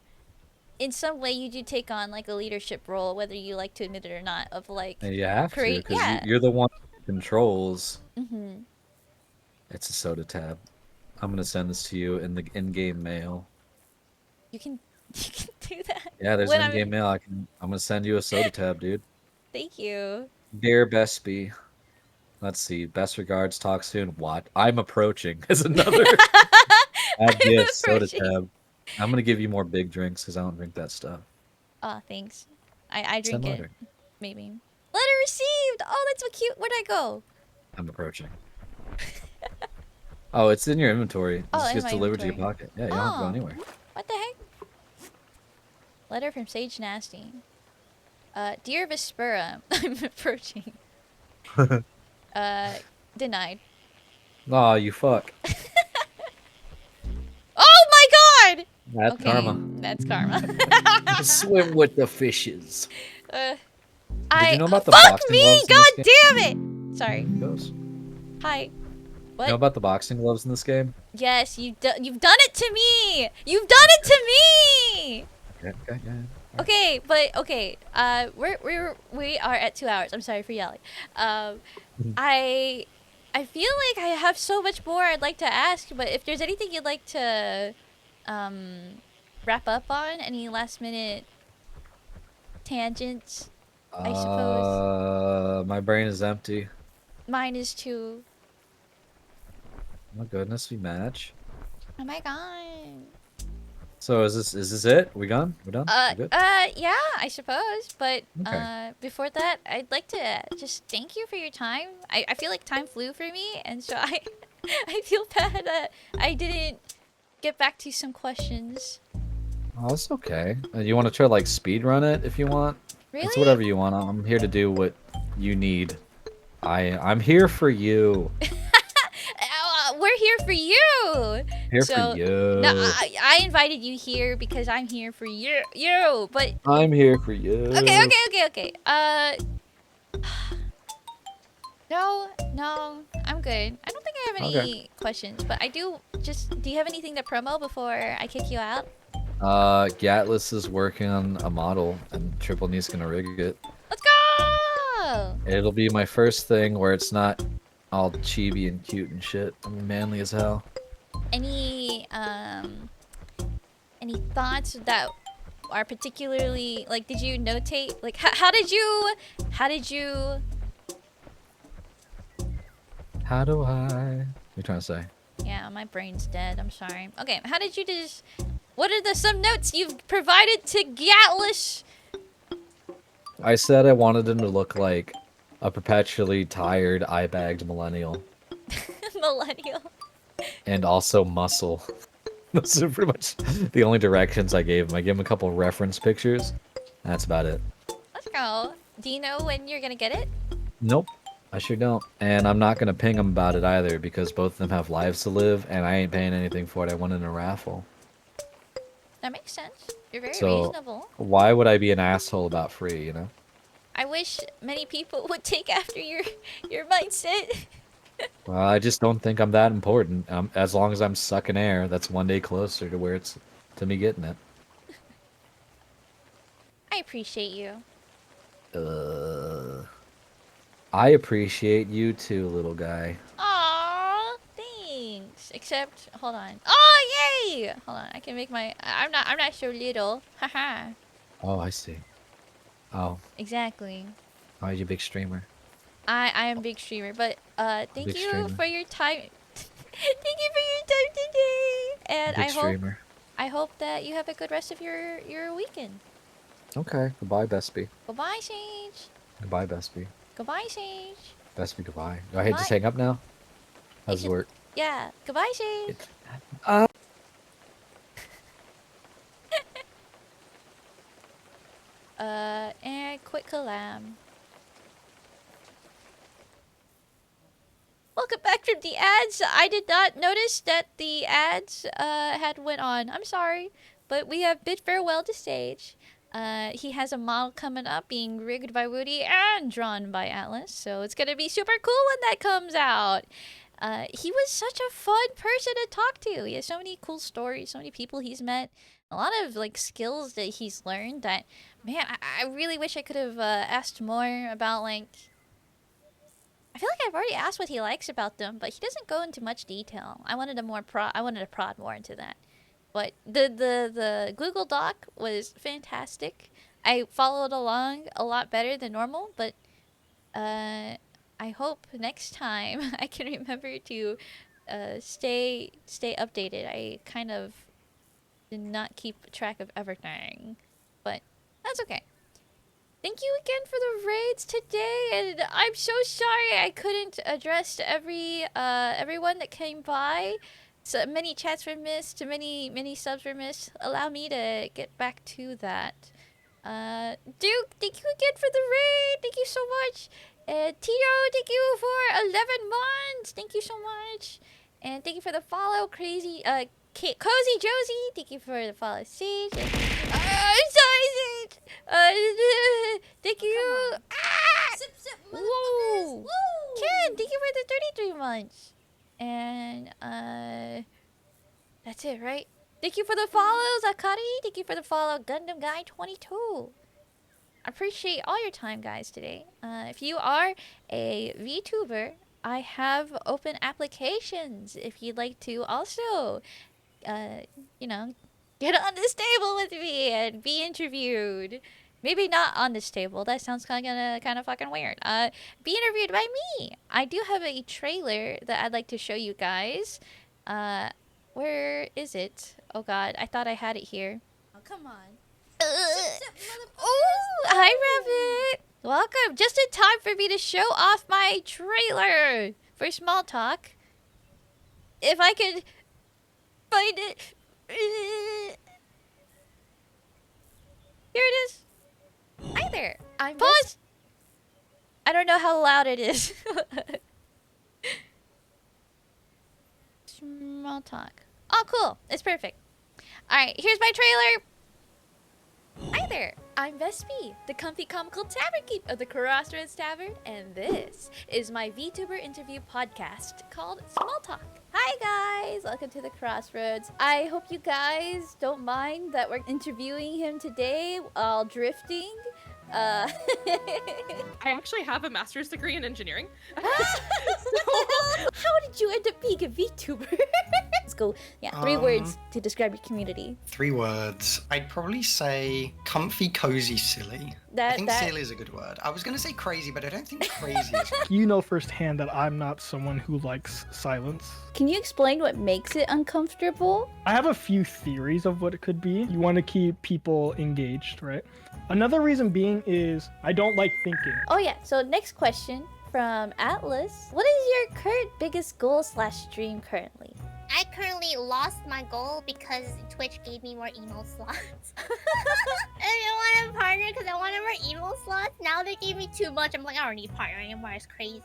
in some way you do take on like a leadership role, whether you like to admit it or not, of like And you have to, create because yeah. you're the one who controls. Mhm. It's a soda tab. I'm gonna send this to you in the in-game mail. You can you can do that Yeah, there's when an I'm in-game mail. I'm gonna send you a soda tab, dude. thank you. Dear Bestie. Let's see. Best regards. Talk soon. What? I'm approaching is another add I'm gift soda approaching. tab. I'm gonna give you more big drinks because I don't drink that stuff. Oh, thanks. I Send drink it later. maybe. Letter received. Oh, that's so cute. Where'd I go? I'm approaching. Oh, it's in your inventory. It Oh, just in gets my delivered to your inventory. pocket. Yeah, you don't have to go Oh, anywhere. what the heck? Letter from Sage Nasty. Dear Vespera, I'm approaching. Uh, denied. Aw, you fuck. Oh my god! That's Okay, karma. that's karma. Swim with the fishes. uh, Did you know about the fuck boxing me! gloves in this God game? damn it! Sorry. Goes. Hi. You know What? about the boxing gloves in this game? Yes, you've done it to me! You've done it to me! Okay, okay, yeah. Alright. Okay, but okay. We are at 2 hours. I'm sorry for yelling. Um, I I feel like I have so much more I'd like to ask, but if there's anything you'd like to um wrap up on, any last minute tangents, I suppose. My brain is empty. Mine is too. Oh my goodness, we match. Oh my god. So is this it? We gone? We're done? We're good? Yeah, I suppose. But Okay. before that, I'd like to just thank you for your time. I feel like time flew for me, and so I, I feel bad that I didn't get back to some questions. Oh, that's okay. You want to try like speed run it if you want? It's Really? whatever you want. I'm here to do what you need. I'm here for you. We're here for you. Here for So, no, you. I invited you here because I'm here for you. But I'm here for okay, you. okay, okay, okay. No, I'm good. I don't think I have Okay. any questions, but I do just. Do you have anything to promo before I kick you out? Gatlas is working on a model, and Triple Knee's gonna rig it. Let's go! It'll be my first thing where it's not all chibi and cute and shit. I'm manly as hell. Any any thoughts that are particularly like? Did you notate like how did you? How do I? What are you trying to say? Yeah, my brain's dead. I'm sorry. Okay, how did you just? What are the some notes you've provided to Gatlish? I said I wanted him to look like a perpetually tired, eye-bagged millennial. Millennial. And also muscle. Those are pretty much the only directions I gave him. I gave him a couple reference pictures. That's about it. Let's go. Do you know when you're gonna get it? Nope. I sure don't. And I'm not gonna ping him about it either because both of them have lives to live and I ain't paying anything for it. I won in a raffle. That makes sense. You're very So reasonable. why would I be an asshole about free, you know? I wish many people would take after your mindset. Well, I just don't think I'm that important. As long as I'm sucking air, that's one day closer to where it's to me getting it. I appreciate you. Uh, I appreciate you too, little guy. Aw, thanks. Except, hold on. Oh, yay! Hold on, I can make my. I'm not so little. Haha. Oh, I see. Oh, Exactly. oh, you big streamer. I am a big streamer, but thank Big you streamer. for your time. Thank you for your time today. And Big streamer. I hope that you have a good rest of your weekend. Okay. Goodbye, Bestie. Goodbye, Sage. Goodbye, Bestie. Goodbye, Sage. Bestie, goodbye. Do I hate Goodbye. just hang up now? You How's it could, work? yeah. Goodbye, Sage. Uh, And quit collab. from the ads. I did not notice that the ads had went on. I'm sorry, but we have bid farewell to stage. He has a model coming up being rigged by Woody and drawn by Atlas, so it's gonna be super cool when that comes out. He was such a fun person to talk to. He has so many cool stories, so many people he's met, a lot of like skills that he's learned. That man, I really wish I could have asked more about like. I feel like I've already asked what he likes about them, but he doesn't go into much detail. I wanted to prod more into that. But the Google Doc was fantastic. I followed along a lot better than normal, but I hope next time I can remember to stay updated. I kind of did not keep track of everything, but that's okay. Thank you again for the raids today, and I'm so sorry I couldn't address everyone that came by. So many chats were missed, many subs were missed. Allow me to get back to that. Duke, thank you again for the raid. Thank you so much. Tito, thank you for 11 months. Thank you so much. And thank you for the follow, Crazy, Cozy Josie. Thank you for the follow, Siege. I'm sorry, Siege. Thank you. Ah! Sip, sip, Whoa. motherfuckers! Woo! Ken, thank you for the 33 months. And, that's it, right? Thank you for the follows, Akari. Thank you for the follow, Gundam Guy 22. I appreciate all your time, guys, today. If you are a VTuber, I have open applications if you'd like to also, you know, get on this table with me and be interviewed. Maybe not on this table. That sounds kind of fucking weird. Be interviewed by me. I do have a trailer that I'd like to show you guys. Where is it? Oh God, I thought I had it here. Oh, come on. Oh, hi, Rabbit. Welcome. Just in time for me to show off my trailer for SmolTalk. If I could find it. Here it is. Hi there. I'm Pause. I don't know how loud it is. SmolTalk. Oh, cool. It's perfect. All right, here's my trailer. Hi there, I'm Vespi, the comfy comical tavern keep of the Crossroads Tavern, and this is my VTuber interview podcast called SmolTalk. Hi guys, welcome to the Crossroads. I hope you guys don't mind that we're interviewing him today while drifting. I actually have a master's degree in engineering. How did you end up being a VTuber? Let's go. Yeah, 3 words to describe your community. 3 words. I'd probably say comfy, cozy, silly. I think silly is a good word. I was going to say crazy, but I don't think crazy is good. You know firsthand that I'm not someone who likes silence. Can you explain what makes it uncomfortable? I have a few theories of what it could be. You want to keep people engaged, right? Another reason being is I don't like thinking. Oh yeah, so next question from Atlas. What is your current biggest goal / dream currently? I currently lost my goal because Twitch gave me more emo slots. I didn't want a partner because I wanted more emo slots. Now they gave me too much. I'm like, I don't need a partner anymore. It's crazy.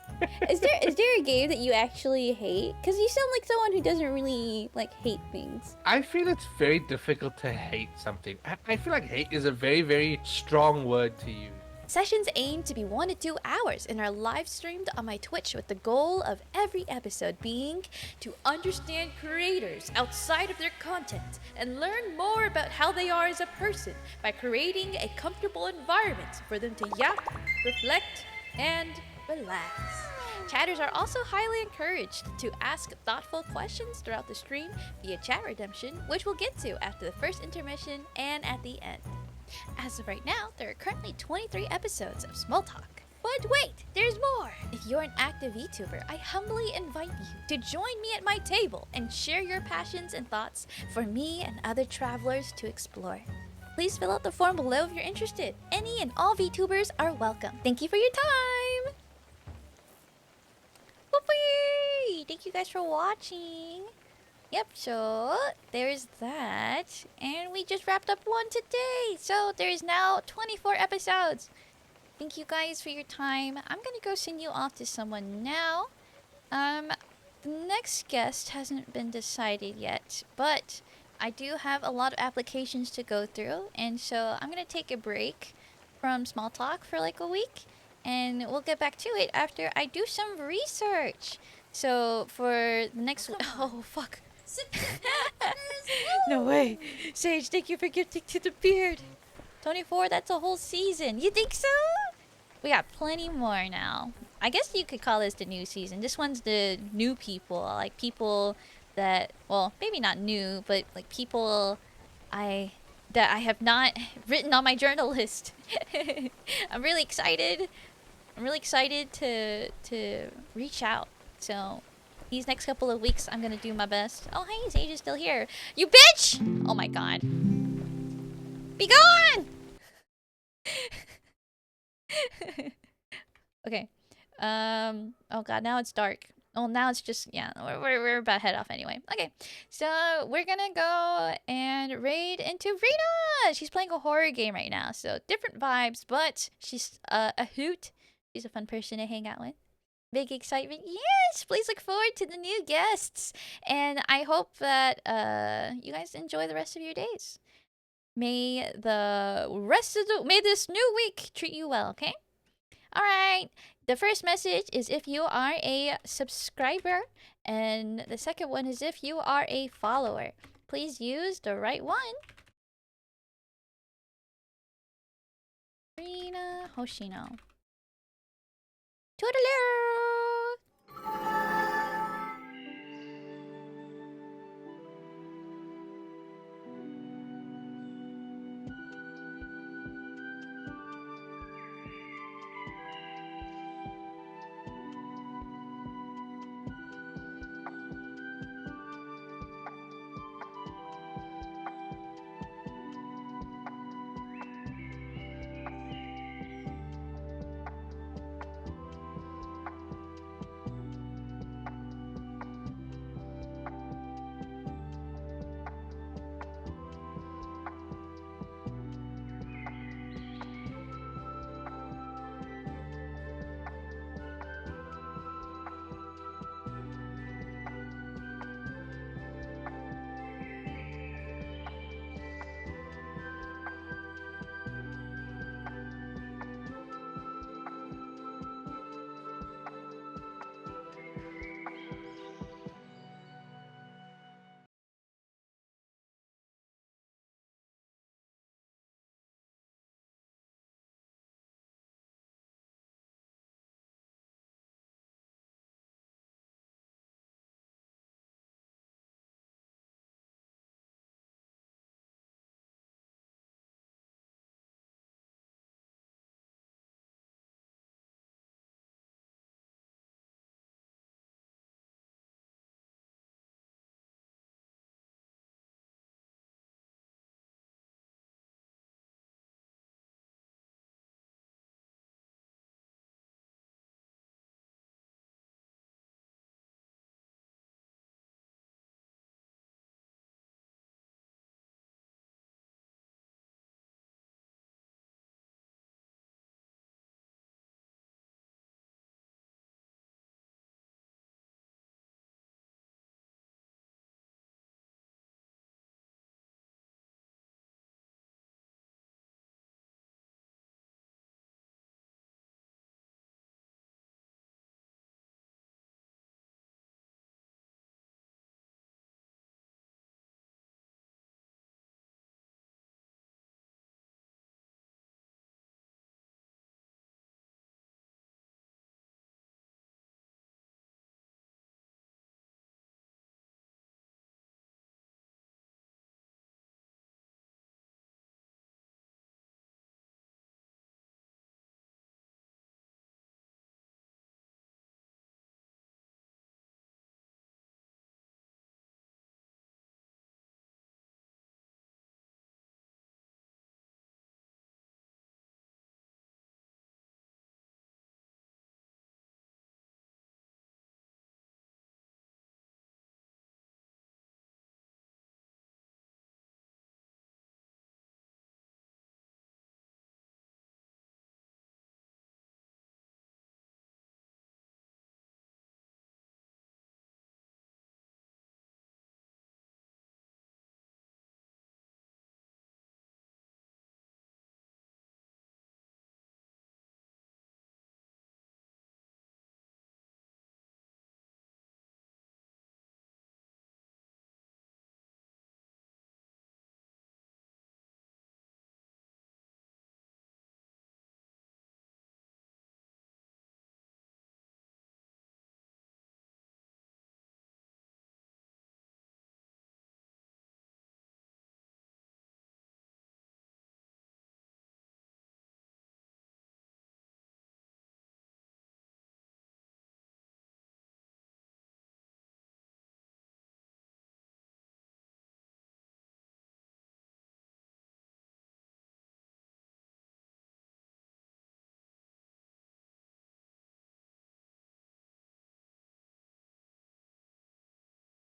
Is there a game that you actually hate? Because you sound like someone who doesn't really like hate things. I feel it's very difficult to hate something. I feel like hate is a very, very strong word to use. Sessions aim to be 1 to 2 hours and are live streamed on my Twitch with the goal of every episode being to understand creators outside of their content and learn more about how they are as a person by creating a comfortable environment for them to yap, reflect, and relax. Chatters are also highly encouraged to ask thoughtful questions throughout the stream via chat redemption, which we'll get to after the first intermission and at the end. As of right now, there are currently 23 episodes of SmolTalk. But wait, there's more! If you're an active VTuber, I humbly invite you to join me at my table and share your passions and thoughts for me and other travelers to explore. Please fill out the form below if you're interested. Any and all VTubers are welcome. Thank you for your time! Whoopee! Thank you guys for watching. Yep, so there's that. And we just wrapped up one today. So there's now 24 episodes. Thank you guys for your time. I'm gonna go send you off to someone now. the next guest hasn't been decided yet, but I do have a lot of applications to go through, and so I'm gonna take a break from small talk for like a week, and we'll get back to it after I do some research. So for the next oh fuck. No way. Sage, thank you for gifting to the beard. 24, that's a whole season. You think so? We got plenty more now. I guess you could call this the new season. This one's the new people. Like people that, well, maybe not new, but like people that I have not written on my journal list. I'm really excited. I'm really excited to reach out. So these next couple of weeks, I'm gonna do my best. Oh, hey, Sage is still here. You bitch! Oh my god. Be gone! Okay. Oh god, now it's dark. Oh, now it's just, yeah, we're about to head off anyway. Okay, so we're gonna go and raid into Rita! She's playing a horror game right now, so different vibes, but she's a hoot. She's a fun person to hang out with. Big excitement. Yes! Please look forward to the new guests. And I hope that you guys enjoy the rest of your days. May this new week treat you well, okay? Alright. The first message is if you are a subscriber, and the second one is if you are a follower. Please use the right one. Rina Hoshino. Toodaloo!